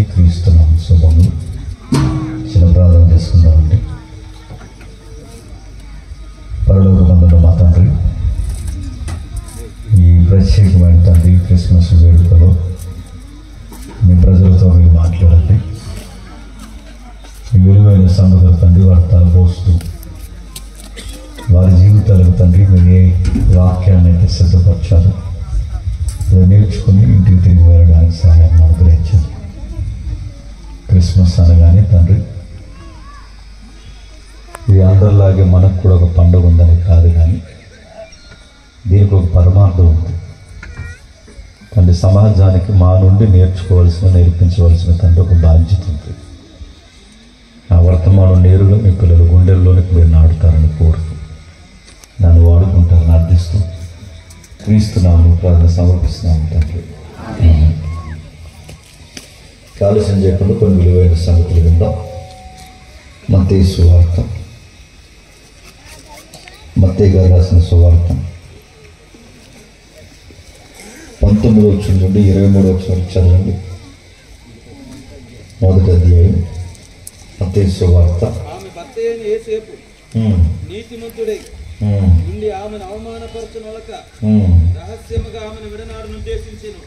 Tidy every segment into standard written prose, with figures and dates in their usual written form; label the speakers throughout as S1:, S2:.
S1: అందరికీ క్రీస్తున్నాం శుభము. చిన్న ప్రార్థన చేసుకుందామండి. పరలోకమందున్న మా తండ్రి, ఈ ప్రత్యేకమైన తండ్రి క్రిస్మస్ వేడుకలో మీ ప్రజలతో మీరు మాట్లాడండి. ఈ విలువైన సంగతులు తండ్రి వారు తలపోస్తూ వారి జీవితాలకు తండ్రి మీరు ఏ వాక్యాన్ని అయితే సిద్ధపరచారు అది నేర్చుకుని ఇంటికి తిరిగి వెళ్ళడానికి సహాయం అనుగ్రహించారు. క్రిస్మస్ అనగానే తండ్రి ఇది అందరిలాగే మనకు కూడా ఒక పండుగ ఉందని కాదు, కానీ దీనికి ఒక పరమార్థం ఉంది తండ్రి. సమాజానికి మా నుండి నేర్పించవలసిన తండ్రి ఒక బాధ్యత ఉంది. ఆ వర్తమానం నేరుగా మీ పిల్లలు గుండెల్లోనికి మీరు నాటుతారని కోరుతూ నన్ను వాడుకుంటారని అర్థిస్తూ క్రీస్తున్నాము ప్రార్థన సమర్పిస్తున్నాము తండ్రి. ఆలస్యం చేయకుండా కొన్ని విలువైన సంగతులు విందాం. మత్తయి సువార్త, మత్తయి గారు రాసిన సువార్త 19వ వచనం నుండి 23వ వచనం చదవండి. మొదటి అధ్యాయం మత్తయి సువార్త.
S2: నీతిమంతుడై నుండి ఆమెను అవమానపరచునొలక రహస్యముగా ఆమెను విడనాడును ఉద్దేశించెను.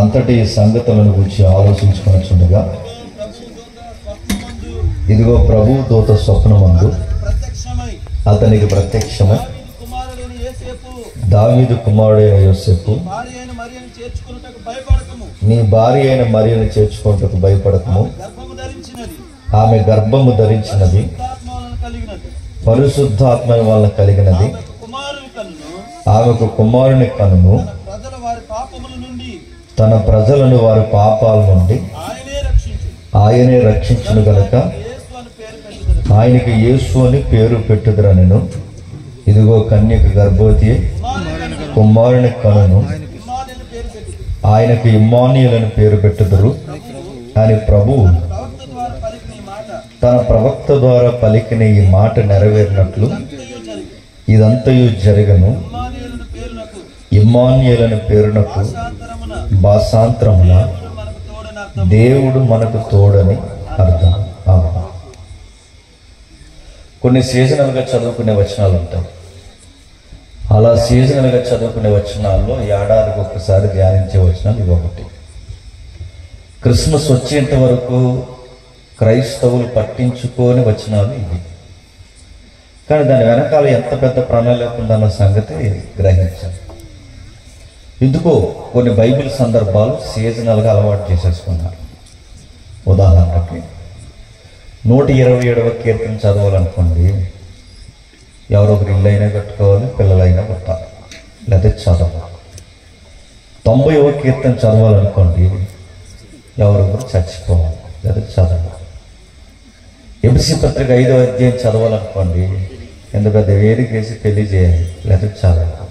S1: అంతటి సంగతులను గురించి ఆలోచించుకొనుచుండగా ఇదిగో ప్రభు దూత స్వప్నమందు అతనికి ప్రత్యక్షమై దావీదు కుమారుడైన యోసేపు, నీ భార్య అయిన మరియను చేర్చుకొనుటకు భయపడకము, ఆమె గర్భము ధరించినది పరిశుద్ధాత్మ వలన కలిగినది, ఆమెకు కుమారుని కనును, తన ప్రజలను వారి పాపాల నుండి ఆయనే రక్షించును గనక ఆయనకి యేసు అని పేరు పెట్టుదురనెను. ఇదిగో కన్యక గర్భవతి కుమారుని కనును, ఆయనకు ఇమ్మానుయేలు అని పేరు పెట్టుదురు అని ప్రభువు తన ప్రవక్త ద్వారా పలికిన ఈ మాట నెరవేరినట్లు ఇదంతయు జరగను. ఇమ్మానుయేలు అని పేరునకు భాషాంతరమున దేవుడు మనకు తోడని అర్థం. కొన్ని సీజనల్గా చదువుకునే వచనాలు ఉంటాయి. అలా సీజనల్గా చదువుకునే వచనాల్లో ఏడాదికి ఒక్కసారి ధ్యానించే వచనాలు ఇవి ఒకటి. క్రిస్మస్ వచ్చేంత వరకు క్రైస్తవులు పట్టించుకోని వచనాలు ఇవి. కానీ దాని వెనకాల ఎంత పెద్ద ప్రణాళిక ఉందన్న సంగతి గ్రహించాలి. ఎందుకో కొన్ని బైబిల్ సందర్భాలు సీజనల్గా అలవాటు చేసేసుకున్నారు. ఉదాహరణకి 127వ కీర్తన చదవాలనుకోండి, ఎవరొకరు ఇల్లు అయినా కట్టుకోవాలి, పిల్లలైనా పుట్టాలి, లేకపోతే చదవాలి. 90వ కీర్తన చదవాలనుకోండి, ఎవరొకరు చచ్చిపోవాలి, లేదా చదవాలి. ఎబిసి పత్రిక 5వ అధ్యాయం చదవాలనుకోండి, ఎందుకంటే వేదిక వేసి పెళ్లి చేయాలి, లేదా చదవాలి.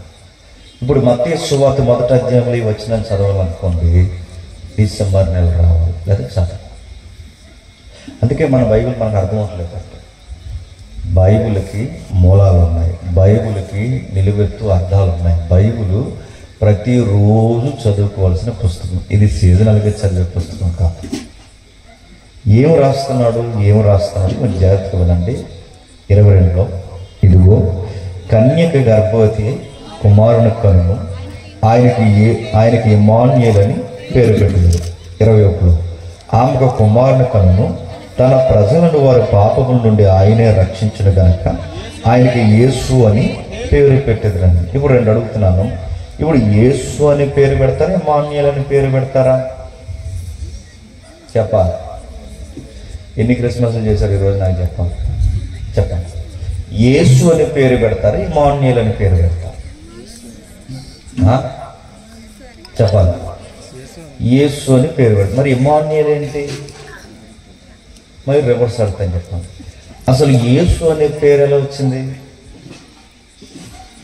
S1: ఇప్పుడు మత్తయి సువార్త మొదటి అధ్యాయంలో వచ్చిన చదవాలనుకోండి, డిసెంబర్ నెల రావాలి, లేదా చదవాలి. అందుకే మన బైబిల్ మనకు అర్థం అవ్వట్లేదు. బైబిల్కి మూలాలు ఉన్నాయి, బైబిల్కి నిలువెత్తు అర్థాలు ఉన్నాయి. బైబిల్ ప్రతిరోజు చదువుకోవాల్సిన పుస్తకం. ఇది సీజనల్గా చదివే పుస్తకం కాదు. ఏం రాస్తున్నాడు కొంచెం జాగ్రత్తగా వినండి. 22లో ఇదిగో కన్యక గర్భవతి కుమారుని కనును, ఆయనకి ఇమ్మానుయేలు అని పేరు పెట్టింది. 21లో ఆమెకు కుమారుని కనును, తన ప్రజలను వారి పాపముల నుండి ఆయనే రక్షించును గనక ఆయనకి యేసు అని పేరు పెట్టేదిరండి. ఇప్పుడు రెండు అడుగుతున్నాను, ఇప్పుడు యేసు అని పేరు పెడతారా, ఇమ్మానుయేలు అని పేరు పెడతారా? చెప్పాలి. ఎన్ని క్రిస్మస్లు చేశారు ఈరోజు నాకు చెప్పండి. యేసు అని పేరు పెడతారా, ఇమ్మానుయేలు అని పేరు పెడతారా? చెప్పాలి. యేసు అని పేరు పెడతారు. మరి ఇమ్మానుయేలు ఏంటి? మరి రివర్స్ అర్థం చెప్పండి. అసలు యేసు అనే పేరు ఎలా వచ్చింది?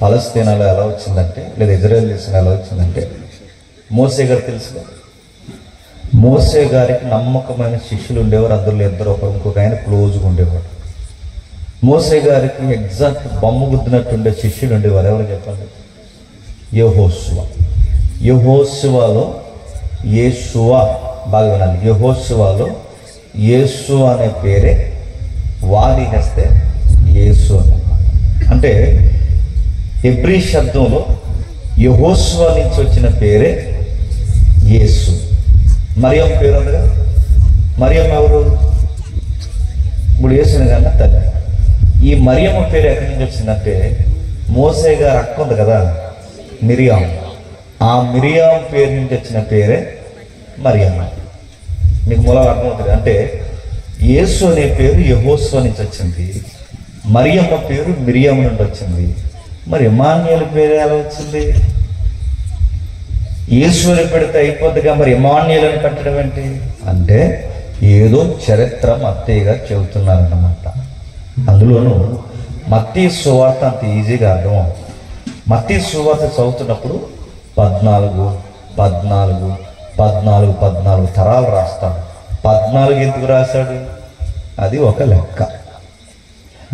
S1: పలస్తీనాలో ఎలా వచ్చిందంటే, లేదా ఇజ్రాయెల్ దేశంలో ఎలా వచ్చిందంటే, మోసే గారు తెలుసు. మోసే గారికి నమ్మకమైన శిష్యులు ఉండేవారు. అందులో ఇద్దరు, ఇంకొక ఆయన క్లోజ్గా ఉండేవాడు. మోసే గారికి ఎగ్జాక్ట్ బొమ్మ గుద్దినట్టు ఉండే శిష్యులు ఉండేవారు. ఎవరు చెప్పండి? యెహోషువ. యెహోషువలో యేషువ, బాగా వినాలి, యెహోషువలో యేసు అనే పేరే వాడినేస్తే యేసు అన్నమాట. అంటే హెబ్రీ శబ్దంలో యెహోషువ నుంచి వచ్చిన పేరే యేసు. మరియం పేరు ఉంది కదా, మరియం ఎవరు? ఇప్పుడు యేసుని కన్నా తల్లి. ఈ మరియమ్మ పేరు ఎక్కడి నుంచి వచ్చిందంటే మోసే గారు అక్క ఉంది కదా మిరియాం, ఆ మిరియాం పేరు నుంచి వచ్చిన పేరే మరియమ్మ. మీకు మూలాలు అర్థమవుతుంది. అంటే యేసు అనే పేరు యెహోషువ నుంచి వచ్చింది, మరియమ్మ పేరు మిరియాం నుండి వచ్చింది. మరి ఇమ్మానుయేలు పేరు ఎలా వచ్చింది? యేసుని పెడితే అయిపోద్దిగా, మరి ఇమ్మానుయేలు అని పెట్టడం ఏంటి అంటే ఏదో చరిత్ర మత్తయి గారు చెబుతున్నారన్నమాట. అందులోనూ మత్తయి సువార్త అంత ఈజీగా అర్థం. మత్తయి సువార్త చదువుతున్నప్పుడు 14 తరాలు రాస్తాడు. 14 ఎందుకు రాశాడు? అది ఒక లెక్క.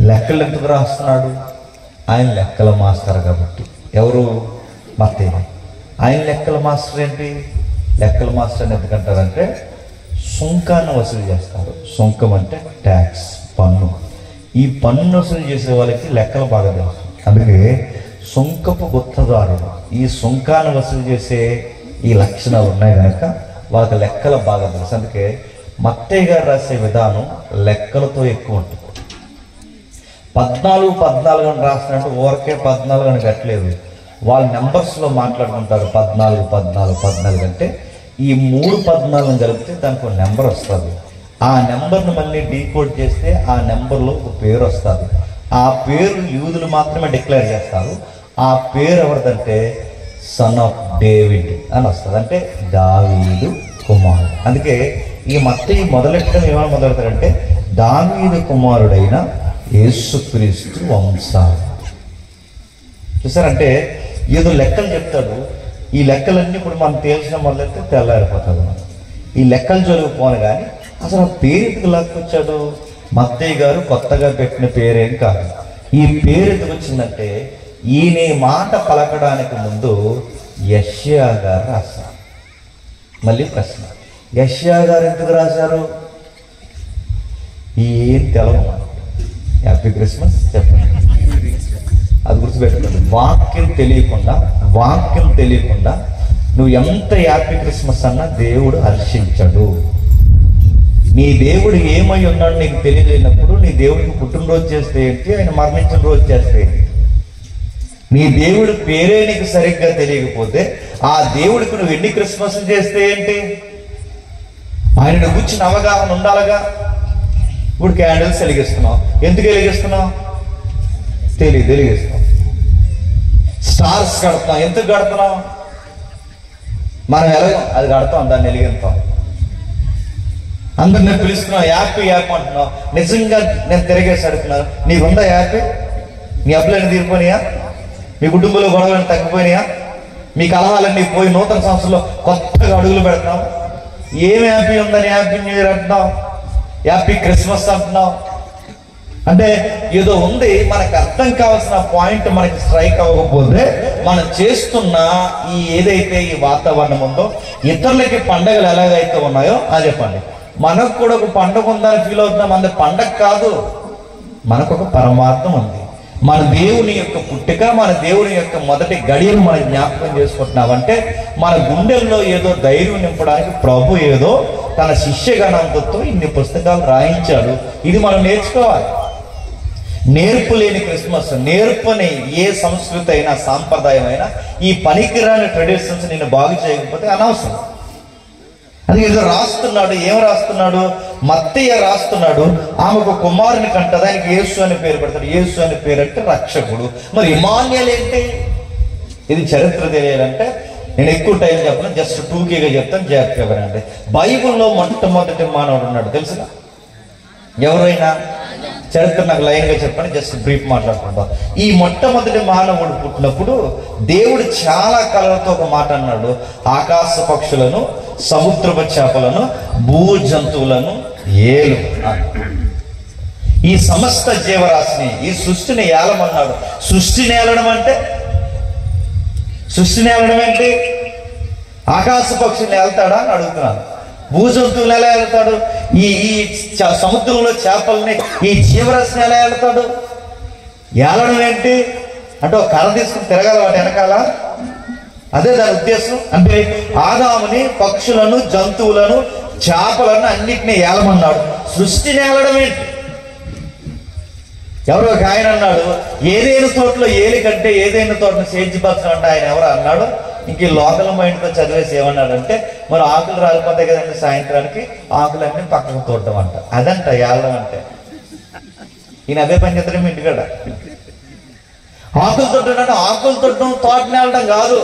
S1: లెక్కలు ఎందుకు రాస్తున్నాడు? ఆయన లెక్కల మాస్టర్ కాబట్టి. ఎవరు? మత్తయి. ఆయన లెక్కల మాస్టర్ ఏంటి? లెక్కల మాస్టర్ అని ఎందుకంటారంటే సుంకాన్ని వసూలు చేస్తారు. సుంకం అంటే ట్యాక్స్, పన్ను. ఈ పన్ను వసూలు చేసే వాళ్ళకి లెక్కలు బాగా తెలుసు. అందుకే సుంకపు గుత్తదారులు ఈ సుంకాన్ని వసూలు చేసే ఈ లక్షణాలు ఉన్నాయి కనుక వాళ్ళకి లెక్కలు బాగా తెలుసు. అందుకే మత్తయి గారు రాసే విధానం లెక్కలతో ఎక్కువ ఉంటుంది. 14 అని రాసినట్టు ఊరికే 14 అని కట్టలేదు. వాళ్ళ నెంబర్స్లో మాట్లాడుకుంటారు. 14 అంటే ఈ 3 14 కలిపితే దానికి ఒక నెంబర్ వస్తుంది. ఆ నెంబర్ను మళ్ళీ డీకోడ్ చేస్తే ఆ నెంబర్లో ఒక పేరు వస్తుంది. ఆ పేరు యూదులు మాత్రమే డిక్లేర్ చేస్తారు. ఆ పేరు ఎవరిదంటే సన్ ఆఫ్ డేవిడ్ అని వస్తుంది. అంటే దావీదు కుమారుడు. అందుకే ఈ మత్తయి మొదలెట్టడం ఏమైనా మొదలెడతారంటే దావీదు కుమారుడైన యేసుక్రీస్తు వంశాలు. చూసారంటే ఏదో లెక్కలు చెప్తాడు. ఈ లెక్కలన్నీ ఇప్పుడు మనం తేల్చిన మొదలెడితే తెల్లారిపోతుంది. ఈ లెక్కలు చదువుకోను కానీ అసలు ఆ పేరు ఎందుకు లాక్కొచ్చాడు? మత్తయి గారు కొత్తగా పెట్టిన పేరేం కాదు. ఈ పేరు ఎందుకు వచ్చిందంటే ఈయన మాట పలకడానికి ముందు యెషయా గారు రాశారు. మళ్ళీ ప్రశ్న, యెషయా గారు ఎందుకు రాశారు? ఏం తెలవు. హ్యాపీ క్రిస్మస్ చెప్పండి, అది గుర్తుపెట్టుకోండి. వాక్యం తెలియకుండా నువ్వు ఎంత హ్యాపీ క్రిస్మస్ అన్నా దేవుడు హర్షించడు. నీ దేవుడు ఏమై ఉన్నాడు నీకు తెలియలేనప్పుడు నీ దేవుడికి పుట్టినరోజు చేస్తే ఏంటి, ఆయన మరణించిన రోజు చేస్తే ఏంటి? నీ దేవుడి పేరే నీకు సరిగ్గా తెలియకపోతే ఆ దేవుడికి నువ్వు ఎన్ని క్రిస్మస్ చేస్తే ఏంటి? ఆయనను కూర్చుని అవగాహన ఉండాలిగా. ఇప్పుడు క్యాండిల్స్ వెలిగిస్తున్నావు, ఎందుకు వెలిగిస్తున్నావు? వెలిగిస్తున్నావు. స్టార్స్ కడుతున్నావు, ఎందుకు కడుతున్నావు? మనం ఎలాగో అది కడతాం, దాన్ని వెలిగిస్తాం. అందరు నేను పిలుస్తున్నావు, యాపీ అంటున్నావు. నిజంగా నేను తిరిగేసి అడుగుతున్నాను, నీకుందా యాపీ? నీ అప్పులన్నీ తీరిపోయినాయా? మీ కుటుంబంలో గొడవలు తగ్గిపోయినాయా? మీ కలహాలన్నీ పోయి నూతన సంవత్సరంలో కొత్తగా అడుగులు పెడుతున్నావు. ఏం హ్యాపీ ఉందని హ్యాపీ న్యూ ఇయర్ అంటున్నావు, హ్యాపీ క్రిస్మస్ అంటున్నావు. అంటే ఏదో ఉంది, మనకు అర్థం కావాల్సిన పాయింట్ మనకి స్ట్రైక్ అవ్వకపోతే మనం చేస్తున్న ఈ ఏదైతే ఈ వాతావరణం ఉందో, ఇతరులకి పండగలు ఎలాగైతే ఉన్నాయో అది చెప్పండి. మనకు కూడా ఒక పండగ ఉందని ఫీల్ అవుతున్నాం. మన పండగ కాదు, మనకు ఒక పరమార్థం ఉంది. మన దేవుని యొక్క పుట్టుక, మన దేవుని యొక్క మొదటి గడియను మనం జ్ఞాపకం చేసుకుంటున్నామంటే మన గుండెల్లో ఏదో ధైర్యం నింపడానికి ప్రభు ఏదో తన శిష్యగణంతో ఇన్ని పుస్తకాలు రాయించాడు. ఇది మనం నేర్చుకోవాలి. నేర్పు లేని క్రిస్మస్, నేర్పని ఏ సంస్కృతి అయినా సాంప్రదాయం అయినా ఈ పనికిరాని ట్రెడిషన్స్ నేను బాగు చేయకపోతే అనవసరం. అది ఏదో రాస్తున్నాడు. ఏం రాస్తున్నాడు? మత్తయ్య రాస్తున్నాడు. ఆమెకు కుమారుని కంటది, ఆయనకి యేసు అని పేరు పెడతాడు. యేసు అని పేరు అంటే రక్షకుడు. మరి ఇమాన్యుయేల్ ఏంటి? ఇది చరిత్ర తెలియాలంటే నేను ఎక్కువ టైం చెప్పను, జస్ట్ 2Kగా చెప్తాను, జాగ్రత్తగా వినండి. బైబిల్లో మొట్టమొదటి మానవుడు ఉన్నాడు, తెలుసుగా? ఎవరైనా చరిత్ర నాకు లైన్గా చెప్పండి, జస్ట్ బ్రీఫ్ మాట్లాడుకుంటాం. ఈ మొట్టమొదటి మానవుడు పుట్టినప్పుడు దేవుడు చాలా కళలతో ఒక మాట అన్నాడు, ఆకాశ పక్షులను, సముద్రపు చేపలను, భూ జంతువులను ఏలు. ఈ సమస్త జీవరాశిని, ఈ సృష్టిని ఏలమన్నాడు. సృష్టిని ఏలడం ఏంటి? ఆకాశ పక్షుల్ని వెళ్తాడా అని అడుగుతున్నాను. భూజంతువులు ఎలా వెళ్తాడు? ఈ సముద్రంలో చేపల్ని, ఈ జీవరాశిని ఎలా వెళ్తాడు? ఏలడం ఏంటి అంటే ఒక కర్ర తీసుకుని తిరగాలి వాటి వెనకాల, అదే దాని ఉద్దేశం. అంటే ఆదాముని పక్షులను, జంతువులను, చేపలను అన్నిటినీ ఏలమన్నాడు. సృష్టిని ఏలడం ఏంటి? ఎవరో ఒక ఆయన అన్నాడు, ఏదైనా తోటలో ఏలి కంటే ఏదైనా తోటను సేద్యపరచడం అంటే ఆయన ఎవరు అన్నాడు. ఇంక ఈ లోకల్ మైండ్తో చదివేసి ఏమన్నాడంటే, మరి ఆకులు రాలిపోతాయి కదండి సాయంత్రానికి, ఆకులన్నీ పక్కకు తోడటం అంట. అదంట ఏళ్ళం అంటే. ఈయన అదే పని చేద్దరు మీ ఇంటికాడ. ఆకులు తొట్టడం అంటే ఆకులు తొట్టడం, తోటని వెళ్ళడం కాదు.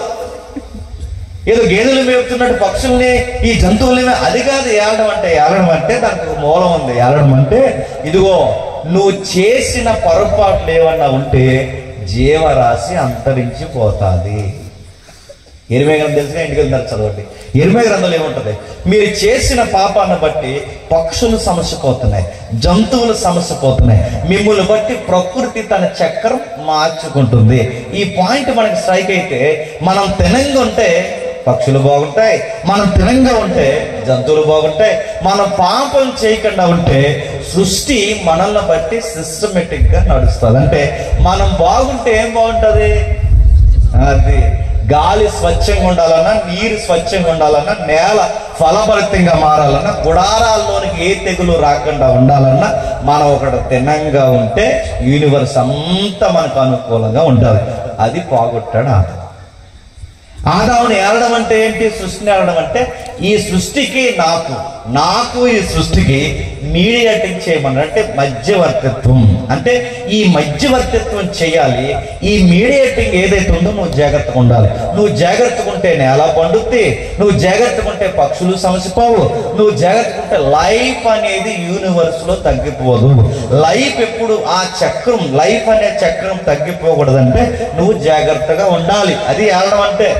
S1: ఏదో గేదెలు మేపుతున్నట్టు పక్షుల్ని, ఈ జంతువుల్ని, అది కాదు ఏలడం అంటే. ఏలడం అంటే దానికి ఒక మూలం ఉంది. ఏలడం అంటే ఇదిగో నువ్వు చేసిన పొరపాట్లు ఏమన్నా ఉంటే జీవరాశి అంతరించిపోతుంది. ఇరిమియా గ్రంథం తెలిసిన ఇంటికి వెళ్తారు చదవండి. ఇరిమియా గ్రంథంలో ఏముంటుంది? మీరు చేసిన పాపాన్ని బట్టి పక్షులు సమస్యపోతున్నాయి, జంతువులు సమస్యపోతున్నాయి, మిమ్మల్ని బట్టి ప్రకృతి తన చక్రం మార్చుకుంటుంది. ఈ పాయింట్ మనకి స్ట్రైక్ అయితే, మనం తినంగా ఉంటే పక్షులు బాగుంటాయి, మనం తినంగా ఉంటే జంతువులు బాగుంటాయి, మనం పాపం చేయకుండా ఉంటే సృష్టి మనల్ని బట్టి సిస్టమేటిక్ గా నడుస్తుంది. అంటే మనం బాగుంటే ఏం బాగుంటుంది? అది గాలి స్వచ్ఛంగా ఉండాలన్నా, నీరు స్వచ్ఛంగా ఉండాలన్నా, నేల ఫలభరితంగా మారాలన్నా, గుడారాల్లోనికి ఏ తెగులు రాకుండా ఉండాలన్నా మనం ఒకటి తినంగా ఉంటే యూనివర్స్ అంతా మనకు అనుకూలంగా ఉండాలి. అది పోగొట్టాడు ఆదాముని ఏలడం అంటే ఏంటి? సృష్టిని ఏలడం అంటే ఈ సృష్టికి నాకు ఈ సృష్టికి మీడియేటింగ్ చేయమన్నాడు. అంటే మధ్యవర్తిత్వం. అంటే ఈ మధ్యవర్తిత్వం చేయాలి. ఈ మీడియేటింగ్ ఏదైతే ఉందో నువ్వు జాగ్రత్తగా ఉండాలి. నువ్వు జాగ్రత్తగా ఉంటే నేల పండుద్ది, నువ్వు జాగ్రత్తగా ఉంటే పక్షులు సమసిపోవు, నువ్వు జాగ్రత్తగా ఉంటే లైఫ్ అనేది యూనివర్స్ లో తగ్గిపోదు. లైఫ్ ఎప్పుడు ఆ చక్రం, లైఫ్ అనే చక్రం తగ్గిపోకూడదంటే నువ్వు జాగ్రత్తగా ఉండాలి. అది ఏలడం అంటే.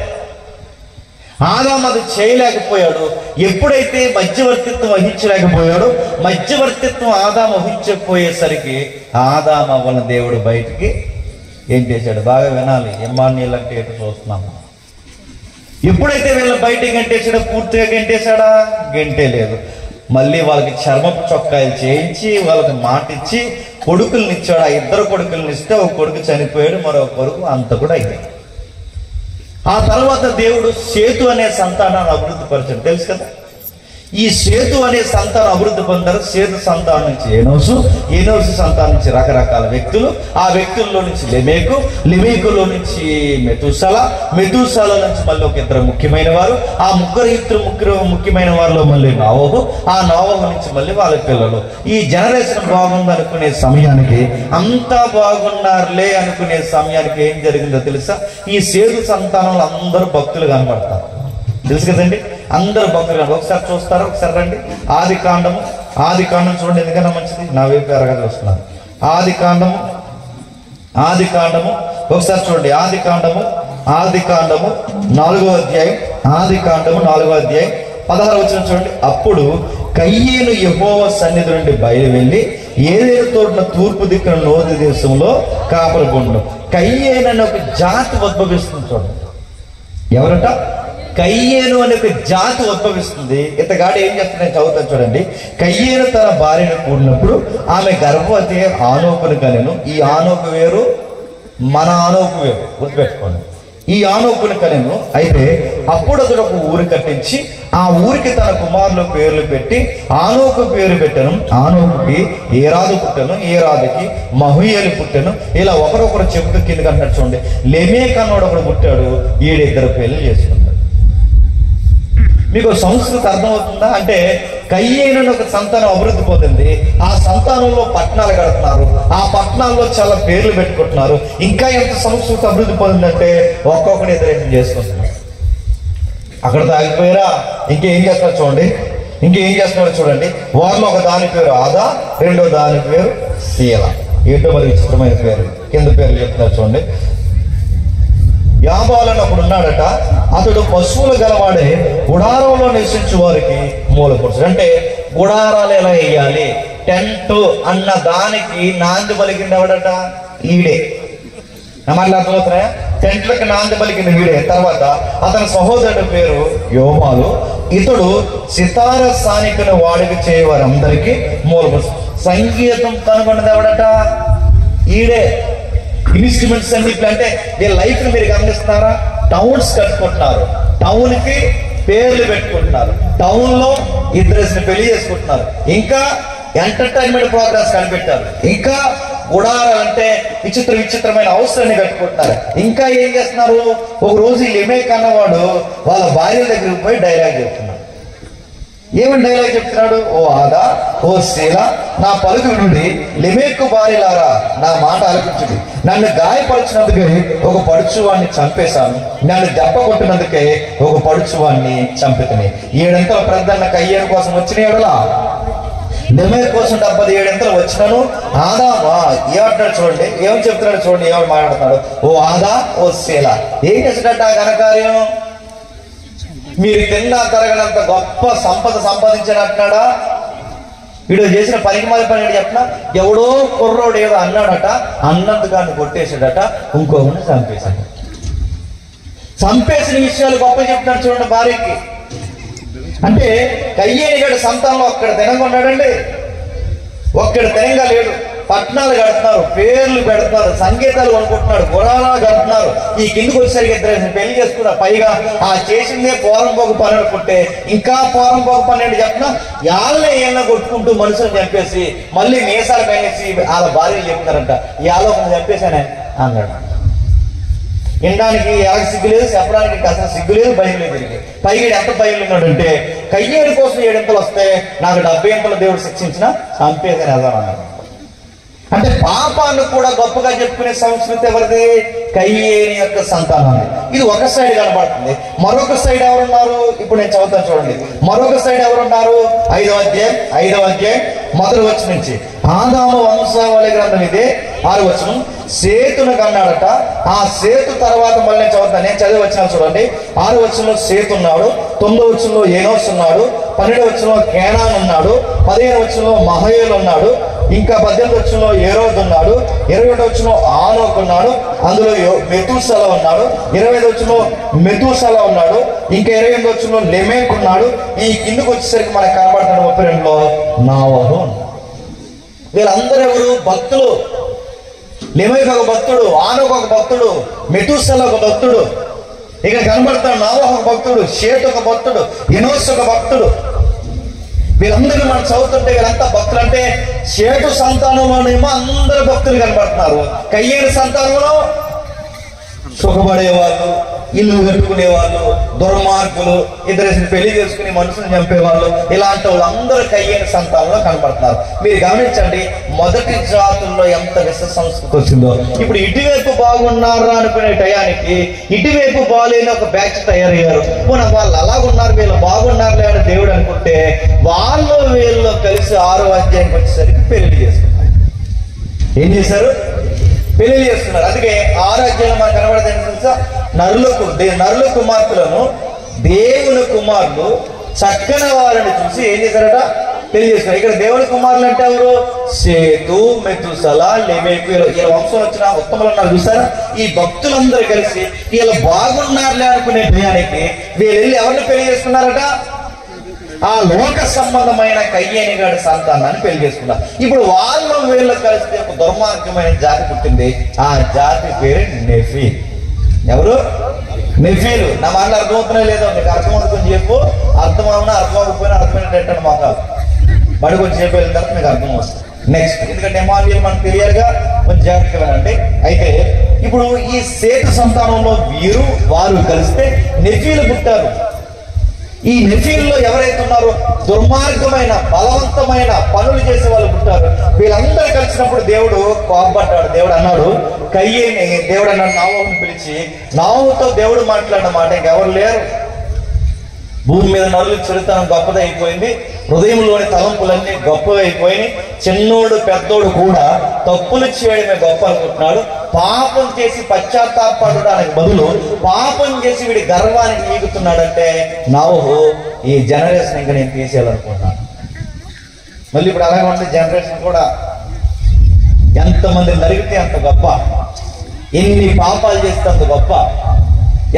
S1: ఆదాము అది చేయలేకపోయాడు. ఎప్పుడైతే మధ్యవర్తిత్వం వహించలేకపోయాడో, మధ్యవర్తిత్వం ఆదాము వహించకపోయేసరికి ఆదాము అవ్వన దేవుడు బయటికి ఏం చేశాడు? బాగా వినాలి. ఎమ్మానీయులు అంటే ఎటు చూస్తున్నాము. ఎప్పుడైతే వీళ్ళ బయటికి గంటేసాడో, పూర్తిగా గంటేశాడా? గంటే లేదు. మళ్ళీ వాళ్ళకి చర్మపు చొక్కాయలు చేయించి, వాళ్ళకి మాట ఇచ్చి కొడుకుల్ని ఇచ్చాడు. ఆ ఇద్దరు కొడుకుల్ని ఇస్తే ఒక కొడుకు చనిపోయాడు, మరో కొడుకు అంత కూడా అయ్యాడు. ఆ తర్వాత దేవుడు సేతు అనే సంతానాన్ని అభివృద్ధి పరిచాడు. తెలుసు కదా, ఈ సేతు అనే సంతానం అభివృద్ధి పొందారు. సేతు సంతానం నుంచి ఏనోసు సంతానం నుంచి రకరకాల వ్యక్తులు, ఆ వ్యక్తుల్లో నుంచి లెమేకులో నుంచి మెతూసల నుంచి మళ్ళీ ఒక ఇద్దరు ముఖ్యమైన వారు, ఆ ముగ్గురు ముఖ్యమైన వారిలో మళ్ళీ నోవహు, ఆ నోవహు నుంచి మళ్ళీ వాళ్ళ పిల్లలు. ఈ జనరేషన్ బాగుంది అనుకునే సమయానికి, అంతా బాగున్నారులే అనుకునే సమయానికి ఏం జరిగిందో తెలుసా? ఈ సేతు సంతానంలో అందరూ భక్తులు కనబడతారు. తెలుసు కదండి, అందరు భక్తులు. ఒకసారి చూస్తారా? ఒకసారి రండి. ఆది కాండం చూడండి, ఎందుకన్నా మంచిది. నా వైపు ఎరగా చూస్తున్నారు. ఆది కాండము ఒకసారి చూడండి. ఆది కాండము 4వ అధ్యాయం, 16వ వచనం చూడండి. అప్పుడు కయ్యేను యెహోవా సన్నిధి నుండి బయలువెళ్ళి ఏదేను తోటల తూర్పు దిక్కున నోది దేశంలో కాపరికొండు. కయ్యేను అనే ఒక జాతి ఉద్భవిస్తుంది. చూడండి, ఎవరట? కయ్యేను అనే ఒక జాతి ఉద్భవిస్తుంది. ఇతగాడు ఏం చేస్తున్నాడు? చదువుతాను చూడండి. కయ్యేను తన భార్యను కూడినప్పుడు ఆమె గర్భవతి ఆనోకును కనెను. ఈ ఆనోకు వేరు, మన ఆనోకు వేరు, గుర్తుపెట్టుకోండి. ఈ ఆనోకును కనెను. అయితే అప్పుడు అతడు ఒక ఊరు కట్టించి ఆ ఊరికి తన కుమారుల పేర్లు పెట్టి ఆనోకు పేరు పెట్టను. ఆనోకుకి ఏరాదు పుట్టెను, ఏరాదుకి మహుయేలు పుట్టెను. ఇలా ఒకరొకరు చెబుతూ కిందకి అంటాడు. చూడండి, లెమేక్ అన్నోడు ఒకడు పుట్టాడు. 7 పెళ్లి చేసుకుంటాడు. మీకు సంస్కృతి అర్థమవుతుందా? అంటే కయ్యేను ఒక సంతానం అభివృద్ధి పొందింది. ఆ సంతానంలో పట్టణాలు కడుతున్నారు, ఆ పట్టణాల్లో చాలా పేర్లు పెట్టుకుంటున్నారు. ఇంకా ఎంత సంస్కృతి అభివృద్ధి పొందిందంటే ఒక్కొక్కటి ఎదురేం చేసుకుంటున్నారు. అక్కడితో ఆగిపోయారా? ఇంకేం చేస్తున్నారు చూడండి, చూడండి. వారిలో ఒక దాని పేరు ఆదా, రెండో దాని పేరు శీల. ఏంటో మరి విచిత్రమైన పేరు. కింద పేర్లు చెప్తున్నారు చూడండి. యాబాలని ఒకడు ఉన్నాడట. అతడు పశువులు గలవాడే, గుడారంలో నివసించే వారికి మూలపురుషుడు. అంటే గుడారాలు ఎలా వేయాలి, టెంట్ అన్న దానికి నాంది పలికింది ఎవడట? ఈడే. మళ్ళీ అర్థమవుతున్నాయా? టెంట్లకు నాంది పలికిన వీడే. తర్వాత అతని సహోదరుడి పేరు యోమాలు. ఇతడు సితార స్థానికుని వాడికి చేయవారందరికీ మూలపురుషుడు. సంగీతం కనుగొన్నది ఎవడట? ఈడే. ఇన్స్ట్రుమెంట్స్ అన్నిట్లు అంటే వీళ్ళ లైఫ్ మీరు గమనిస్తున్నారా? టౌన్స్ కట్టుకుంటున్నారు, టౌన్ కి పేర్లు పెట్టుకుంటున్నారు, టౌన్ లో ఇద్దరు పెళ్లి చేసుకుంటున్నారు, ఇంకా ఎంటర్టైన్మెంట్ ప్రోగ్రామ్స్ కనిపెట్టారు, ఇంకా గుడారాలంటే విచిత్రమైన అవసరాన్ని కట్టుకుంటున్నారు. ఇంకా ఏం చేస్తున్నారు? ఒక రోజు లెమేక్ అన్నవాడు వాళ్ళ భార్య దగ్గరికి పోయి డైలాగ్ చెప్తున్నాడు. ఏమని డైలాగ్ చెప్తున్నాడు? ఓ ఆదా, ఓ శీల, నా పలుకు నుండి లెమేకు భార్యలారా నా మాట ఆలకించుడి. నన్ను గాయపరిచినందుకే ఒక పడుచువాడిని చంపేశాను, నన్ను దెబ్బ కొట్టినందుకే ఒక పడుచువాడిని చంపుతుంది. 7 ప్రద్దన్న కయ్యేరు కోసం వచ్చిన ఎడలా లెమేకు కోసం 77 వచ్చినాను. ఆదామా ఏమంటాడు చూడండి, ఏం చెప్తున్నాడు చూడండి, ఏమని మాట్లాడుతున్నాడు? ఓ ఆదా, ఓ శీల. ఏం చేసినట్టు ఆ ఘనకార్యం? మీరు తిన్నా తరగనంత గొప్ప సంపద సంపాదించాడంటున్నాడా? వీడు చేసిన పనికి మాది పని చెప్పిన ఎవడో కుర్రోడు ఏదో అన్నాడట, అన్నందుకు కొట్టేసాడట, ఇంకొకరిని చంపేశాడు. చంపేసిన విషయాలు గొప్ప చెప్తున్నాడు చూడండి భార్యకి. అంటే కయ్యేని గడు సంతానంలో ఒక్కడ తినంగా ఉన్నాడండి, ఒక్కడ తినంగా లేడు. పట్టణాలు కడుతున్నారు, పేర్లు పెడుతున్నారు, సంగీతాలు కొనుక్కుంటున్నాడు, గురాలు కడుతున్నారు. ఈ కిందకు వచ్చేసరికి 2 పెళ్లి చేసుకున్నారు. పైగా ఆ చేసిందే పోరంపోకు పని అనుకుంటే ఇంకా పోరంపోకు పని అంటే చెప్పిన యాళ్ళని ఏళ్ళ కొట్టుకుంటూ మనుషులు చంపేసి మళ్ళీ మీసాలు కనేసి వాళ్ళ భార్యలు చెప్తున్నారంట, ఈ ఆలోచన చంపేశానే అన్నాడు. వినడానికి ఎలాగ సిగ్గు లేదు, చెప్పడానికి అసలు సిగ్గు లేదు, భయం లేదు. తిరిగి పైగా ఎంత భయం ఉన్నాడంటే కయ్యేడు కోసం 7 వస్తే నాకు 70 దేవుడు శిక్షించిన చంపేదని వెళ్దాం అన్నాడు. అంటే పాపాన్ని కూడా గొప్పగా చెప్పుకునే సంస్కృతి ఎవరిది? కయ్యేని యొక్క సంతానం. ఇది ఒక సైడ్ కనబడుతుంది. మరొక సైడ్ ఎవరున్నారు? ఇప్పుడు నేను చదువుతాను చూడండి. మరొక సైడ్ ఎవరున్నారు? 5వ అధ్యాయం మొదటి వచనం నుంచి. ఆదాము వంశావళి గ్రంథం ఇదే 6వ వచనం. సేతును కన్నాడట. ఆ సేతు తర్వాత మళ్ళీ నేను చదువుతాను, నేను చదివి వచ్చినా చూడండి. 6వ వచనంలో సేతు ఉన్నాడు, 9వ వచనంలో ఏనోస్ ఉన్నాడు, 12వ వచనంలో కేనాన్ ఉన్నాడు, 15వ వచనంలో మహయేలు ఉన్నాడు, ఇంకా 18వ వచనంలో ఏరోద్ ఉన్నాడు, 21వ వచనంలో ఆనోక్ ఉన్నాడు, అందులో మెతూసల ఉన్నాడు, 25వ వచనంలో మెతూసల ఉన్నాడు, ఇంకా 28వ వచనంలో లెమేక్ ఉన్నాడు. ఈ కిందకు వచ్చేసరికి మనకు కనబడుతున్న 32లో నావహు. వీళ్ళందరూ ఎవరు? భక్తులు. లెమేక్ ఒక భక్తుడు, ఆనోక్ ఒక భక్తుడు, మెతూసల ఒక భక్తుడు, ఇక్కడ కనబడతాడు నావహు ఒక భక్తుడు, షేత్ ఒక భక్తుడు, ఎనోస్ ఒక భక్తుడు. వీళ్ళందరూ మనం చదువుతుంటే వీళ్ళంతా భక్తులు. అంటే షేటు సంతానంలోనేమో అందరు భక్తులు కనబడుతున్నారు. కయ్యేని సంతానంలో సుఖపడేవాళ్ళు, ఇల్లు కట్టుకునేవాళ్ళు, దుర్మార్గులు, ఇద్దరు పెళ్లి చేసుకుని మనుషులు చంపేవాళ్ళు, ఇలాంటి వాళ్ళు అందరూ కయ్యేని సంతానంలో కనబడుతున్నారు. మీరు గమనించండి, మొదటి జాతుల్లో ఎంత విష సంస్కృతి వచ్చిందో. ఇప్పుడు ఇటువైపు బాగున్నారా అనుకునే టయానికి ఇటువైపు బాగాలేని ఒక బ్యాచ్ తయారయ్యారు. పోనీ వాళ్ళు అలాగున్నారు, వీళ్ళు బాగున్నారులే అని దేవుడు అనుకుంటే వాళ్ళు వీళ్ళు కలిసి 6వ అధ్యాయానికి వచ్చేసరికి పెళ్లి చేసుకున్నారు. ఏం చేశారు? పెళ్లి చేసుకున్నారు. అందుకే 6వ అధ్యాయంలో మనకు కనబడేది ఏంటి తెలుసా? నరుల కుమార్తెలను దేవుని కుమారులు చక్కని వారిని చూసి ఏం చేశారట? పెళ్లి చేసుకున్నారు. ఇక్కడ దేవుని కుమారులు అంటే ఎవరు? సేతు, మెతూసల, లెమేకు, వీళ్ళ వంశం వచ్చిన ఉత్తములు ఉన్నారు చూసారా? ఈ భక్తులందరూ కలిసి వీళ్ళు బాగున్నారులే అనుకునే భయానికి వీళ్ళు వెళ్ళి ఎవరిని పెళ్లి చేసుకున్నారట? ఆ లోక సంబంధమైన కయ్యేని గాడి సంతానాన్ని పెళ్లి చేసుకున్నారు. ఇప్పుడు వాళ్ళు వీళ్ళు కలిస్తే ఒక దుర్మార్గమైన జాతి పుట్టింది. ఆ జాతి పేరు నెఫీ. ఎవరు? నెఫీలు. నా మాటలు అర్థమవుతున్నాయి లేదో మీకు అర్థమవుతుంది కొంచెం చెప్పు. అర్థమవునా అర్థం అవ్వకపోయినా అర్థమైనట్టు మొక్కలు బడి కొంచెం చెప్పి వెళ్ళిన తర్వాత మీకు అర్థం వస్తుంది. నెక్స్ట్, ఎందుకంటే ఎమాన్యుయల్ మనకు తెలియాలిగా, కొంచెం జాగ్రత్తగా అంటే. అయితే ఇప్పుడు ఈ సేతు సంతానంలో వారు కలిస్తే నెఫీలు పుట్టారు. ఈ నెఫీల్లో ఎవరైతే ఉన్నారో దుర్మార్గమైన బలవంతమైన పనులు చేసే వాళ్ళు పుట్టారు. వీళ్ళందరూ కలిసినప్పుడు దేవుడు కోపడ్డాడు. దేవుడు అన్నాడు కయ్యేని, దేవుడు అన్నాడు నావోహుని పిలిచి, నావోహుతో దేవుడు మాట్లాడిన మాట ఇంకెవరు లేరు. భూమి మీద నరుల చరిత్రం గొప్పదైపోయింది, హృదయంలోని తలంపులన్నీ గొప్పదైపోయినాయి. చిన్నోడు పెద్దోడు కూడా తప్పులు చేయడమే గొప్ప అనుకుంటున్నాడు. పాపం చేసి పశ్చాత్తాపడడానికి బదులు పాపం చేసి వీడి గర్వానికి ఈగుతున్నాడంటే నావోహు ఈ జనరేషన్ ఇంకా నేను తీసేయాలనుకుంటున్నాను. మళ్ళీ ఇప్పుడు అలాగే ఉంటే జనరేషన్ కూడా ఎంతమంది నరిగితే అంత గొప్ప. ఎన్ని పాపాలు చేస్తే అంత గొప్ప,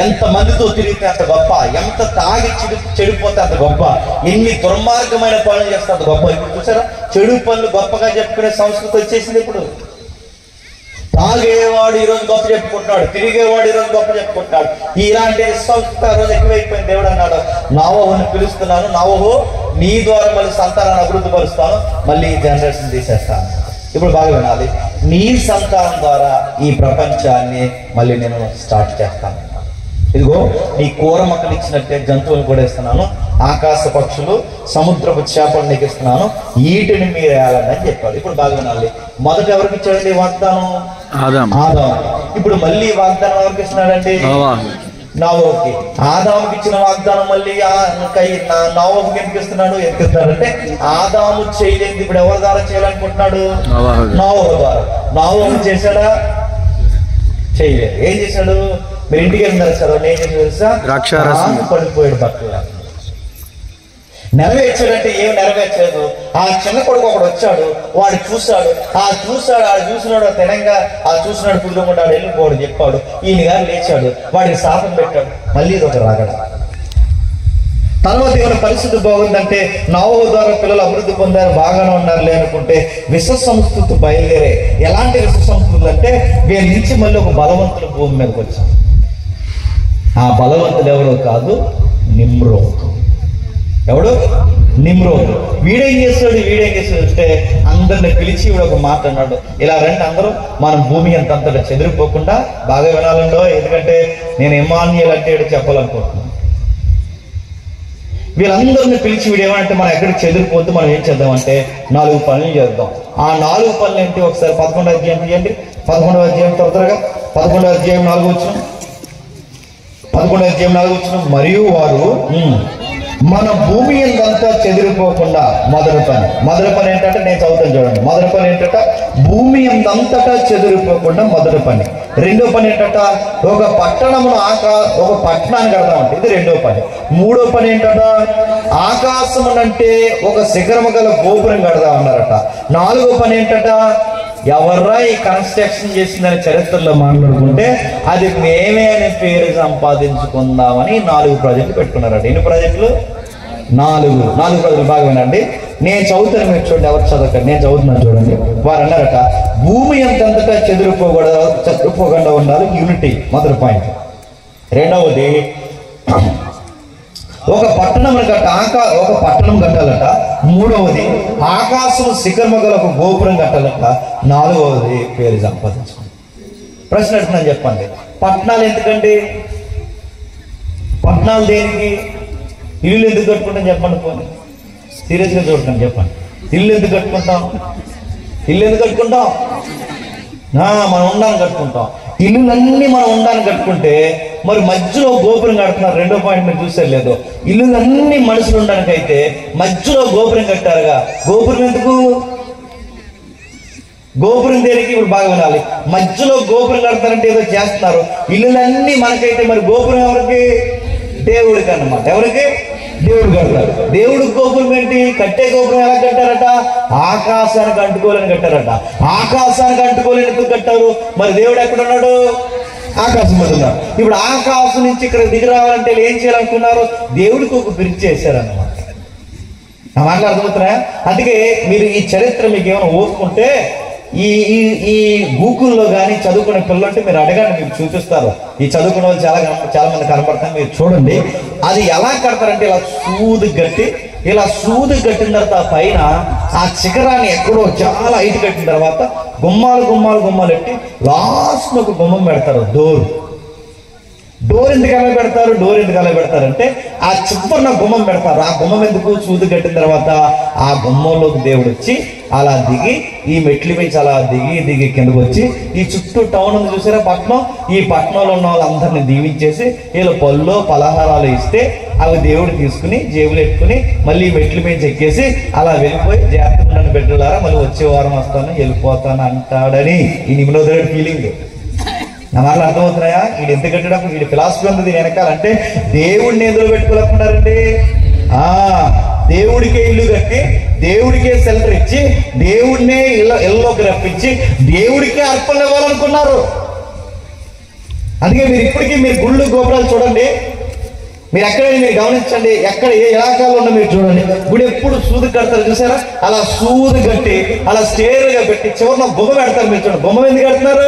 S1: ఎంత మందితో తిరిగితే అంత గొప్ప, ఎంత తాగి చెడిపోతే అంత గొప్ప, ఎన్ని దుర్మార్గమైన పనులు చేస్తే అంత గొప్ప. ఇప్పుడు చూసారా, చెడు పనులు గొప్పగా చెప్పుకునే సంస్కృతి వచ్చేసింది. ఇప్పుడు తాగేవాడు ఈరోజు గొప్ప చెప్పుకుంటున్నాడు, తిరిగేవాడు ఈరోజు గొప్ప చెప్పుకుంటున్నాడు. ఇలాంటి సంస్కృతి ఆ రోజు ఎక్కువైపోయింది. దేవుడు అన్నాడు, నోవహుని పిలుస్తున్నాను, నోవహు నీ ద్వారా మళ్ళీ సంతానాన్ని అభివృద్ధి పరుస్తాను, మళ్ళీ ఈ జనరేషన్ తీసేస్తాను. ఇప్పుడు బాగా వినాలి, నీ సంతానం ద్వారా ఈ ప్రపంచాన్ని మళ్ళీ నేను స్టార్ట్ చేస్తాను. ఇదిగో నీ కూర మొక్కలు ఇచ్చినట్టే జంతువులు కూడా ఇస్తున్నాను, ఆకాశ పక్షులు, సముద్రపు చేపలు నీకు ఇస్తున్నాను, వీటిని మీరు వేయాలని అని చెప్పాడు. ఇప్పుడు బాగా వినాలి, మొదట ఎవరికి ఇచ్చాడండి వాగ్దానం? ఆదాము. ఇప్పుడు మళ్ళీ వాగ్దానం ఎవరికి ఇస్తున్నాడండి? నోవహుకి. ఆదాముకి ఇచ్చిన వాగ్దానం మళ్ళీ నోవహుకి ఎందుకు ఇస్తున్నాడు? ఎందుకు ఇస్తున్నాడంటే ఆదాము చేయలేదు, ఇప్పుడు ఎవరి ద్వారా చేయాలనుకుంటున్నాడు? నోవహు ద్వారా. నోవహు చేశాడా? చేయలేదు. ఏం చేశాడు? మీరు ఇంటికి వెళ్ళినారు చదవండి, ఏం చేశాడు తెలుసా? ద్రాక్షారసం పడిపోయాడు బట్టలు. నెరవేర్చాడంటే ఏం నెరవేర్చలేదు. ఆ చిన్న కొడుకు ఒకడు వచ్చాడు, వాడు చూశాడు, చూసినాడు తెలంగా, చూసినాడు కుదురుకుంటాడు, వెళ్ళిపోడు చెప్పాడు. ఈయన గారు లేచాడు, వాడికి శాపం పెట్టాడు, మళ్ళీ ఇది ఒక రాగడ. తర్వాత ఏమైనా పరిస్థితి బాగుందంటే నోవహు ద్వారా పిల్లలు అభివృద్ధి పొందారు, బాగానే ఉన్నారులే అనుకుంటే విశ్వ సంస్కృతి బయలుదేరే. ఎలాంటి విశ్వ సంస్కృతులు అంటే వీళ్ళ నుంచి మళ్ళీ ఒక బలవంతుడు భూమి మీదకి వచ్చాడు. ఆ బలవంతుడు ఎవరో కాదు, నిమ్రోదు. ఎవడు? నిమ్రోదు. వీడేం చేస్తాడు అంటే అందరిని పిలిచి వీడు ఒక మాట అన్నాడు, ఇలా రండి అందరూ, మనం భూమి అంతటా చెదిరిపోకుండా బాగా వినాలండో, ఎందుకంటే నేను ఎమాన్యుయల్ అంటే చెప్పాలనుకుంటున్నాను. వీళ్ళందరినీ పిలిచి వీడు ఏమంటే మనం ఎక్కడికి చెదిరిపోద్దు, మనం ఏం చేద్దామంటే 4 పనులు చేద్దాం. ఆ 4 పనులు ఏంటి? ఒకసారి 11వ అధ్యాయం తీయండి. 11వ అధ్యాయం త్వరగా 11వ అధ్యాయం 4వ వచనం. 11వ అధ్యాయం 4వ వచనం. మరియు వారు మన భూమి ఎంతంతా చెదిరిపోకుండా, మొదటి పని ఏంటంటే, నేను చదువుతాను చూడండి. మొదటి పని ఏంటంటే భూమి ఎంతంతటా చెదిరిపోకుండా మొదటి పని. రెండో పని ఏంటంట, ఒక పట్టణాన్ని కడదామంటే, ఇది రెండో పని. మూడో పని ఏంటంట, ఆకాశమునంటే ఒక శిఖరము గల గోపురం కడదామన్నారట. 4వ పని ఏంటంట, ఎవర్రా ఈ కన్స్ట్రక్షన్ చేసిందని చరిత్రలో మాట్లాడుకుంటే అది మేమే అనే పేరు సంపాదించుకుందామని 4 ప్రాజెక్టులు పెట్టుకున్నారట. ఎన్ని ప్రాజెక్టులు? 4 ప్రాజెక్టులు. బాగా వినండి, నేను చదువుతాను, మీరు చూడండి, ఎవరు చదవకండి, నేను చదువుతున్నాను చూడండి. వారు అన్నారట, భూమి ఎంతంతటా చెదిరిపోకుండా ఉండాలి, యూనిటీ, మొదటి పాయింట్. రెండవది, ఒక పట్టణం కట్టాలట. మూడవది, ఆకాశం శిఖరము గల ఒక గోపురం కట్టాలట. 4వది, పేరు సంపాదించుకోండి. ప్రశ్న అడుగుతున్నాను, చెప్పండి, పట్టణాలు ఎందుకండి? పట్టణాలు దేనికి? ఇల్లు ఎందుకు కట్టుకుంటాం చెప్పండి, పోనీ సీరియస్గా చూడకండి, చెప్పండి. ఇల్లు ఎందుకు కట్టుకుంటాం? మనం ఉండాలని కట్టుకుంటాం. ఇల్లులన్నీ మనం ఉండాలని కట్టుకుంటే మరి మధ్యలో గోపురం కడుతున్నారు. రెండో పాయింట్ మీరు చూసారు లేదు, ఇల్లులన్నీ మనుషులు ఉండడానికి అయితే మధ్యలో గోపురం కట్టారుగా. గోపురం ఎందుకు? గోపురం దేనికి? ఇప్పుడు బాగా వినాలి, మధ్యలో గోపురం కడతారంటే ఏదో చేస్తున్నారు. ఇల్లులన్నీ మనకైతే మరి గోపురం ఎవరికి? దేవుడికి అన్నమాట. ఎవరికి? దేవుడు కడతారు. దేవుడికి గోపురం ఏంటి? కట్టే గోపురం ఎలా కట్టారట? ఆకాశానికి అంటుకోలేని కట్టారట. ఆకాశానికి అంటుకోలేని ఎందుకు కట్టారు? మరి దేవుడు ఎక్కడున్నాడు? ఆకాశం మీద ఉన్నాడు. ఇప్పుడు ఆకాశం నుంచి ఇక్కడ దిగి రావాలంటే ఏం చేయాలనుకున్నారు? దేవుడికి ఒక బ్రిడ్జ్ చేశారన్నమాట. నా మాటలు అర్థమవుతున్నాయా? అందుకే మీరు ఈ చరిత్ర మీకు ఏమైనా ఓపుకుంటే ఈ గూగుల్లో కానీ చదువుకునే పిల్లలు అంటే మీరు అడగండి, మీకు చూపిస్తారు. ఈ చదువుకునే వాళ్ళు చాలా మంది కనపడతారు, మీరు చూడండి. అది ఎలా కడతారంటే ఇలా సూది కట్టిన తర్వాత పైన ఆ శిఖరాన్ని ఎక్కడో చాలా హైట్ కట్టిన తర్వాత గుమ్మాలు పెట్టి లాస్ట్ ఒక గుమ్మం పెడతారు. డోర్ ఎందుకు అలా పెడతారంటే ఆ చివరిన గుమ్మం పెడతారు. ఆ గుమ్మం ఎందుకు? సూది కట్టిన తర్వాత ఆ గుమ్మంలోకి దేవుడు వచ్చి అలా దిగి ఈ మెట్ల నుంచి అలా దిగి కిందకు వచ్చి ఈ చుట్టూ టౌన్ ఉంది చూసారా, పట్టణం. ఈ పట్టణంలో ఉన్న వాళ్ళందరినీ దీవించేసి వీళ్ళు పళ్ళు పలహారాలు ఇస్తే అవి దేవుడు తీసుకుని జేబులు ఎట్టుకుని మళ్ళీ మెట్ల మీద ఎక్కేసి అలా వెళ్ళిపోయి జాగ్రత్తగా నన్ను బిడ్డలారా మళ్ళీ వచ్చే వారం వస్తాను వెళ్ళిపోతాను అంటాడని ఈ నిమ్నోదరుడి ఫీలింగ్. నా మాటలు అర్థమవుతున్నాయా? వీడు ఎంత కట్టడం, వీడి ఫిలాసఫీ ఉంది దీని వెనకాలంటే దేవుడిని ఎందులో పెట్టుకోలేకున్నారండి. దేవుడికే ఇల్లు కట్టి దేవుడికే సెల్టర్ ఇచ్చి దేవుడినే ఇళ్ళలోకి రప్పించి దేవుడికే అర్పణ ఇవ్వాలనుకున్నారు. అందుకే మీరు ఇప్పటికీ మీరు గుళ్ళు గోపురాలు చూడండి, మీరు ఎక్కడైనా మీరు గమనించండి, ఎక్కడ ఏ ఇలాకాలో ఉన్నా మీరు చూడండి, గుడి ఎప్పుడు సూది కడతారు చూసారా? అలా సూది కట్టి అలా స్టేర్గా పెట్టి చివరిన బొమ్మ పెడతారు. మీరు చూడండి, బొమ్మ ఎందుకు కడుతున్నారు?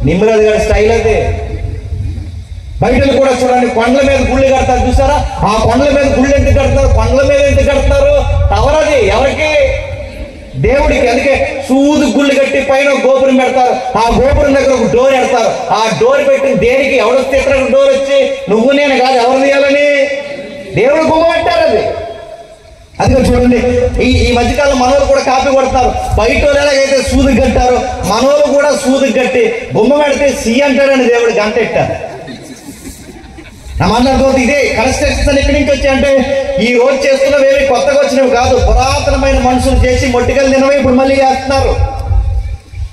S1: నిమ్మరాజు గారి స్టైల్ అదే. బయటలు కూడా చూడండి, కొండల మీద గుళ్ళు కడతారు చూసారా? ఆ కొండల మీద గుళ్ళు ఎందుకు కడతారు? కొండల మీద ఎందుకు కడతారు? టవర్ అది ఎవరికి? దేవుడికి. అందుకే సూది గుళ్ళు కట్టి పైన గోపురం పెడతారు. ఆ గోపురం దగ్గర ఒక డోర్ పెడతారు. ఆ డోర్ పెట్టిన దేనికి? ఎవడొస్తే డోర్ వచ్చి నువ్వు నేను కాదు, ఎవరు తీయాలని? దేవుడు గుమ్మ పెట్టారు. అది చూడండి, ఈ మధ్యకాలం మనోళ్ళు కూడా కాపీ కొడతారు. బయట ఎలాగైతే సూది కట్టారు, మనోళ్ళు కూడా సూది కట్టి బొమ్మ పెడితే సి అంటాడని దేవుడు గంట ఎట్టారు. నా మాట్లాడుతుంది ఇదే. కన్స్ట్రక్షన్ ఎక్కడి నుంచి వచ్చాయంటే ఈ రోజు చేస్తున్నవి ఏమి కొత్తగా వచ్చినవి కాదు, పురాతనమైన మనుషులు చేసి మొట్టికలు తినవే ఇప్పుడు మళ్ళీ చేస్తున్నారు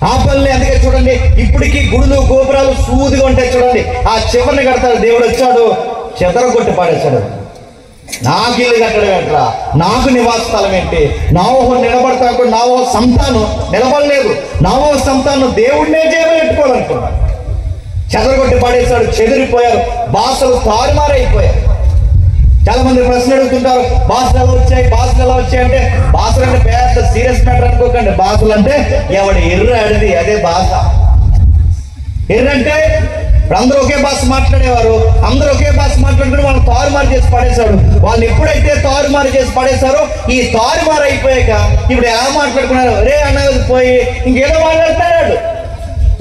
S1: ఆ పనులు. అందుకే చూడండి, ఇప్పటికీ గుడులు గోపురాలు సూదిగా ఉంటాయి చూడండి. ఆ చివరిని కడతాడు. దేవుడు వచ్చాడు, చెదరగొట్టి పాడేశాడు. నాకు ఇల్లు కట్టడం ఏంట్రా, నాకు నివాస స్థలం ఏంటి? నావోహో నిలబడతా కూడా నావో సంతానం నిలబడలేదు. నావో సంతానం దేవుడినే చేయబెట్టుకోవాలనుకున్నాడు. చెదరగొట్టి పడేశాడు, చెదిరిపోయారు, భాషలు తారుమారైపోయారు. చాలా మంది ప్రశ్న అడుగుతుంటారు, భాషలు ఎలా వచ్చాయి, భాషలు ఎలా వచ్చాయి అంటే, భాషలు అంటే పెద్ద సీరియస్ మ్యాటర్ అనుకోకండి. భాషలు అంటే ఎవడు ఎర్ర అడిది అదే భాష. ఎర్రంటే అందరూ ఒకే భాష మాట్లాడేవారు, అందరూ ఒకే భాష మాట్లాడుకుని వాళ్ళు తారుమారు చేసి పడేశాడు. వాళ్ళు ఎప్పుడైతే తారుమారు చేసి పడేశారో ఈ తారుమారు అయిపోయాక ఇప్పుడు ఎలా మాట్లాడుకున్నారు? ఒరే అన్నది పోయి ఇంకేదో మాట్లాడుతున్నాడు.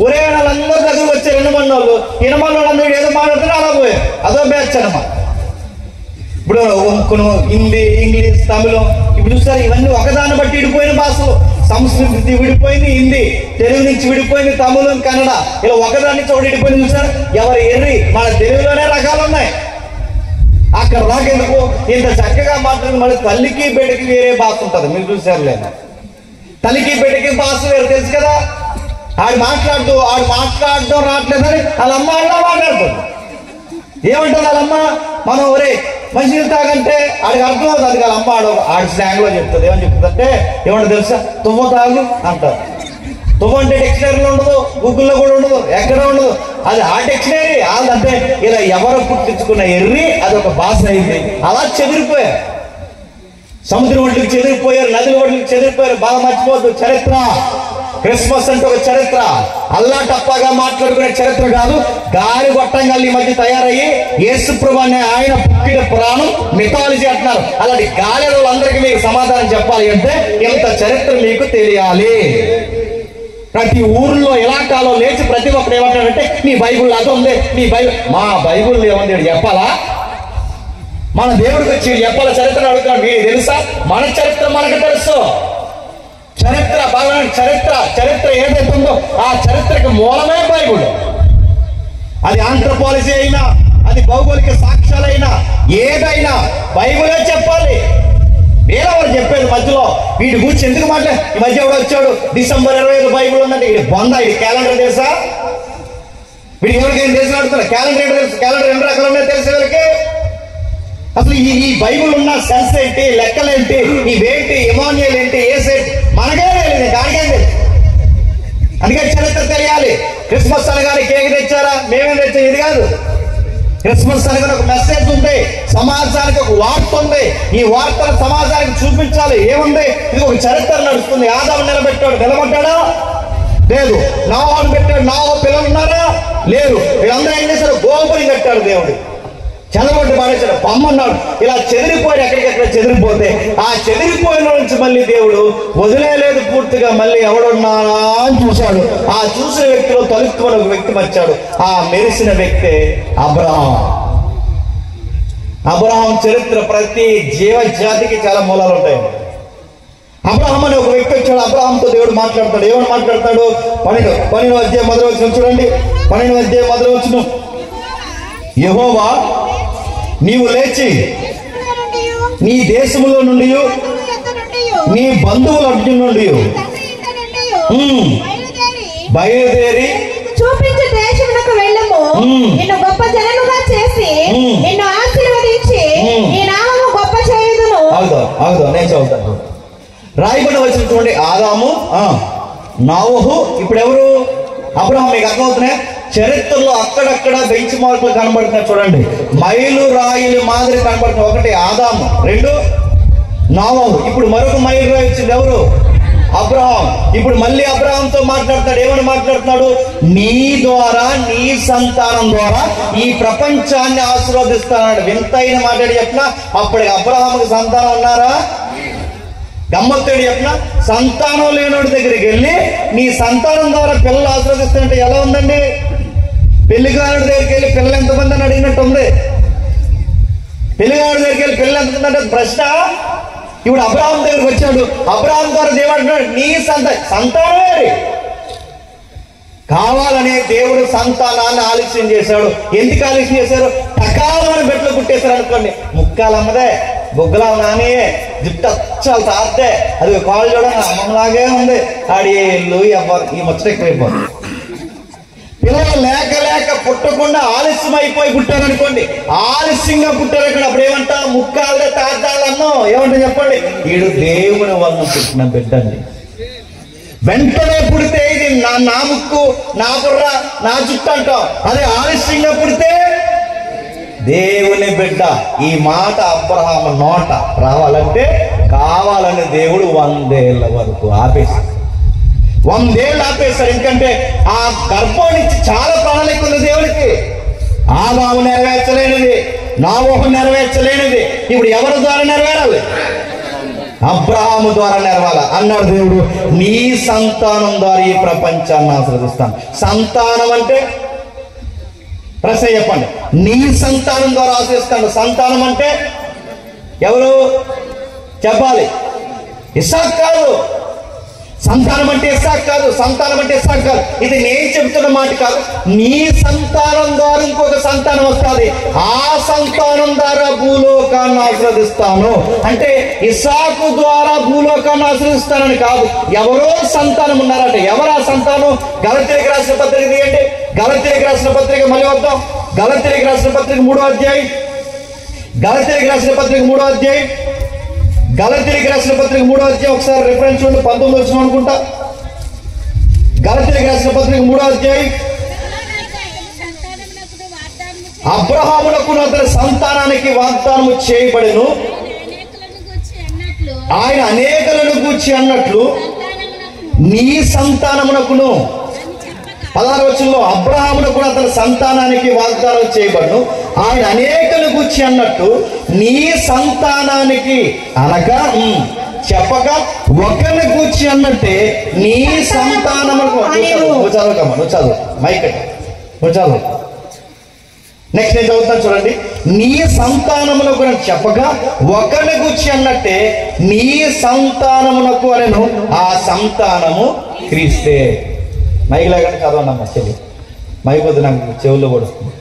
S1: ఒరే వాళ్ళందరూ దగ్గర వచ్చారు ఇనమన్న వాళ్ళు. ఇనమన్న వాళ్ళందరూ ఏదో మాట్లాడుతున్నారు, అలా పోయారు. అదో బ్యాచ్ అన్నమాట. ఇప్పుడు కొన్ని హిందీ, ఇంగ్లీష్, తమిళం ఇప్పుడు చూస్తారు, ఇవన్నీ ఒకదాన్ని బట్టి విడిపోయిన భాషలు. సంస్కృతి విడిపోయింది, హిందీ, తెలుగు నుంచి విడిపోయింది, తమిళం, కన్నడ, ఇలా ఒకదాని నుంచి ఒకటి విడిపోయింది. చూసారు, ఎవరు ఎర్రి? మన తెలుగులోనే రకాలు ఉన్నాయి. అక్కడ రాకెందుకు ఇంత చక్కగా మాట్లాడి మళ్ళీ తల్లికి బిడ్డకి వేరే భాష ఉంటుంది. మీరు చూసారు లేదు? తల్లికి బిడ్డకి భాష వేరు తెలుసు కదా. ఆడు మాట్లాడడం రావట్లేదని వాళ్ళ అమ్మ అలా మాట్లాడుతుంది. ఏమంటుంది వాళ్ళమ్మ? మనం ఒరే మంచిగా తాగంటే ఆడికి అర్థం అవుతుంది. అది వాళ్ళ అమ్మ ఆడి స్లాంగ్లో చెప్తుంది. ఏమని చెప్తుంది అంటే, ఏమంటే తెలుసా? తువ్వ తాగు అంటారు. తువ్వ అంటే డిక్షనరీలో ఉండదు, గూగుల్లో కూడా ఉండదు, ఎక్కడ ఉండదు. అది ఆ డిక్షనరీ అంటే ఇలా ఎవరు పుట్టించుకున్న ఎర్రి అది ఒక భాష అయింది. అలా చెదిరిపోయారు. సముద్రం ఒడ్డుకి చెదిరిపోయారు, నదుల ఒడ్డుకి చెదిరిపోయారు. బాగా మర్చిపోవద్దు, చరిత్ర. క్రిస్మస్ అంటే ఒక చరిత్ర, అల్లా టప్పాగా మాట్లాడుకునే చరిత్ర కాదు. గాలి గొట్టంగా ఈ మధ్య తయారయ్యి యేసుప్రభు అనే ఆయన పుట్టిన పురాణం మిథాలజీ అంటున్నారు. అలాంటి గాలిలోందరికీ మీకు సమాధానం చెప్పాలి అంటే ఇంత చరిత్ర మీకు తెలియాలి. ప్రతి ఊర్లో ఇలాకాలో లేచి ప్రతి ఒక్కరు ఏమంటాడంటే, నీ బైబుల్ అది ఉంది, నీ బైబుల్. మా బైబుల్ ఏముంది చెప్పాలా? మన దేవుడికి వచ్చి చెప్పాలా? చరిత్ర అడుగుతాడు. మీకు తెలుసా? మన చరిత్ర మనకు తెలుసు. చరిత్ర బాగా చరిత్ర ఏదైతే ఉందో ఆ చరిత్రకి మూలమే బైబుల్. అది ఆంథ్రోపాలజీ అయినా, అది భౌగోళిక సాక్ష్యాలైనా, ఏదైనా బైబులే చెప్పాలి. వేరేవారు చెప్పేది మధ్యలో వీడి గురించి ఎందుకు మాట్లాడు? ఈ మధ్య ఎవడు వచ్చాడు, December 25 బైబుల్ ఉందంటే ఇది బొంద, ఇది క్యాలెండర్ తెలుసా? వీడికి ఎవరికైనా తెలిసి అడుగుతున్నా, క్యాలెండర్ తెలుసు. క్యాలెండర్ ఎన్ని రకాలు ఉన్నాయో తెలిసే వీళ్ళకి. అసలు ఈ బైబుల్ ఉన్న సెన్స్ ఏంటి, లెక్కలేంటి, ఇవేంటి, ఇమాన్యుయల్ ఏంటి, ఏసేంటి మనకే తెలియదు, దానికేం తెలుసు. అందుకే చరిత్ర తెలియాలి. క్రిస్మస్ అనగానే కేక్ తెచ్చారా? మేమేం తెచ్చాం? ఇది కాదు. క్రిస్మస్ అనగానే ఒక మెసేజ్ ఉంది, సమాజానికి ఒక వార్త ఉంది. ఈ వార్తను సమాజానికి చూపించాలి. ఏముంది? ఇది ఒక చరిత్ర నడుస్తుంది. ఆదాము నిలబెట్టాడు, నిలబడ్డాడా? లేదు. నాహోను పెట్టాడు, నాహో పిల్లలు ఉన్నారా? లేరు. వీళ్ళందరూ ఏం చేశారు? గోపురం కట్టాడు దేవుడు. చెదరగొట్టి పాడేశాడు, పమ్మన్నాడు. ఇలా చెదిరిపోయి ఎక్కడికెక్కడ చెదిరిపోతే ఆ చెదిరిపోయిన నుంచి మళ్ళీ దేవుడు వదిలేలేదు పూర్తిగా. మళ్ళీ ఎవడున్నానా అని చూశాడు. ఆ చూసిన వ్యక్తిలో తలుపుకొని ఒక వ్యక్తి వచ్చాడు. ఆ మెరిసిన వ్యక్తే అబ్రహాం. అబ్రహాం చరిత్ర ప్రతి జీవజాతికి చాలా మూలాలు ఉంటాయి. అబ్రహాం అనే ఒక వ్యక్తి వచ్చాడు. అబ్రహాంతో దేవుడు మాట్లాడతాడు. ఏమని మాట్లాడతాడు? 12వ అధ్యాయం మొదలు వచ్చిన చూడండి. 12వ అధ్యాయం మొదలు వచ్చిన, యెహోవా నీవు లేచి నీ దేశములో నుండి నీ బంధువుల అడ్డు నుండి బయలుదేరి
S3: చూపించు దేశమునకు వెళ్ళము. నిన్ను గొప్ప జనముగా చేసి నిన్ను ఆశీర్వదించి నీ నామము గొప్ప చేయుదును.
S1: అవుదో నేను చదువుతాను. రాయబడి వచ్చిన చూడండి, ఆదాము, నోవహు. ఇప్పుడు ఎవరు? అబ్రహాం. మీకు అర్థమవుతున్నాయి? చరిత్రలో అక్కడక్కడ బెంచ్ మార్కులు కనబడుతున్నాయి చూడండి. మైలు రాయిలు మాదిరి కనబడుతున్నాయి. ఒకటి ఆదాము, రెండు నోవహు. ఇప్పుడు మరొక మైలు రాయి వచ్చింది, ఎవరు? అబ్రహాం. ఇప్పుడు మళ్ళీ అబ్రహాంతో మాట్లాడతాడు. ఏమని మాట్లాడుతున్నాడు? నీ ద్వారా, నీ సంతానం ద్వారా ఈ ప్రపంచాన్ని ఆశీర్వదిస్తాడు. వింతైన మాట్లాడి చెప్పిన అప్పటికి అబ్రహాంకి సంతానం ఉన్నారా? గమ్మత్తేడు చెప్పిన సంతానం లేనోడి దగ్గరికి వెళ్ళి నీ సంతానం ద్వారా పిల్లలు ఆశీర్వదిస్తానంటే ఎలా ఉందండి? పెళ్లిగారుడి దగ్గరికి వెళ్ళి పిల్లలు ఎంతమంది అని అడిగినట్టు ఉంది. పెళ్లిగారుడి దగ్గరికి వెళ్ళి పిల్లలు ఎంతమంది అంటే ప్రశ్న. ఇప్పుడు అబ్రహాం దగ్గరికి వచ్చాడు. అబ్రహాం ద్వారా దేవుడు అంటున్నాడు నీ సంతానమే కావాలనే దేవుడు సంతానాన్ని ఆలస్యం చేశాడు. ఎందుకు ఆలస్యం చేశారు? టకాలని బెట్లు పుట్టేశారు అనుకోండి. ముక్కాలమ్మదే, బొగ్గులా నానియే, జుట్టు అచ్చాలు తాస్తే అది కాళ్ళు చూడండి అమ్మలాగే ఉంది. ఆడి ఎవరు ఈ ముచ్చట ఎక్కువైపోతుంది. పిల్లలు లేక లేక పుట్టకుండా ఆలస్యం అయిపోయి పుట్టారు అనుకోండి. ఆలస్యంగా పుట్టారు ఇక్కడ అప్పుడు ఏమంటా? ముక్కాలే తాతాలన్నో ఏమంటా చెప్పండి? వీడు దేవుని వలన పుట్టిన బిడ్డ అండి. వెంటనే పుడితే ఇది నా ముక్కు, నా బుర్ర, నా జుట్టు అంటాం. అదే ఆలస్యంగా పుడితే దేవుని బిడ్డ. ఈ మాట అబ్రహాము నోట రావాలంటే కావాలని దేవుడు 100 ఏళ్ల వరకు ఆపేశాడు. 100 ఏళ్ళు ఆపేశాడు. ఎందుకంటే ఆ గర్భం నుంచి చాలా ప్రణాళిక ఉంది దేవుడికి. ఆదాము నెరవేర్చలేనిది, నోవహు నెరవేర్చలేనిది ఇప్పుడు ఎవరి ద్వారా నెరవేరాలి? అబ్రహాము ద్వారా నెరవేరాలి అన్నాడు దేవుడు. నీ సంతానం ద్వారా ఈ ప్రపంచాన్ని ఆశీర్వదిస్తాను. సంతానం అంటే ప్రశ్న చెప్పండి. నీ సంతానం ద్వారా ఆశీర్వదిస్తాను. సంతానం అంటే ఎవరు చెప్పాలి? ఇస్సాకు కాదు. సంతానం అంటే ఇస్సాకు కాదు. సంతానం అంటే ఇస్సాకు కాదు. ఇది నేను చెబుతున్న మాట కాదు. నీ సంతానం ద్వారా ఇంకొక సంతానం వస్తుంది. ఆ సంతానం ద్వారా భూలోకాన్ని ఆశీర్వదిస్తాను అంటే ఇస్సాకు ద్వారా భూలోకాన్ని ఆశీర్వదిస్తానని కాదు. ఎవరో సంతానం ఉన్నారంటే ఎవరు ఆ సంతానం? గలతీయులకు రాసిన పత్రిక తీయండి. గలతీయులకు రాసిన పత్రిక మళ్ళీ వద్దాం. గలతీయులకు రాసిన పత్రిక 3వ అధ్యాయం. గలతీయులకు రాసిన పత్రిక 3వ అధ్యాయం. గలతీయులకు రాసిన పత్రిక 3వ అధ్యాయం ఒకసారి రిఫరెన్స్ చూడండి. 19 వచ్చిన అనుకుంటా. గలతీయులకు రాసిన పత్రిక 3వ అధ్యాయం. అబ్రహామునకు అతని సంతానానికి వాగ్దానము చేయబడెను. ఆయన అనేకులను గూర్చి అన్నట్లు నీ సంతానమునకును 16వ వచనంలో అబ్రహామునకు అతని సంతానానికి వాగ్దానం చేయబడును. ఆయన అనేకులను గూర్చి అన్నట్టు నీ సంతానానికి అనగా చెప్పక ఒకరిని గూర్చి అన్నట్టే నీ సంతానమునకు. నువ్వు చదువు మైక్ నువ్వు చదువు. నెక్స్ట్ నేను చదువుతాను చూడండి. నీ సంతానమునకు చెప్పగా ఒకరిని గూర్చి అన్నట్టే నీ సంతానమునకు అనెను. ఆ సంతానము క్రీస్తే. మైలాగా చదవనమ్మా చెల్లి. మైపోతే నాకు చెవుల్లో పడుతుంది.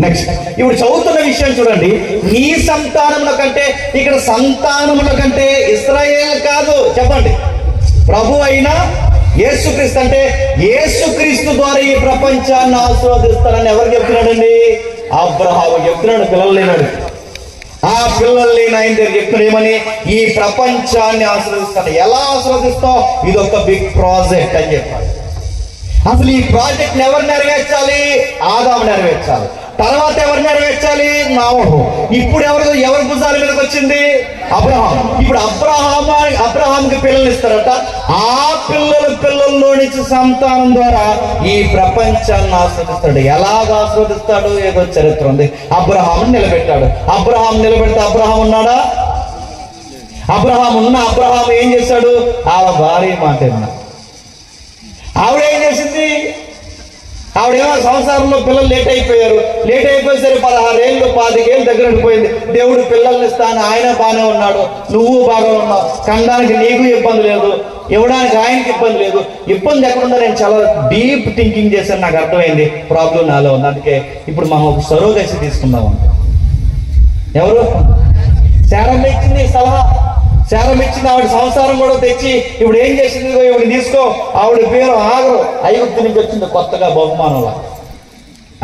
S1: నెక్స్ట్ ఇప్పుడు చదువుతున్న విషయం చూడండి. నీ సంతానముల కంటే ఇక్కడ సంతానముల కంటే ఇశ్రాయేలు కాదు. చెప్పండి. ప్రభు అయిన యేసుక్రీస్తు అంటే యేసుక్రీస్తు ద్వారా ఈ ప్రపంచాన్ని ఆశీర్వదిస్తారని ఎవరు చెప్తున్నాడండి? అబ్రహాము చెప్తున్నాడు. పిల్లలు లేనాడు. ఆ పిల్లలు లేని ఆయన దగ్గర చెప్తున్నాడు ఏమని? ఈ ప్రపంచాన్ని ఆశీర్వదిస్తాడు. ఎలా ఆశీర్వదిస్తావు? ఇది ఒక బిగ్ ప్రాజెక్ట్ అని చెప్పాడు. అసలు ఈ ప్రాజెక్ట్ ఎవరు నెరవేర్చాలి? ఆదాము నెరవేర్చాలి. తర్వాత ఎవరు నెరవేర్చాలి? నోవహు. ఇప్పుడు ఎవరి భుజాల మీదకి వచ్చింది? అబ్రహాం. ఇప్పుడు అబ్రహాంకి పిల్లలు ఇస్తారట. ఆ పిల్లల్లో నుంచి సంతానం ద్వారా ఈ ప్రపంచాన్ని ఆస్వాదిస్తాడు. ఎలాగ ఆస్వాదిస్తాడు? ఏదో చరిత్ర ఉంది. అబ్రహాం నిలబెట్టాడు. అబ్రహాం నిలబెడితే అబ్రహాం ఉన్నాడా? అబ్రహాం ఏం చేశాడు? ఆ భార్య మాట విన్నా. ఆవిడ ఏం చేసింది? ఆవిడేమో సంసారంలో పిల్లలు లేట్ అయిపోయేసరికి 16 ఏళ్ళు 25 ఏళ్ళు దగ్గర ఉండిపోయింది. దేవుడు పిల్లల్ని ఇస్తాను, ఆయన బాగానే ఉన్నాడు, నువ్వు బాగా ఉన్నావు, కనడానికి నీకు ఇబ్బంది లేదు, ఇవ్వడానికి ఆయనకి ఇబ్బంది లేదు. ఇబ్బంది ఎక్కడుందో నేను చాలా డీప్ థింకింగ్ చేశాను. నాకు అర్థమైంది ప్రాబ్లం నాలో ఉంది. అందుకే ఇప్పుడు మనం ఒక సరోగసి తీసుకుందాం. ఎవరు? శారమ్మ ఇచ్చింది సలహా. శారమ్మ ఇచ్చింది. ఆవిడ సంసారం కూడా తెచ్చి ఇప్పుడు ఏం చేసింది? ఇవిడ తీసుకో. ఆవిడ పేరు ఆగరు. ఐగుప్తు నుంచి వచ్చింది కొత్తగా బహుమానంలో.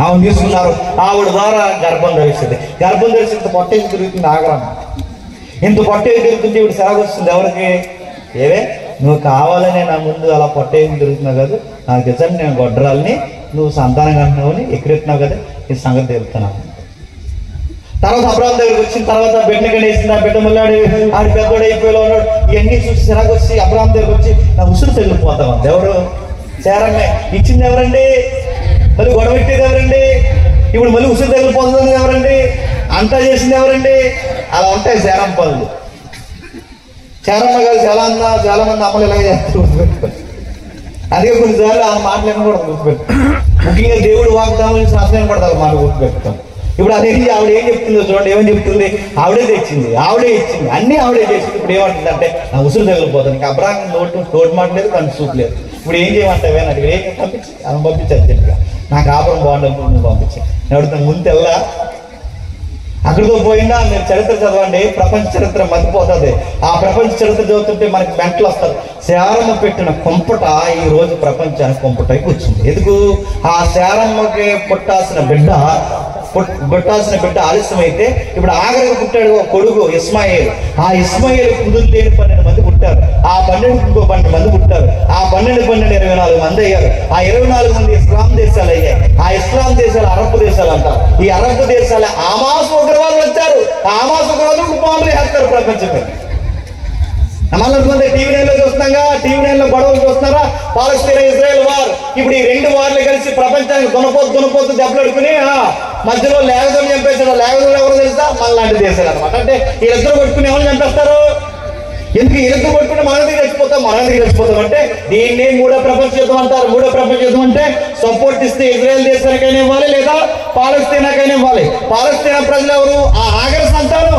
S1: ఆవిడ తీసుకున్నారు. ఆవిడ ద్వారా గర్భం ధరిస్తుంది. గర్భం ధరిస్తే ఇంత పొట్టేసి తిరుగుతుంది. ఆగరం ఇంత పొట్టేసి తిరుగుతుంది. ఇవిడ సెలవు వస్తుంది ఎవరికి? ఏవే నువ్వు కావాలనే నా ముందు అలా పొట్టేసి తిరుగుతున్నావు కాదు, నాకు నిజంగా నేను గొడ్రాలని నువ్వు సంతానం అంటున్నావు అని ఎక్కడెత్తున్నావు కదా, ఈ సంగతి తెలుపుతున్నాను. తర్వాత అబ్రాహాం దగ్గరికి వచ్చిన తర్వాత బిడ్డ కనేసింది. ఆ బిడ్డ మళ్ళీ ఆడి పెద్దోడు అయిపోయేలా ఉన్నాడు. ఇవన్నీ చూసి చిరాకు వచ్చి అబ్రాహాం దగ్గరికి వచ్చి నా ఉసురు తగిలిపోతామంది. ఎవరు? శారమ్మే. ఇచ్చింది ఎవరండి? మళ్ళీ గొడవ పెట్టేది ఎవరండి? ఇప్పుడు మళ్ళీ ఉసురు తగిలిపోతుంది ఎవరండి? అంతా చేసింది ఎవరండి? అలా ఉంటాయి శారమ్మ పనులు. శారమ్మ కాదు చాలా మంది అమ్మలు ఇలాగే చేస్తారు. అదే కొన్నిసార్లు ఆ మాటలను కూడా గుర్తుపెట్టు. ముఖ్యంగా దేవుడు వాగ్దానం శాస్త్రం పడతారు మాట గుర్తుపెడతాం. ఇప్పుడు అదేంటి ఆవిడ ఏం చెప్తుందో చూడండి. ఏమని చెప్తుంది? ఆవిడే తెచ్చింది, ఆవిడే ఇచ్చింది, అన్నీ ఆవిడే చేసింది. ఇప్పుడు ఏమంటుందంటే నా ఉసురు తగిలిపోతుంది. ఇంకా అబ్రాహం నోటు మాట లేదు, కానీ చూపు లేదు. ఇప్పుడు ఏం చేయమంటావే అని అడిగి ఏం పంపించి ఆమె పంపించి అర్జెంట్గా నాకు ఆపరం బాగుండదు నువ్వు పంపించి. నేను అడుగుతాను ముందు తెల్లా అక్కడితో పోయిందా? మీరు చరిత్ర చదవండి, ప్రపంచ చరిత్ర మర్చిపోతుంది. ఆ ప్రపంచ చరిత్ర చదువుతుంటే మనకి మెంటలు వస్తారు. శారమ్మ పెట్టిన కొంపట ఈ రోజు ప్రపంచానికి కొంపటై కూర్చుంది. ఎందుకు? ఆ శారమ్మకి పుట్టాల్సిన బిడ్డ ఆలస్యమైతే ఇప్పుడు ఆఖరికి పుట్టాడు ఒక కొడుకు ఇస్మాయిల్. ఆ ఇస్మాయిల్ కుదురు లేని 12 మంది పుట్టారు. ఆ 12 ఇంకో 12 మంది పుట్టారు. ఆ 12 24 మంది అయ్యారు. ఆ 24 మంది ఇస్లాం దేశాలు అయ్యాయి. ఆ ఇస్లాం దేశాలు అరబ్ దేశాలు అంటారు. ఈ అరబ్ దేశాల ఆమాస్ ఉగ్రవాదులు వచ్చారు. ఆ ఆమాస్ ఉగ్రవాదులు బాంబులు వేస్తారు ప్రపంచం మీద. మళ్ళీ టీవీ 9లో చూస్తున్నాగా, టీవీ 9లో గొడవలు చూస్తున్నారా? పాలస్తీనా ఇజ్రాయెల్ వార్. ఇప్పుడు ఈ 2 వార్లు కలిసి ప్రపంచానికి దునపోతు దెబ్బలాడుకుని మధ్యలో లేగదోని చంపేశాడు. లేగదోని ఎవరు తెలుసా? మనలాంటి దేశాలు అనమాట. అంటే వీళ్ళిద్దరు కొట్టుకుని ఎవరు చంపేస్తారు? ఎందుకు వీళ్ళిద్దరు కొట్టుకుని మనది చచ్చిపోతాం అంటే దీన్ని 3వ ప్రపంచ యుద్ధం అంటారు. 3వ ప్రపంచ యుద్ధం అంటే సపోర్ట్ ఇస్తే ఇజ్రాయెల్ దేశానికైనా ఇవ్వాలి, లేదా పాలస్తీనాకైనా ఇవ్వాలి. పాలస్తీనా ప్రజలు ఎవరు? ఆ ఆగర సంతానం.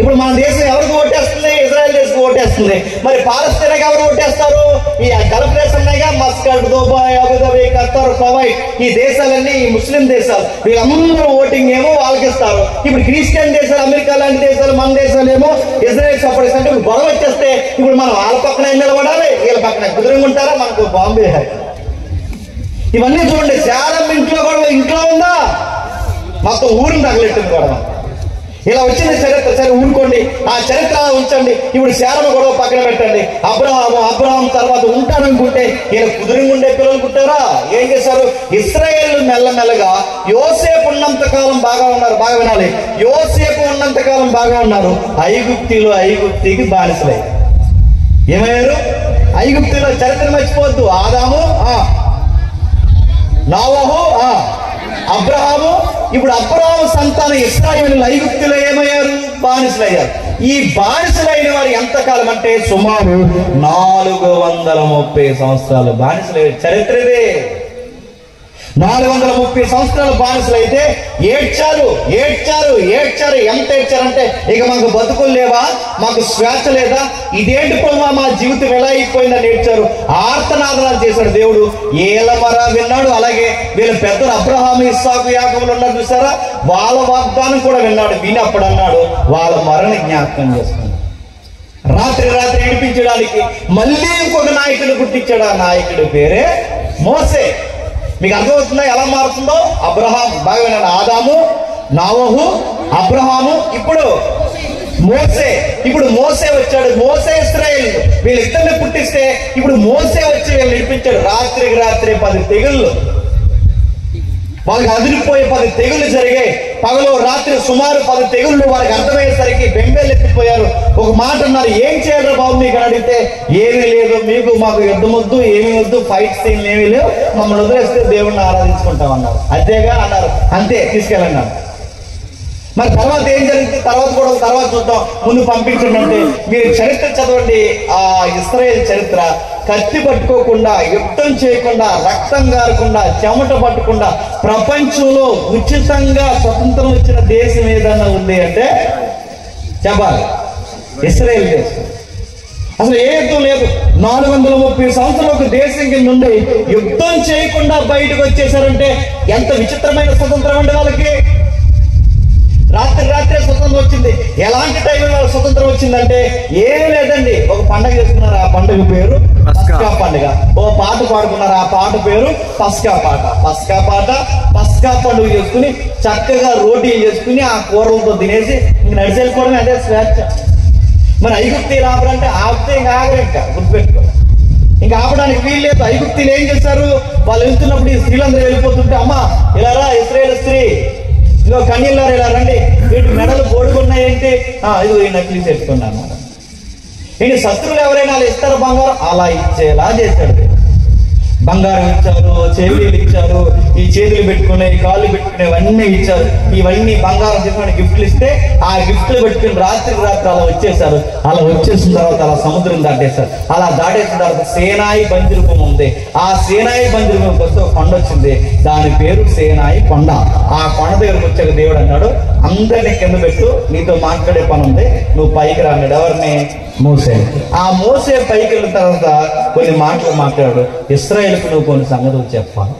S1: ఇప్పుడు మన దేశం ఎవరికి ఓటేస్తుంది? ఇజ్రాయెల్ దేశం ఓటేస్తుంది. మరి పాలస్తీనాకి ఎవరు ఓటేస్తారు? ఈ గల్ఫ్ దేశంగా Muscat, Dubai, Abu Dhabi, Qatar, Kuwait, ఈ దేశాలన్నీ ఈ ముస్లిం దేశాలు. వీళ్ళందరూ ఓటింగ్ ఏమో వాళ్ళకి ఇస్తారు. ఇప్పుడు క్రిస్టియన్ దేశాలు, అమెరికా లాంటి దేశాలు, మన దేశాలు ఏమో ఇజ్రాయెల్ సపోర్ట్ ఇస్తారు. అంటే గొడవ వచ్చేస్తే ఇప్పుడు మనం వాళ్ళ పక్కన నిలబడాలి, వీళ్ళ పక్కన కుదురుగా ఉంటారా? మనకు బాంబే. ఇవన్నీ చూడండి. చాలా ఇంట్లో ఉందా? మొత్తం ఊరిని తగలెట్టింది గొడవ. ఇలా వచ్చింది చరిత్ర. సరే ఊరుకోండి, ఆ చరిత్ర ఉంచండి. ఇప్పుడు శారమ్మ గొడవ పక్కన పెట్టండి. అబ్రహాం తర్వాత ఉంటారనుకుంటే ఈయన కుదురుగా ఉండే పిల్లలు పుట్టారా? ఏం చేశారు? ఇశ్రాయేలు మెల్లమెల్లగా యోసేపు ఉన్నంత కాలం బాగా ఉన్నారు. బాగా వినాలి. యోసేపు ఉన్నంత కాలం బాగా ఉన్నారు. ఐగుప్తికి బానిసలయ్యారు. ఏమయ్యారు? ఐగుప్తిలో చరిత్ర మర్చిపోవద్దు. ఆదాము, నోవహు, అబ్రహాము. ఇప్పుడు అబ్రహాము సంతానం ఇశ్రాయేలు ఐగుప్తులో ఏమయ్యారు? బానిసలయ్యారు. ఈ బానిసలైన వారు ఎంతకాలం అంటే సుమారు 430 సంవత్సరాలు బానిసలయ్యారు. చరిత్ర ఇదే. 430 సంవత్సరాలు బానిసలైతే ఏడ్చారు. ఎంత ఏడ్చారంటే ఇక మాకు బతుకులు లేవా, మాకు స్వేచ్ఛ లేదా, ఇదేంటి ప్రభు మా జీవితం ఎలా అయిపోయిందని ఏడ్చారు. ఆర్తనాదనాలు చేశాడు దేవుడు. ఏలమరా విన్నాడు. అలాగే వీళ్ళ పెద్దలు అబ్రహాము, ఇస్సాకు, యాకోబులు ఉన్నారు చూసారా? వాళ్ళ వాగ్దానం కూడా విన్నాడు. విని అప్పుడు అన్నాడు వాళ్ళ మరణ జ్ఞాపకం చేసుకున్నాడు. రాత్రి విడిపించడానికి మళ్ళీ ఇంకొక నాయకుడు పుట్టించాడు. ఆ నాయకుడి పేరే మోసే. మీకు అర్థమవుతుందా ఎలా మారుతుందో? అబ్రహాం, బాగా వినండి. ఆదాము, నోవహు, అబ్రహాము, ఇప్పుడు మోసే. ఇప్పుడు మోసే వచ్చాడు. మోసే ఇశ్రాయేలు వీళ్ళిద్దరిని పుట్టిస్తే ఇప్పుడు మోసే వచ్చి వీళ్ళు నడిపించాడు. రాత్రి 10 తెగుళ్ళు. వాళ్ళకి అదిరిపోయే 10 తెగుళ్ళు జరిగాయి. పగలు రాత్రి సుమారు 10 తెగుళ్ళు. వాళ్ళకి అర్థమయ్యేసరికి బెంబేలు ఎత్తిపోయారు. ఒక మాట అన్నారు, ఏం చేయాలి బాబు మీకు అని అడిగితే ఏమీ లేదు, మాకు యుద్ధం వద్దు, ఏమీ వద్దు, ఫైట్ సీన్లు ఏమీ లేవు, మమ్మల్ని వదిలేస్తే దేవుణ్ణి ఆరాధించుకుంటామన్నారు. అంతేగా అన్నారు. అంతే, తీసుకెళ్ళన్నారు. మరి తర్వాత ఏం జరిగింది? తర్వాత చూద్దాం. ముందు పంపించండి అంటే మీరు చరిత్ర చదవండి. ఆ ఇశ్రాయేల్ చరిత్ర కత్తి పట్టుకోకుండా, యుద్ధం చేయకుండా, రక్తం గారకుండా, చెమట పట్టకుండా ప్రపంచంలో ఉచితంగా స్వతంత్రం వచ్చిన దేశం ఏదన్నా ఉంది అంటే చెప్పాలి, ఇశ్రాయేల్ దేశం. అసలు ఏ యుద్ధం లేదు. 430 సంవత్సరాలు ఒక దేశం కింద ఉండి యుద్ధం చేయకుండా బయటకు వచ్చేసారంటే ఎంత విచిత్రమైన స్వతంత్రం అండి వాళ్ళకి. రాత్రే స్వతంత్రం వచ్చింది. ఎలాంటి టైంలో వాళ్ళకి స్వతంత్రం వచ్చిందంటే ఏం లేదండి. ఒక పండుగ చేసుకున్నారు. ఆ పండుగ పేరు పస్కా పండుగ. ఓ పాట పాడుకున్నారు. ఆ పాట పేరు పస్కా పాట. పస్కా పండుగ చేసుకుని చక్కగా రోటీ చేసుకుని ఆ కూరలతో తినేసి ఇంక నడిచెళ్ళిపోవడమే. అదే స్వేచ్ఛ. మరి ఐగుప్తు రాబరంటే ఆపితే ఇంకా ఆగరు. ఇంకా గుర్తుపెట్టుకో. ఇంకా ఆపడానికి వీలు లేదు. ఐగుప్తీయులు ఏం చేశారు, వాళ్ళు వెళ్తున్నప్పుడు ఈ స్త్రీలందరూ వెళ్ళిపోతుంటే, అమ్మ ఇలా రా ఇశ్రాయేలు స్త్రీ, ఇదిగో కన్యలారా ఇలా రండి, వీటి మెడలు బోడుకున్నాయేంటి, ఇదిగో ఈ నకిలీ పెట్టుకున్నాను. ఏంటి శత్రువులు ఎవరైనా అలా ఇస్తారు బంగారం, అలా ఇచ్చేలా చేశాడు. బంగారం ఇచ్చారు, చెవులీలు ఇచ్చారు, ఈ చేతులు పెట్టుకునే, కాళ్ళు పెట్టుకునేవన్నీ ఇచ్చారు. ఇవన్నీ బంగారం తీసుకుని గిఫ్ట్లు ఇస్తే ఆ గిఫ్ట్లు పెట్టుకుని రాత్రికి రాత్రి అలా వచ్చేసారు. అలా వచ్చేసిన తర్వాత అలా సముద్రం దాటేశారు. అలా దాటేసిన తర్వాత సేనాయి బంజరుకం ఉంది. ఆ సేనాయి బంజరుకంకి వస్తే ఒక కొండ వచ్చింది, దాని పేరు సేనాయి కొండ. ఆ కొండ దగ్గరకు వచ్చాక దేవుడు అన్నాడు, అందరినీ కింద పెట్టు, నీతో మాట్లాడే పని ఉంది, నువ్వు పైకి రాన్నాడు. ఎవరిని? మోసే. ఆ మోసే పైకి వెళ్ళిన తర్వాత కొన్ని మాటలు మాట్లాడు, ఇశ్రాయేలుకు నువ్వు కొన్ని సంగతులు చెప్పాలి.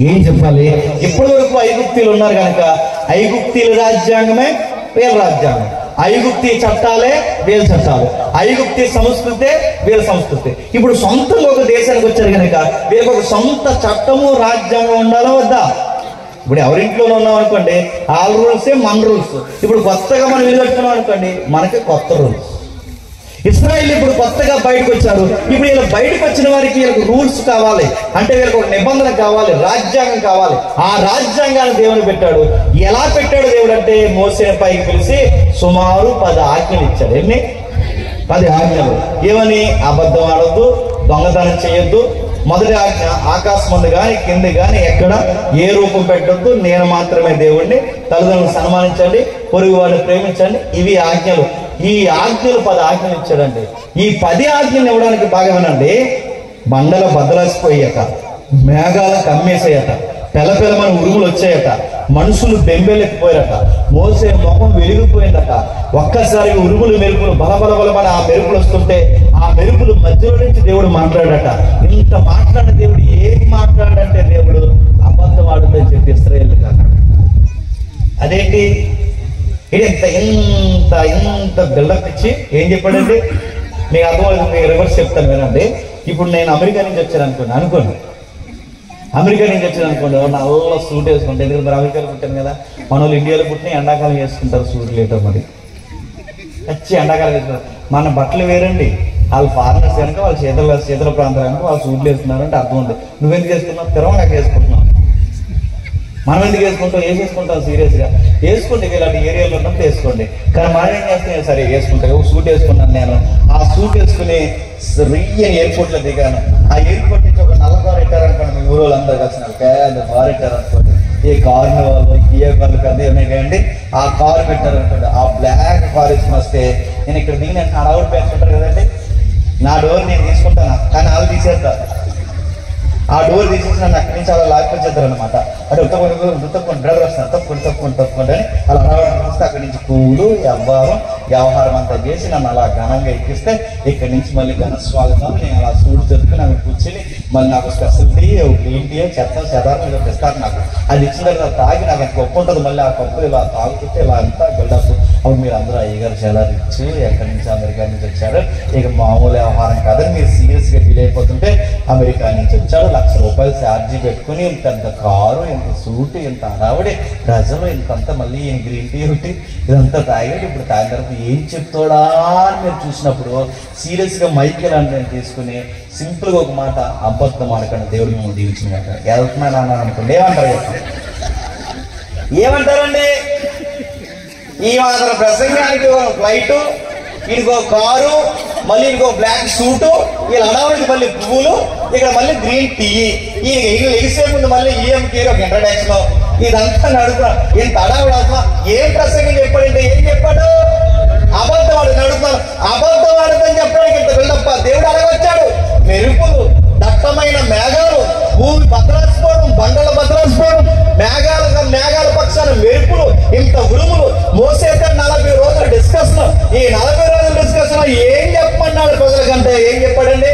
S1: ఏం చెప్పాలి? ఇప్పటి వరకు ఐగుప్తీయులు ఉన్నారు కనుక ఐగుప్తీయుల రాజ్యాంగమే వీళ్ళ రాజ్యాంగం, ఐగుప్తీ చట్టాలే వీళ్ళ చట్టాలు, ఐగుప్తీ సంస్కృతే వీళ్ళ సంస్కృతి. ఇప్పుడు సొంతంగా ఒక దేశానికి వచ్చారు కనుక వీళ్ళకి ఒక సొంత చట్టము రాజ్యాంగం ఉండాలా వద్దా? ఇప్పుడు ఎవరింట్లోనే ఉన్నాం అనుకోండి, వాళ్ళ రూల్సే మన రూల్స్. ఇప్పుడు కొత్తగా మనం ఇల్లు కట్టుకున్నాం అనుకోండి, మనకి కొత్త రూల్స్. ఇశ్రాయేలు ఇప్పుడు కొత్తగా బయటకు వచ్చారు. ఇప్పుడు వీళ్ళు బయటకు వచ్చిన వారికి వీళ్ళకి రూల్స్ కావాలి, అంటే వీళ్ళకి ఒక నిబంధన కావాలి, రాజ్యాంగం కావాలి. ఆ రాజ్యాంగాన్ని దేవుని పెట్టాడు. ఎలా పెట్టాడు దేవుడు అంటే, మోసే పైకి పిలిచి సుమారు 10 ఆజ్ఞలు ఇచ్చాడు. ఎన్ని? 10 ఆజ్ఞలు. ఏమని? అబద్ధం ఆడొద్దు, దొంగతనం చేయొద్దు, మొదటి ఆజ్ఞ ఆకాశం ముందు కానీ కింద కానీ ఎక్కడ ఏ రూపం పెట్టొద్దు, నేను మాత్రమే దేవుణ్ణి, తల్లిదండ్రులను సన్మానించండి, పొరుగు వాడిని ప్రేమించండి. ఇవి ఆజ్ఞలు. ఈ ఆజ్ఞలు 10 ఆజ్ఞలు ఇచ్చాడండి. ఈ 10 ఆజ్ఞలు ఇవ్వడానికి బాగా వినండి. బండల బద్దలాసిపోయాక, మేఘాలు కమ్మేసాయట, పెలపెలమని ఉరుములు వచ్చాయట, మనుషులు బెంబెలెక్కిపోయారట, మోసే మొహం వెలిగిపోయిందట. ఒక్కసారి ఉరుములు మెరుపులు బలబలబలమని ఆ మెరుపులు వస్తుంటే ఆ మెరుపుల మధ్యలో నుంచి దేవుడు మాట్లాడట. ఇంత మాట్లాడిన దేవుడు ఏం మాట్లాడంటే, దేవుడు అబద్ధం ఆడుతుందని చెప్పి ఇశ్రాయేలు కాదు. అదేంటి? ఇంత ఇంత ఇంత బిల్డప్ ఇచ్చి ఏం చెప్పాడండి? మీకు అర్థమవుతుంది, మీకు రివర్స్ చెప్తాను వినండి. ఇప్పుడు నేను అమెరికా నుంచి వచ్చాను అనుకోండి, అమెరికా నుంచి వచ్చాను అనుకోండి, నల్ల సూట్ వేసుకుంటే, ఎందుకంటే మరి అమెరికాలో పుట్టాను కదా, మన వాళ్ళు ఇండియాలో పుట్టిన ఎండాకాలం వేసుకుంటారు సూట్ లేటో, మరి వచ్చి ఎండాకాలం వేసుకుంటారు. మన బట్టలు వేరండి, వాళ్ళు ఫారినర్స్ కనుక వాళ్ళు శీతల ప్రాంతాలు కనుక వాళ్ళు సూట్లు వేసుకున్నారంటే అర్థం ఉంది. నువ్వెందుకు వేసుకున్నావు? తిరవడానికి వేసుకుంటున్నావు. మనం ఎందుకు వేసుకుంటాం? వేసేసుకుంటాం సీరియస్గా. వేసుకుంటే ఇలాంటి ఏరియాలో ఉన్నప్పుడు వేసుకోండి. కానీ మనం ఏం చేస్తాం? సరే వేసుకుంటాం. ఒక సూట్ వేసుకున్నాను నేను. ఆ సూట్ వేసుకుని రియన్ ఎయిర్పోర్ట్లో దిగాను. ఆ ఎయిర్పోర్ట్ నుంచి ఒక నల్ల కారు పెట్టారనుకోండి, మీ ఊరు అందరూ కలిసి పెద్ద కారు పెట్టారనుకోండి, ఏ కార్ని వాళ్ళు కియా కార్లు పెద్ద ఉన్నాయి కదండి, ఆ కారు పెట్టారనుకోండి, ఆ బ్లాక్ కారు వేసుకుని వస్తే నేను ఇక్కడ దిగిన అడవుడు పెట్టుకుంటారు కదండి, నా డోర్ నేను తీసుకుంటాను, కానీ వాళ్ళు తీసేస్తారు. ఆ డోర్ తీసేసి నన్ను అక్కడి నుంచి అలా లాక్కొచ్చేస్తారు అనమాట. అంటే తప్పకుండా డ్రైవర్ వస్తాను, తప్పకుండా అని అలా అడవస్తే అక్కడి నుంచి పూలు వ్యవహారం అంతా చేసి నన్ను అలా ఘనంగా ఎక్కిస్తే ఇక్కడి నుంచి మళ్ళీ ఘన స్వాగతం. నేను అలా సూట్ చెప్పుకుని అక్కడ కూర్చొని మళ్ళీ నాకు స్పెషల్ టీ, గ్రీన్ టీ, చెదారం ఇలా తెస్తారు నాకు. అది ఇచ్చిన తర్వాత తాగి నాకు ఎంత గొప్ప ఉంటుంది. మళ్ళీ ఆ కప్పులు ఇలా తాగుతుంటే ఇలా అంతా బిల్డప్. అప్పుడు మీరు అందరూ అయ్యగారు చాలా రిచ్, ఎక్కడి నుంచి అమెరికా నుంచి వచ్చారు, ఇక మామూలు వ్యవహారం కాదని మీరు సీరియస్గా ఫీల్ అయిపోతుంటే, అమెరికా నుంచి వచ్చాడు, ₹1,00,000 ఛార్జీ పెట్టుకుని ఇంత కారు, ఇంత సూటు, ఇంత హడావుడి, ప్రజలు ఇంతంతా మళ్ళీ ఈయన గ్రీన్ టీ ఒకటి ఇదంతా తాగాడు. ఇప్పుడు తాగిన తర్వాత ఏం చెప్తాడా అని మీరు చూసినప్పుడు సీరియస్గా మైకేల్ అంటే తీసుకుని సింపుల్గా ఒక మాట, అబద్ధం ఆడకండి, దేవుడు మిమ్మల్ని దీవించిన మాట. వెళ్తున్నాను అన్నాను అనుకోండి, ఏమంటారండి? ఈ మాత్రం ప్రసంగానికి ఫ్లైటు, ఇంకో కారు, మళ్ళీ ఇంకో బ్లాక్ సూటు, వీళ్ళ అడవుడికి మళ్ళీ పువ్వులు, ఇక్కడ మళ్ళీ గ్రీన్ టీ, ఈయన ఎగిసే ముందు మళ్ళీ ఈఎంకి ఒక ఇంట్రడక్షన్, ఇదంతా నడుపుతా. ఇంత అడవుడు అసలు ఏం ప్రసంగం చెప్పాడంటే ఏం చెప్పాడు? అబద్ధం ఆడు నడుపుతాను, అబద్ధం ఆడుతుందని చెప్పడానికి ఇంత బిల్డప్ప. దేవుడు అడగొచ్చాడు. మెరుపులు, దట్టమైన మేఘాలు, భూమి బద్దలాసిపోవడం, బండల బద్దలాసిపోవడం, మేఘాల పక్షాన మెరుపులు, ఇంత ఉరుములు. మోసేతే 40 రోజుల డిస్కషన్. ఈ 40 రోజుల డిస్కషన్ ఏం చెప్పమన్నాడు ప్రజలకంటే? ఏం చెప్పాడండి?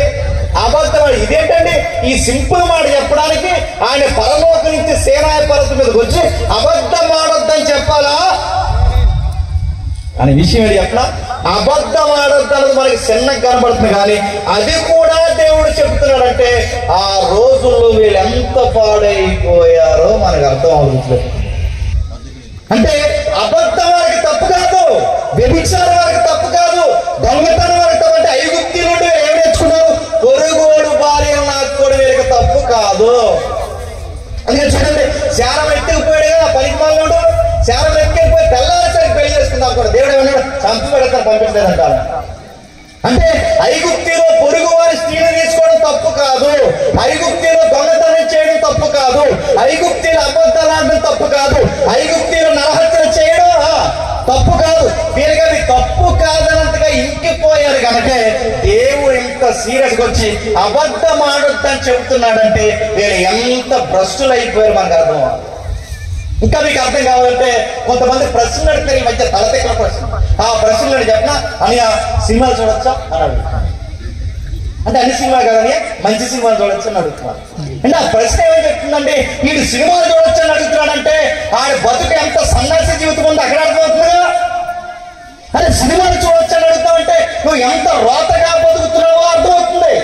S1: అబద్ధం. ఇదేంటండి? ఈ సింపుల్ మాట చెప్పడానికి ఆయన పరలోకం నుంచి సేనాయ పర్వతం మీదకి వచ్చి అబద్ధం ఆడొద్దని చెప్పాలా అనే విషయం ఏంటి చెప్పినా? అబద్ధం ఆడొద్దు అన్నది మనకి చిన్నగా కనబడుతుంది, కానీ అది కూడా దేవుడు చెప్తున్నాడంటే ఆ రోజుల్లో వీళ్ళు ఎంత పాడైపోయారో మనకు అర్థం అవుతుంది. అంటే అబద్ధం వారికి తప్పు కాదు, వ్యభిచారం వారికి తప్పు కాదు, దొంగతనం వారికి తప్పు. అంటే ఐగుప్తీ నుండి ఏం నేర్చుకున్నారు? పొరుగు కాదు. అందుకని చూడండి, శారం ఎత్తుకుపోయాడు కదా పనికి మాలోడు, శారం ఎత్తుకెళ్ళిపోయి తెల్లారిసరికి పెళ్లి చేసుకుందాం కూడా దేవుడు ఏమన్నాడు, చంపి పెడతాను పంపించలేదంటాను. అంటే ఐగుప్తిలో పొరుగు వారి స్త్రీని తీసుకోవడం తప్పు కాదు, ఐగుప్తిలో దొంగతనం చేయడం తప్పు కాదు, ఐగుప్తిలో అబద్ధాలు ఆడడం తప్పు కాదు, ఐగుప్తిలో నరహత్య చేయడం తప్పు కాదు. వీరిగా తప్పు కాదనంతగా ఇంకిపోయారు కనుక దేవుడు ఇంత సీరియస్గా వచ్చి అబద్ధం ఆడొద్దని చెబుతున్నాడంటే వీళ్ళు ఎంత భ్రష్టులు అయిపోయారు మనకు అర్థం. ఇంకా మీకు అర్థం కావాలంటే కొంతమంది ప్రశ్నలు అడిగితే ఈ మధ్య తలతెక్కల ప్రశ్న, ఆ ప్రశ్నలు అడిగి చెప్పిన అని సినిమాలు చూడొచ్చా అని అడుగుతున్నాను. అంటే అన్ని సినిమాలు కాదని మంచి సినిమాలు చూడొచ్చు అని అడుగుతున్నాను. అంటే ఆ ప్రశ్న ఏమని చెప్తుందంటే వీడు సినిమాలు చూడొచ్చు అని అడుగుతున్నాడంటే ఆడ బతుకు ఎంత సన్యాసి జీవితం ఉందో అక్కడ అర్థమవుతుందిగా. అదే సినిమాలు చూడొచ్చు అని అడుగుతావంటే నువ్వు ఎంత రోతగా బతుకుతున్నావో అర్థమవుతుంది.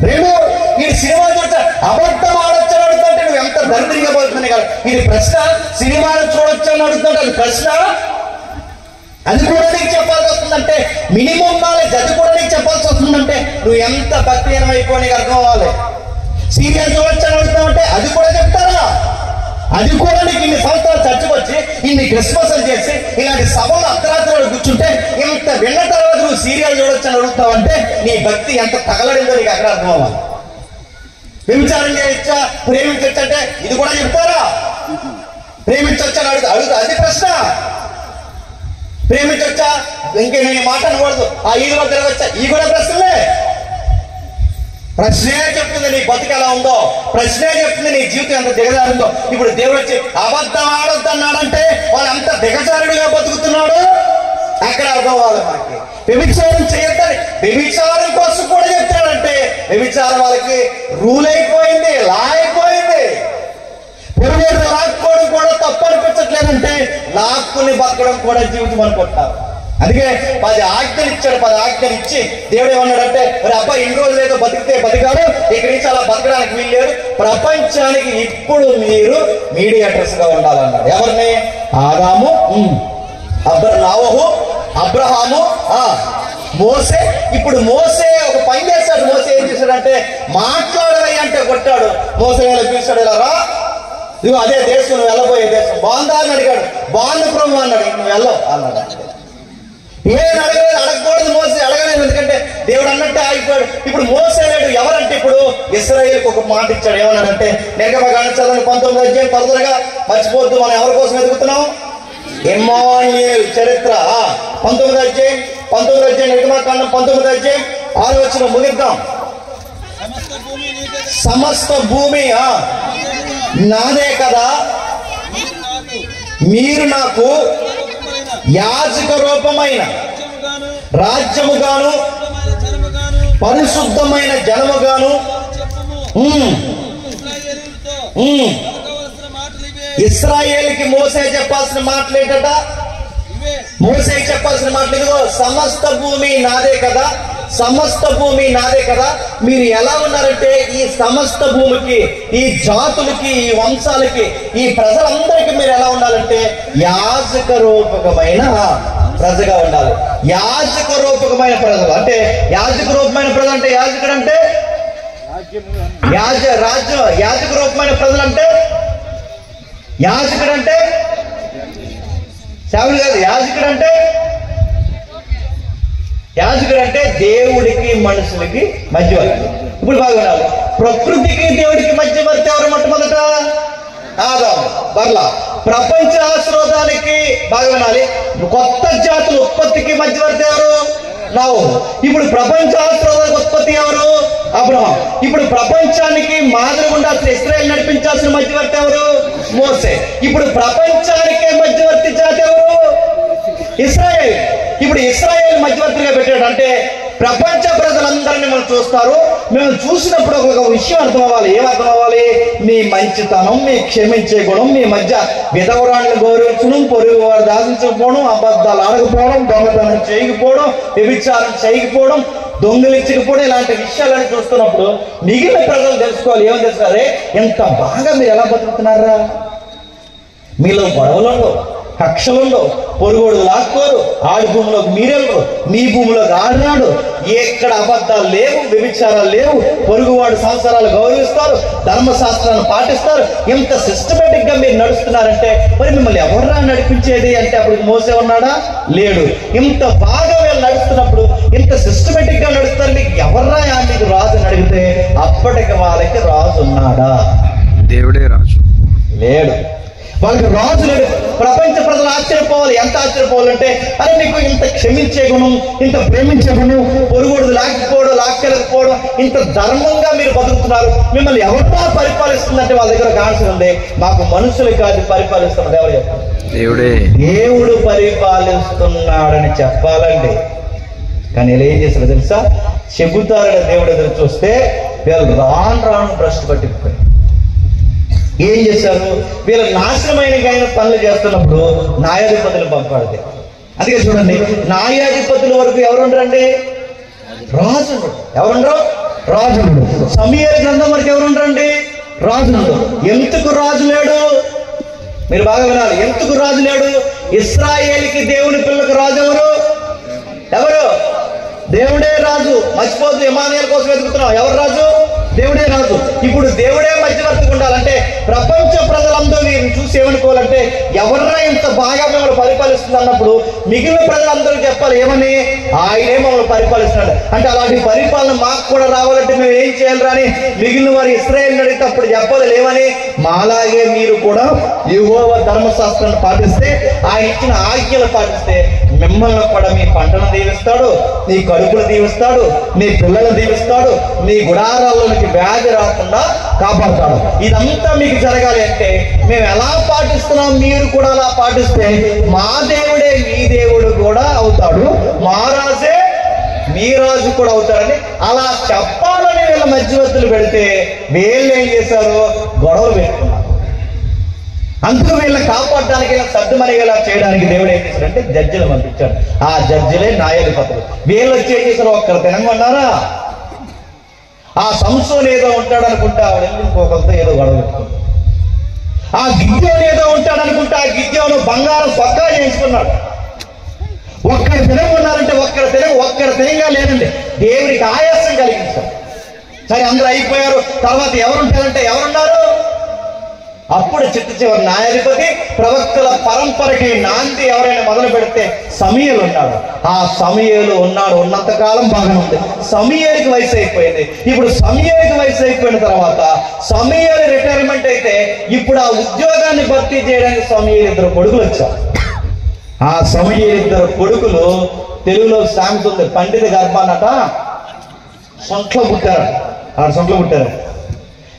S1: రెండు, వీడు సినిమాలు చూడొచ్చు అబద్ధం ఆడొచ్చు అని అడుగుతుంటే నువ్వు ఎంత దరిద్రంగా పోతుంది కదా. ఇది ప్రశ్న. సినిమాలు చూడొచ్చు అని అడుగుతుంటే అది ప్రశ్న. అది కూడా నీకు చెప్పాల్సి వస్తుందంటే మినిమం నాలెడ్జ్ అది కూడా నీకు చెప్పాల్సి వస్తుందంటే నువ్వు ఎంత భక్తిహీనం అయిపో నీకు అర్థం అవ్వాలి. సీరియల్ చూడొచ్చు అని అడుగుతామంటే అది కూడా చెప్తారా? అది కూడా నీకు ఇన్ని సంవత్సరాలు చర్చకు వచ్చి ఇన్ని క్రిస్మస్లు చేసి ఇలాంటి సభలు అర్ధరాత్రులు కూర్చుంటే ఇంత విన్న తర్వాత నువ్వు సీరియల్ చూడొచ్చు అని అడుగుతావంటే నీ భక్తి ఎంత తగలడిందో నీకు అక్కడ అర్థం అవ్వాలి. వ్యభిచారం చేయొచ్చా, ప్రేమించొచ్చు అంటే ఇది కూడా చెప్తారా? ప్రేమించొచ్చా అని అడుగుతా అది ప్రశ్న. ప్రేమించొచ్చా, ఇంకే నేను మాట అనకూడదు, ఆ ఈదులో తిరగచ్చా, ఈ కూడా ప్రశ్నలే. ప్రశ్నే చెప్తుంది నీ బతుకు ఎలా ఉందో, ప్రశ్నే చెప్తుంది నీ జీవితం ఎంత దిగజారుందో. ఇప్పుడు దేవుడు వచ్చి అబద్ధం ఆడొద్దు అన్నాడంటే వాళ్ళు ఎంత దిగజారుడుగా బతుకుతున్నాడు అక్కడ అర్థం అవ్వాలి మనకి. వ్యభిచారం చేయొద్దని వ్యభిచారం కోసం కూడా చెప్తాడంటే వ్యభిచారం వాళ్ళకి రూల్ అయిపోయింది, లా అయిపోయింది. పొరుగు లాక్కోవడం కూడా తప్పు అనిపించట్లేదంటే లాక్కుని బతకడం కూడా జీవితం అనుకుంటారు. అందుకే 10 ఆజ్ఞలు ఇచ్చాడు. 10 ఆజ్ఞలు ఇచ్చి దేవుడు ఏమన్నాడంటే మరి అబ్బాయి ఇన్ని రోజులు ఏదో బతికితే బతికాడు, ఇక్కడి నుంచి అలా బతకడానికి వీల్లేదు, ప్రపంచానికి ఇప్పుడు మీరు మీడియేటర్స్ గా ఉండాలన్నాడు. ఎవరిని? ఆదాము, నోవహు, అబ్రహాము, మోసే. ఇప్పుడు మోసే ఒక పని చేశాడు. మోసే ఏం చేశాడంటే మాట్లాడవయ్య అంటే కొట్టాడు. మోసే పిలిచాడు, ఇలా రా, ఇదిగో అదే దేశం, నువ్వు వెళ్ళబోయే దేశం బాగుందా అని అడిగాడు. బాగుంది ప్రభు అన్నాడు. నువ్వు వెళ్ళవు అన్నాడు. ఏం అడగలేదు, అడగకూడదు మోసే, అడగలేదు. ఎందుకంటే దేవుడు అన్నట్టే ఆగిపోయాడు. ఇప్పుడు మోసే లేడు. ఎవరంటే ఇప్పుడు ఇశ్రాయేలుకి ఒక మాట ఇచ్చాడు. ఏమన్నాడంటే నిర్గమకాండ చదవండి 19వ అధ్యాయం, తొందరగా మర్చిపోద్దు. మనం ఎవరి కోసం ఎదుగుతున్నాం? ఇమ్మానుయేలు చరిత్ర 19వ అధ్యాయం నిర్గమకాండం 19వ అధ్యాయం 6వ వచనం ముగిద్దాం. సమస్త భూమి నాదే కదా, మీరు నాకు యాజక రూపమైన రాజ్యముగాను పరిశుద్ధమైన జనముగాను. ఇశ్రాయేలుకి మోసే చెప్పాల్సిన మాటలు ఏంటట? మోసే చెప్పాల్సిన మాటలు ఇదిగో సమస్త భూమి నాదే కదా, సమస్త భూమి నాదే కదా. మీరు ఎలా ఉన్నారంటే ఈ సమస్త భూమికి, ఈ జాతులకి, ఈ వంశాలకి, ఈ ప్రజలందరికీ మీరు ఎలా ఉండాలంటే యాజక రూపకమైన ప్రజగా ఉండాలి. యాజక రూపకమైన ప్రజలు అంటే యాజక రూపమైన ప్రజలు అంటే యాజకుడు అంటే యాజక రూపమైన ప్రజలు అంటే యాజకుడు అంటే సేవలు కాదు. యాజకుడు అంటే దేవుడికి మనుషులకి మధ్యవర్తి. ఇప్పుడు బాగా ప్రకృతికి దేవుడికి మధ్యవర్తి ఎవరు? మొట్టమొదట ఆదాము, బర్లా. ప్రపంచ ఆశీర్వాదానికి బాగా వినాలి, కొత్త జాతుల ఉత్పత్తికి మధ్యవర్తి ఎవరు? నోవహు. ఇప్పుడు ప్రపంచ ఆశీర్వాదానికి ఉత్పత్తి ఎవరు? అబ్రహాం. ఇప్పుడు ప్రపంచానికి మాదిరి ఉండాల్సిన ఇశ్రాయేలు నడిపించాల్సిన మధ్యవర్తి ఎవరు? మోసే. ఇప్పుడు ప్రపంచానికే మధ్యవర్తి జాతి ఎవరు? ఇశ్రాయేల్. ఇప్పుడు ఇశ్రాయేల్ మధ్యవర్తిగా పెట్టాడు అంటే ప్రపంచ ప్రజలందరినీ మనం చూస్తారు. మేము చూసినప్పుడు ఒక విషయం అర్థం అవ్వాలి. ఏం అర్థం అవ్వాలి? మీ మంచితనం, మీ క్షమించే గుణం, మీ మధ్య విధవరాన్ని గౌరవించడం, పొరుగు వారు దాచించకపోవడం, అబద్ధాలు ఆడకపోవడం, దొంగతనం చేయకపోవడం, వ్యభిచారం చేయకపోవడం, దొంగిలించకపోవడం, ఇలాంటి విషయాలని చూస్తున్నప్పుడు మిగిలిన ప్రజలు తెలుసుకోవాలి. ఏమని తెలుసుకోవాలి? ఎంత బాగా మీరు ఎలా బతుకుతున్నారా, మీలో గొడవలు ఉండవు, కక్షలుండవు, పొరుగుడు లాక్కోరు, ఆడి భూమిలోకి మీరెళ్ళరు, మీ భూమిలోకి ఆడినాడు. ఎక్కడ అబద్ధాలు లేవు, వ్యభిచారాలు లేవు, పొరుగువాడు సంవత్సరాలు గౌరవిస్తారు, ధర్మశాస్త్రాన్ని పాటిస్తారు. ఇంత సిస్టమేటిక్ గా మీరు నడుస్తున్నారంటే మరి మిమ్మల్ని ఎవర్రా నడిపించేది అంటే అప్పుడు మోసే ఉన్నాడా? లేడు. ఇంత బాగా వీళ్ళు నడుస్తున్నప్పుడు, ఇంత సిస్టమేటిక్ గా నడుస్తారు, మీకు ఎవర్రా మీకు రాజు అడిగితే అప్పటికి వాళ్ళకి రాజు ఉన్నాడా?
S2: దేవుడే రాజు.
S1: లేడు. వాళ్ళకి రాజు లేడు. ప్రపంచ ప్రజలు ఆశ్చర్యపోవాలి. ఎంత ఆశ్చర్యపోవాలంటే, అరే మీకు ఇంత క్షమించే గుణం, ఇంత ప్రేమించే గుణం, పొరుగుడు లాక్కపోవడం, లాక్కెళ్ళకపోవడం, ఇంత ధర్మంగా మీరు బతుకుతున్నారు, మిమ్మల్ని ఎవరితో పరిపాలిస్తుందంటే వాళ్ళ దగ్గర ఒక ఆన్సర్ ఉంది. మాకు మనుషులు కాదు పరిపాలిస్తున్నది. ఎవరు చెప్పారు?
S2: దేవుడే.
S1: దేవుడు పరిపాలిస్తున్నాడని చెప్పాలండి. కానీ ఇలా ఏం చేస్తారో తెలుసా? చెబుతారని దేవుడు ఎదురు చూస్తే వీళ్ళు రాను భ్రష్టు పట్టిపోయి ఏం చేశారు? వీళ్ళు నాశనమైన పనులు చేస్తున్నప్పుడు న్యాయాధిపతులు పంపాడు. అందుకే చూడండి, న్యాయాధిపతుల వరకు ఎవరుండరండి? రాజులు. ఎవరుండరు? రాజులు. సమూయేలు గ్రంథం వరకు ఎవరుండరండి? రాజులు. ఎందుకు రాజు లేడు? మీరు బాగా వినాలి. ఎందుకు రాజు లేడు? ఇశ్రాయేలుకి దేవుని పిల్లలకు రాజు ఎవరు? ఎవరు? దేవుడే రాజు. మర్చిపోద్దు, ఇమానుయేలు కోసం వెతుకుతున్నాం. ఎవరు రాజు? దేవుడే రాజు. ఇప్పుడు దేవుడే మధ్యవర్తిగా ఉండాలంటే ప్రపంచ ప్రజలందరూ వీరిని చూసి ఏమనుకోవాలంటే, ఎవరైనా ఇంత బాగా మిమ్మల్ని పరిపాలిస్తుంది అన్నప్పుడు మిగిలిన ప్రజలందరూ చెప్పాలి ఏమని? ఆయనే మమ్మల్ని పరిపాలిస్తున్నాడు అంటే. అలాంటి పరిపాలన మాకు కూడా రావాలంటే మేము ఏం చేయాలి అని మిగిలిన వారు ఇశ్రాయేలు అడిగితే అప్పుడు చెప్పాలి ఏమని? మాలాగే మీరు కూడా యెహోవా ధర్మశాస్త్రాన్ని పాటిస్తే, ఆయన ఇచ్చిన ఆజ్ఞలు పాటిస్తే మిమ్మల్ని కూడా మీ పంటను దీవిస్తాడు, నీ కడుపులు దీవిస్తాడు, నీ పిల్లలు దీవిస్తాడు, నీ గుడారాల్లోనికి వ్యాధి రాకుండా కాపాడుతాడు. ఇదంతా మీకు జరగాలి అంటే మేము ఎలా పాటిస్తున్నాం, మీరు కూడా అలా పాటిస్తే మా దేవుడే మీ దేవుడు కూడా అవుతాడు, మా రాజే మీ రాజు కూడా అవుతాడని అలా చెప్పాలని వీళ్ళ మధ్యవర్తులు పెడితే వీళ్ళు ఏం చేశారు? గొడవలు పెట్టుకున్నారు. అందుకు వీళ్ళని కాపాడడానికి, సర్దుమనిగేలా చేయడానికి దేవుడు ఏం చేశాడంటే జడ్జిలు పంపించాడు. ఆ జడ్జిలే న్యాయాధిపతులు. వీళ్ళు వచ్చి ఏం చేశారు? ఒక్కరు తినంగొన్నారా? ఆ సంసోను ఏదో ఉంటాడు అనుకుంటా ఆవిడ ఇంకొకరితో ఏదో గొడవ పెట్టుకుంటాడు. ఆ గిద్యోను ఏదో ఉంటాడు అనుకుంటా ఆ గిద్యోను బంగారం పక్కా చేయించుకున్నాడు. ఒక్కరు తినగొన్నారంటే ఒక్కరు తినగా లేదండి, దేవుడికి ఆయాసం కలిగించారు. సరే అందరూ అయిపోయారు. తర్వాత ఎవరుంటారంటే ఎవరున్నారు? అప్పుడు చివరి న్యాయాధిపతి ప్రవక్తల పరంపరకి నాంది ఎవరైనా మొదలు పెడితే సమూయేలు ఉన్నాడు. ఆ సమూయేలు ఉన్నంత కాలం బాగానే ఉంది. సమూయేలుకి వయసు అయిపోయింది. ఇప్పుడు సమూయేలుకి వయసు అయిపోయిన తర్వాత సమూయేలు రిటైర్మెంట్ అయితే ఇప్పుడు ఆ ఉద్యోగాన్ని భర్తీ చేయడానికి సమూయేలు 2 కొడుకులు వచ్చారు. ఆ సమూయేలు 2 కొడుకులు తెలుగులో సామెత ఉంది, పండిత గర్భాన్నట సొంట్లో పుట్టారు.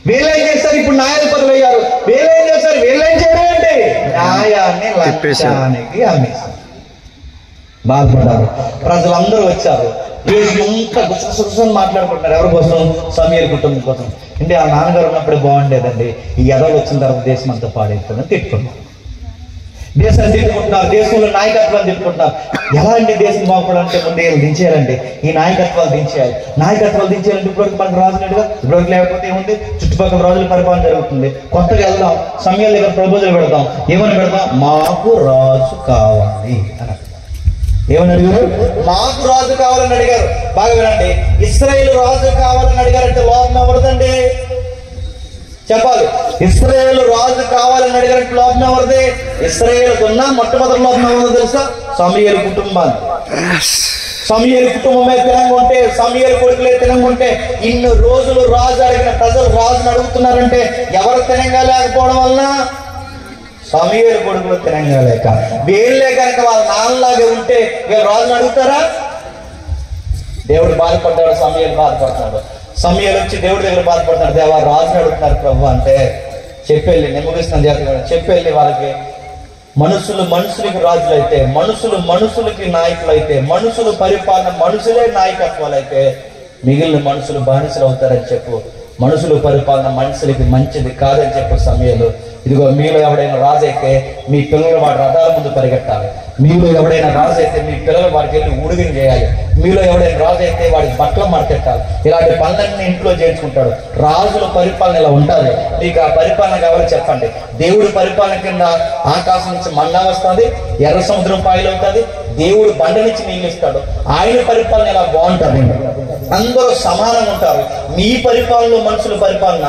S1: వీళ్ళేం చేస్తారు? ఇప్పుడు న్యాయాధిపతులు అయ్యారు. వీళ్ళేం చేస్తారు? వీళ్ళేం చేయాలండి? న్యాయాన్ని లక్ష్యానికి అమ్మేశారు. బాధపడ్డారు. ప్రజలందరూ వచ్చారు. వీళ్ళు ఇంత గుసగుసని మాట్లాడుకుంటున్నారు. ఎవరి కోసం? సమూయేలు కుటుంబం కోసం. అంటే ఆ నాన్నగారు ఉన్నప్పుడు బాగుండేదండి, ఈ ఎదవలు వచ్చిన తర్వాత దేశం అంతా పాడైతుందని తిట్టుకున్నారు. దేశాన్ని తిట్టుకుంటున్నారు, దేశంలో నాయకత్వాన్ని తిట్టుకుంటున్నారు. ఎలా అండి దేశం బాగుపడాలంటే ముందు వీళ్ళు దించేయాలండి, ఈ నాయకత్వాలు దించేయాలి. నాయకత్వాలు దించేయాలంటే ఇప్పటివరకు మనకు రాజు లేడుగా. ఇప్పటివరకు లేకపోతే ఏముంది? చుట్టుపక్కల రాజుల పరిపాలన జరుగుతుంది. కొత్తగా వెళ్దాం, సమూయేలు దగ్గర ప్రపోజల్ పెడదాం. ఏమని పెడదాం? మాకు రాజు కావాలి అని. ఏమని అడిగారు? మాకు రాజు కావాలని అడిగారు. బాగా వినండి, ఇశ్రాయేలు రాజు కావాలని అడిగారంటే లోపం ఎవరిదండి? చెప్పాలి. ఇశ్రాయేలు రాజు కావాలని అడిగారంటే లోపం ఎవరిది? ఇశ్రాయేలుకు ఉన్న మొట్టమొదటి లోపం ఎవరిదో తెలుసా? సమూయేలు కుటుంబాన్ని. సమూయేలు కుటుంబమే తినంగుంటే, సమూయేలు కొడుకులే తినంగుంటే, ఇన్ని రోజులు రాజు అడిగిన ప్రజలు రాజుని అడుగుతున్నారంటే ఎవరు తినంగా లేకపోవడం వలన? సమూయేలు కొడుకులు తినంగా లేక. వీళ్ళే కనుక వాళ్ళ నాన్నలాగే ఉంటే వీళ్ళు రాజుని అడుగుతారా? దేవుడు బాధపడ్డాడు, సమూయేలు బాధపడతాడు. సమూయేలు వచ్చి దేవుడి దగ్గర బాధపడతాడు, దేవా రాజుని అడుగుతున్నారు ప్రభు అంటే చెప్పెళ్ళి, నేను ముగిస్తున్నాను జాగ్రత్తగా, చెప్పెళ్ళి వాళ్ళకి మనుషులకి రాజులైతే, మనుషులకి నాయకులైతే, మనుషులు పరిపాలన, మనుషులే నాయకత్వాలు అయితే మిగిలిన మనుషులు బానిసలు అవుతారని చెప్పు. మనుషులు పరిపాలన మనుషులకి మంచిది కాదని చెప్పు. సమూయేలు ఇదిగో మీలో ఎవడైనా రాజు అయితే మీ పిల్లలు వాడి రథాల ముందు పరిగెట్టాలి. మీలో ఎవడైనా రాజు అయితే మీ పిల్లలు వాడికి వెళ్ళి ఊడిగం చేయాలి. మీలో ఎవడైనా రాజు అయితే వాడికి బట్టలు మార్కెట్టాలి. ఇలాంటి పనులన్నీ ఇంట్లో చేర్చుకుంటాడు. రాజుల పరిపాలన ఇలా ఉంటుంది. మీకు ఆ పరిపాలన కావాలి చెప్పండి. దేవుడి పరిపాలన కింద ఆకాశం నుంచి మన్నా వస్తుంది, ఎర్ర సముద్రం పాయలవుతుంది, దేవుడు బండ నుంచి నీళ్ళు ఇస్తాడు. ఆయన పరిపాలన ఇలా బాగుంటుంది. అందరూ సమానంగా ఉంటారు. మీ పరిపాలనలో మనుషుల పరిపాలన,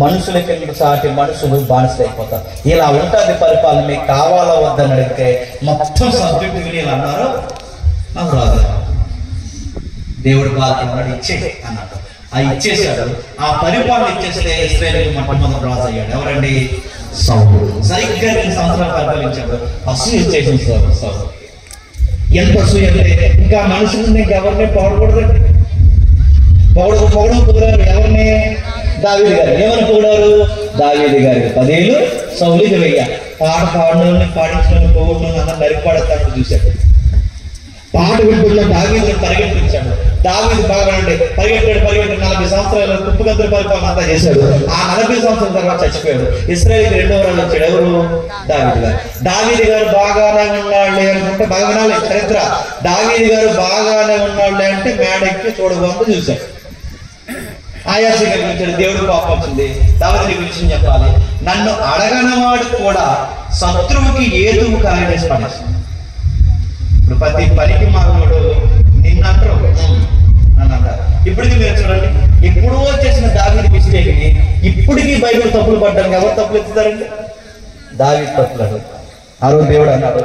S1: మనుషుల కింద సాటి మనుషులు బానిసలు అయిపోతారు. ఇలా ఉంటుంది పరిపాలన. మీకు కావాలా వద్దని అడిగితే మొత్తం సబ్జెక్టు విని అన్నారు, నాకు రాదు, దేవుడు బాగా ఇచ్చే అన్నాడు. ఆ ఇచ్చేసాడు. ఆ పరిపాలన ఇచ్చేస్తే ఇశ్రాయేలుకి మొట్టమొదటి రాజు అయ్యాడు. ఎవరండి? సౌలు. సరిగ్గా 2 సంవత్సరాలు పరిపాలించాడు. అసూయ ఇచ్చేసింది సౌలు. ఎంత అసూయ అంటే ఇంకా మనుషులు ఇంకెవరిని పొగడకూడదండి. పొగడం కుదరారు. ఎవరిని? దావీదు గారు. ఏమని పొగిడారు? దావీదు గారికి 10 ఏళ్ళు, సౌలుకి 1000. పాట పాడిన పాడించిన పొగడిన అందరూ నరిపాడతాడు చూశాడు. పాట వింటున్న దావీదుని పరిగెట్టించాడు. దావీదు బాగా పరిగెట్టాడు 40 సంవత్సరాలు కుప్పగంతుల పరిపాలన అంతా చేశాడు. ఆ 40 సంవత్సరాల తర్వాత చచ్చిపోయాడు. ఇశ్రాయేలుకి 2వ రాజు వచ్చాడు. ఎవరు? దావీదు గారు. దావీదు గారు బాగానే ఉన్నాడులే అనుకుంటే, బాగా వినాలి చరిత్ర. దావీదు గారు బాగానే ఉన్నాడులే అంటే మేడ ఎక్కి చూడబోతు చూశాడు. ఆయాసంగా పిలిచాడు. దేవుడు కోపం వచ్చింది. దావీదుని గురించి చెప్పాలి. నన్ను అడగనవాడు కూడా శత్రువుకి ఏదువు కాయనేసి పడేస్తాడు. ఇప్పుడు ప్రతి పనికి మానవుడు నిన్నంటారు, నన్ను అంటారు. ఇప్పటికీ మీరు చూడండి, ఎప్పుడో చేసిన దావీదు మిస్టేక్ని ఇప్పటికీ బైబిల్ తప్పులు పడ్డానికి ఎవరు తప్పులు ఎత్తుతారండి? దావీదు తప్పులాడు. ఆ రోజు దేవుడు అన్నాడు,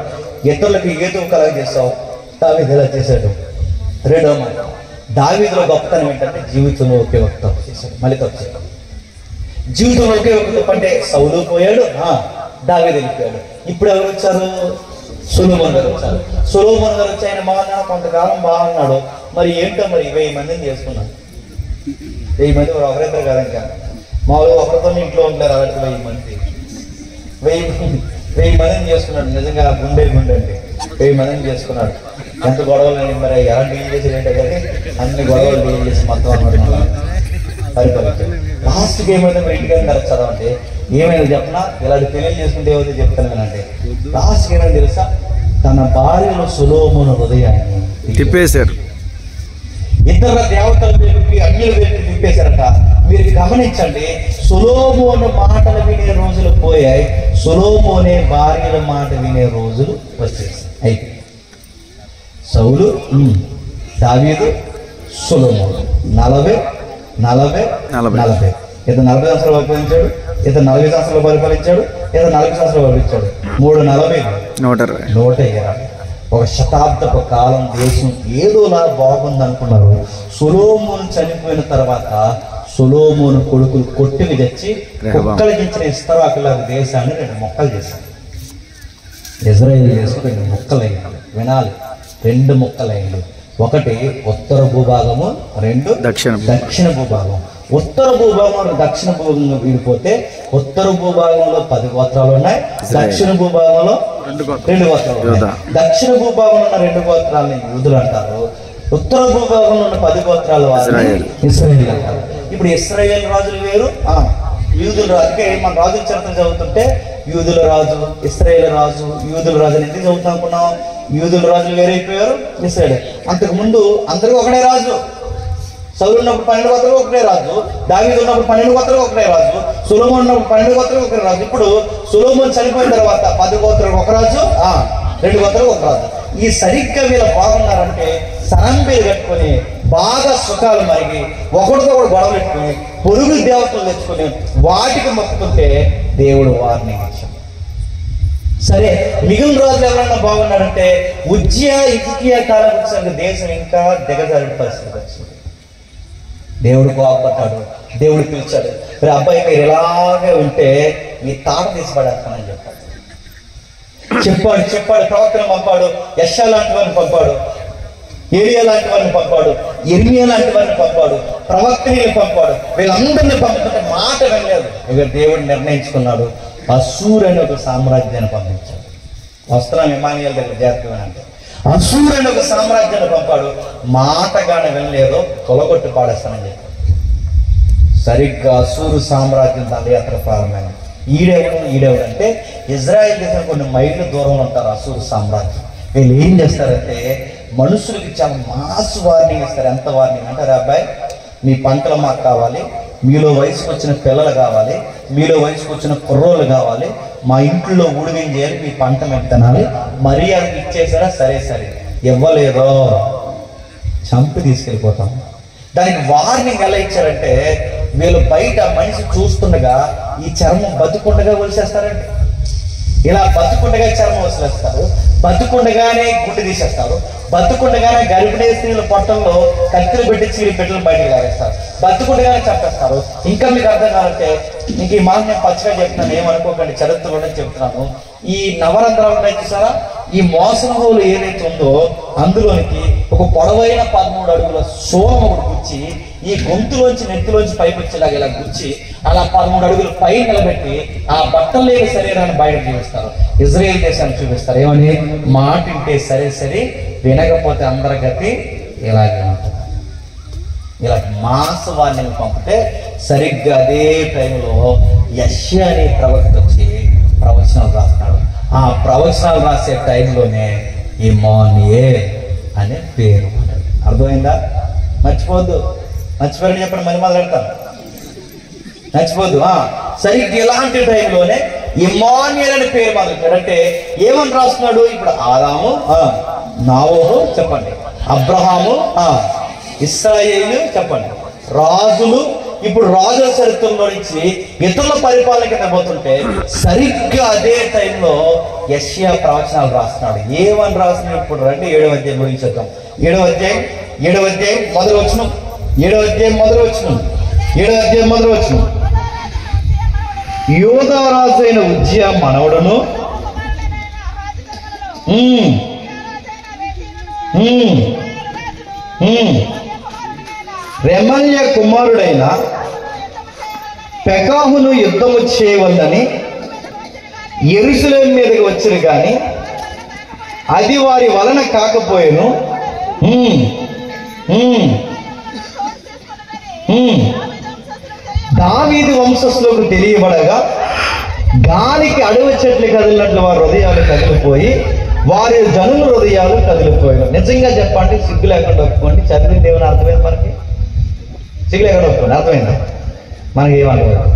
S1: ఇతరులకి ఏదో కలగ చేస్తావు, దావీదు ఎలా చేశాడు. 2వ మాట, దావీదులో గొప్పతనం ఏంటంటే జీవితంలో ఒకే ఒక తప్పు చేశాడు. మళ్ళీ తప్పు చేశాడు. జీవితంలో ఒకే ఒక తప్పు అంటే సౌలు పోయాడు, దావీదు వెళ్ళిపోయాడు. ఇప్పుడు ఎవరు వచ్చారు? సొలొమోను గారు వచ్చారు. సొలొమోను గారు వచ్చి ఆయన బాగున్నాడు, కొంతకాలం బాగున్నాడు. మరి ఏంటో మరి 1000 మందిని చేసుకున్నాడు. 1000 మంది ఒకరిద్దరు కాదు, ఇంకా మామూలుగా ఒకరితో ఇంట్లో ఉంటారు. అలాంటి 1000 మంది 1000 మందిని చేసుకున్నాడు. నిజంగా గుండె అండి. 1000 మందిని చేసుకున్నాడు. ఎంత గొడవలు మరి ఎలా డీల్ చేసి ఏంటంటే అన్ని గొడవలు డీల్ చేసి మొత్తం అన్నమాట పరిపాలించాడు. లాస్ట్కి ఏమైతే మీరు ఇంటికి వెళ్ళిన తర్వాత చదవండి, ఏమైనా చెప్పినా ఇలాంటి పెళ్లి చేసుకుంటే ఏమైతే చెప్తాను అంటే లాస్ట్కి ఏమైనా తెలుసా? తన భార్యలో సొలొమోను హృదయాన్ని
S2: తిప్పేశారు.
S1: ఇతర దేవతల పేరుకి అన్యుల పేరుకి తిప్పేశారట. మీరు గమనించండి, సొలొమోను మాటలు వినే రోజులు పోయాయి, సొలొమోనే భార్యల మాట వినే రోజులు వచ్చేసాయి. అయితే సౌలు, దావీదు, సొలొమోను 40 ఇతను 40 సంవత్సరాలు పరిపాలించాడు. ఇతను 40 సంవత్సరాలు పరిపాలించాడు. ఇతను 40 సంవత్సరాలు పరిపాలించాడు. 3 40 120 ఒక శతాబ్దపు కాలం దేశం ఏదోలా బాగుంది అనుకున్నారు. సొలొమోను చనిపోయిన తర్వాత సొలొమోను కొడుకులు కొట్టుకు తెచ్చి కుక్కలకి ఇచ్చిన ఇస్తరాకులాగా దేశాన్ని 2 ముక్కలు చేశారు. ఇజ్రాయేల్ దేశం 2 ముక్కలైంది. వినాలి, 2 ముక్కలైంది. ఒకటి ఉత్తర భూభాగము, 2 దక్షిణ భూభాగం. ఉత్తర భూభాగంలో దక్షిణ భూభాగంలో విడిపోతే ఉత్తర భూభాగంలో 10 గోత్రాలు ఉన్నాయి, దక్షిణ భూభాగంలో 2 గోత్రాలు ఉన్నాయి. దక్షిణ భూభాగంలో ఉన్న 2 గోత్రాలని యూదులు అంటారు. ఉత్తర భూభాగంలో ఉన్న 10 గోత్రాల వారిని ఇశ్రాయేలు అంటారు. ఇప్పుడు ఇశ్రాయేల్ రాజులు వేరు, యూదుల రాజు. అంటే మన రాజుల చరిత్ర చదువుతుంటే యూదుల రాజు, ఇశ్రాయేల్ రాజు, యూదుల రాజు అని ఎందుకు చదువుతాం అనుకున్నాం? యూదుల రాజులు వేరైపోయారు, ఇశ్రాయేల్. అంతకు ముందు అందరూ ఒకటే రాజు. సౌలు ఉన్నప్పుడు 12 గోత్రాలు ఒకటే రాజు, దావీదు ఉన్నప్పుడు 12 గోత్రాలు ఒకటే రాజు, సొలొమోను ఉన్నప్పుడు 12 గోత్రాలు ఒకటే రాజు. ఇప్పుడు సొలొమోను చనిపోయిన తర్వాత 10 గోత్రాలు ఒక రాజు, 2 గోత్రాలు ఒక రాజు. ఈ సరిగ్గా వీళ్ళు బాగున్నారంటే సనం పేరు కట్టుకొని బాగా సుఖాలు మరిగి ఒకటితో ఒకటి గొడవ పెట్టుకుని పొరుగు దేవతలు తెచ్చుకొని వాటికి మొక్కుతుంటే దేవుడు వారిని ఇచ్చాడు. సరే, మిగిలిన రోజులు ఎవరన్నా బాగున్నారంటే ఉజ్జియా, హిజ్కియా కాలం వచ్చాక దేశం ఇంకా దిగజారిన పరిస్థితి వచ్చింది. దేవుడు కోపడ్డాడు. దేవుడు పిలిచాడు, మరి అబ్బాయి మీరు ఇలాగే ఉంటే మీ తాట తీసి పడేస్తానని చెప్పాడు. ప్రవక్తను పంపాడు, యెషయా లాంటి వారిని పంపాడు, ఏలియా లాంటి వారిని పంపాడు, యిర్మీయా లాంటి వారిని పంపాడు, ప్రవక్తని పంపాడు. వీళ్ళందరినీ పంపుతుంటే మాట వినలేదు. ఇక దేవుడు నిర్ణయించుకున్నాడు, అశ్షూరు అనే ఒక సామ్రాజ్యాన్ని పంపించాడు. వస్త్రం ఇమానియేల్ దగ్గర జాగ్రత్తగా అంటే అశ్షూరు అనే ఒక సామ్రాజ్యాన్ని పంపాడు. మాటగానే వినలేదు, తొలగొట్టి పాడేస్తానని చెప్పాడు. సరిగ్గా అశ్షూరు సామ్రాజ్యం దండయాత్ర ప్రారంభమైంది. ఈడెవరు అంటే ఇజ్రాయెల్ దేశం కొన్ని మైళ్ళ దూరంలో ఉంటారు అసూరు సామ్రాజ్యం. వీళ్ళు ఏం చేస్తారంటే మనుషులకి చాలా మాస్ వార్నింగ్ ఇస్తారు. ఎంత వార్నింగ్ అంటారు, అబ్బాయి మీ పంటలు మాకు కావాలి, మీలో వయసుకు వచ్చిన పిల్లలు కావాలి, మీలో వయసుకు వచ్చిన కుర్రోళ్ళు కావాలి, మా ఇంట్లో ఊడిగం చేయాలి, మీ పంట మేము తినాలి, మరీ అది ఇచ్చేసారా, సరే ఇవ్వలేదో చంపి తీసుకెళ్ళిపోతాం. దానికి వార్నింగ్ ఎలా ఇచ్చారంటే వీళ్ళు బయట మనిషి చూస్తుండగా ఈ చర్మం బతుకుండగా వలిసేస్తారండి. ఇలా బతుకుండగా చర్మం వదిలేస్తారు, బతుకుండగానే గుండె తీసేస్తారు, బతుకుండగానే గర్భిణీ స్త్రీల పొట్టంలో కత్తులు పెట్టి చీరి పెట్టలు బయటకు లాగేస్తారు, బతుకుండగానే చంపేస్తారు. ఇంకా మీకు అర్థం కావాలంటే ఇంక ఈ మాట నేను పచ్చిగా చెప్తున్నాను, ఏమనుకోకండి, చరిత్రలోనే చెప్తున్నాను. ఈ నవరంధ్రాలు ఉన్నాయి చూసారా, ఈ మోసన హోలు ఏదైతే ఉందో అందులోనికి ఒక పొడవైన 13 అడుగుల సోలం ఒకటి గుచ్చి ఈ గొంతులోంచి నెత్తిలోంచి పైకి వచ్చేలాగా ఇలా గుచ్చి అలా 13 అడుగులు పై నిలబెట్టి ఆ బట్టలు లేని శరీరాన్ని బయట చూపిస్తారు. ఇజ్రాయేల్ దేశాన్ని చూపిస్తారు. ఏమని, మాట వింటే సరే, వినకపోతే అందరి గతి ఇలాగే ఉంటుంది. ఇలా మాస వారిని పంపితే సరిగ్గా అదే టైంలో యెషయా అనే ప్రవక్త వచ్చి ప్రవచనాలు రాస్తాడు. ఆ ప్రవచనాలు రాసే టైంలోనే ఇమ్మానుయేల్ అనే పేరు. అర్థమైందా? మర్చిపోయారని చెప్పండి, మళ్ళీ మొదలెడతాను. మర్చిపోద్దు. సరిగ్గా ఇలాంటి టైంలోనే ఇమ్మానుయేల్ అనే పేరు మొదలెట్టాడు. అంటే ఏమని రాస్తున్నాడు? ఇప్పుడు ఆదాము, నావోహు చెప్పండి, అబ్రహాము, ఇశ్రాయేలు చెప్పండి, రాజులు. ఇప్పుడు రాజుల చరిత్రలో నుంచి ఇతరుల పరిపాలన కింద పోతుంటే సరిగ్గా అదే టైంలో యెషయా ప్రవచనాలు రాస్తున్నాడు. ఏమని రాస్తున్నాడు? ఇప్పుడు రండి 7వ అధ్యాయం ముగించేద్దాం. 7వ అధ్యాయం మొదలు వచనం. 7వ అధ్యాయం మొదలు వచనం. యోధా రాజు అయిన ఉజ్జియా మనవడును రెమల్య కుమారుడైన పెకాహును యుద్ధము చేయవద్దని యెరూషలేము మీదకి వచ్చారు, కానీ అది వారి వలన కాకపోయేను. దావీదు వంశస్థులకు తెలియబడగా గాలికి అడవి చెట్లు కదిలినట్లు వారి హృదయాలు కదిలిపోయి వారి జనుల హృదయాలు కదిలిపోయారు. నిజంగా చెప్పండి, సిగ్గు లేకుండా ఒప్పుకోండి, చదివింది ఏమైనా అర్థమైంది? మనకి సిగ్గు లేకుండా ఒప్పుకోండి, అర్థమైందా? మనకి ఏమర్థం?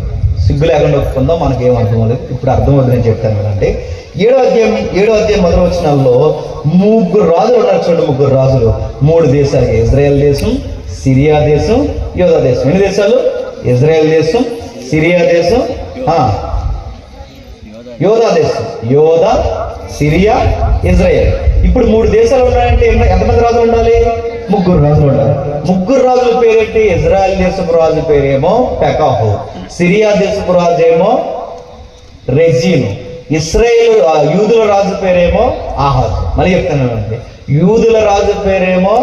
S1: సిగ్గు లేకుండా ఒప్పుకుందాం, మనకి ఏం అర్థం లేదు. ఇప్పుడు అర్థమవుతుందని చెప్తాను కదండి. 7వ అధ్యాయం మొదలు వచనాల్లో 3 రాజులు ఉన్నారు. చూడండి, 3 రాజులు 3 దేశాలు, ఇజ్రాయెల్ దేశం, సిరియా దేశం, యోధా దేశం. ఎన్ని దేశాలు? ఇజ్రాయెల్ దేశం, సిరియా దేశం, యోధా దేశం. యోధా, సిరియా, ఇజ్రాయెల్. ఇప్పుడు 3 దేశాలు ఉన్నాయంటే ఎంతమంది రాజులు ఉండాలి? 3 రాజులు ఉండాలి. 3 రాజుల పేరేంటి? ఇజ్రాయెల్ దేశపు రాజు పేరేమో పెకాహు, సిరియా దేశపు రాజు ఏమో రెజీను, ఇశ్రాయేలు యూదుల రాజు పేరేమో ఆహాజు. మళ్ళీ చెప్తానండి, యూదుల రాజు పేరేమో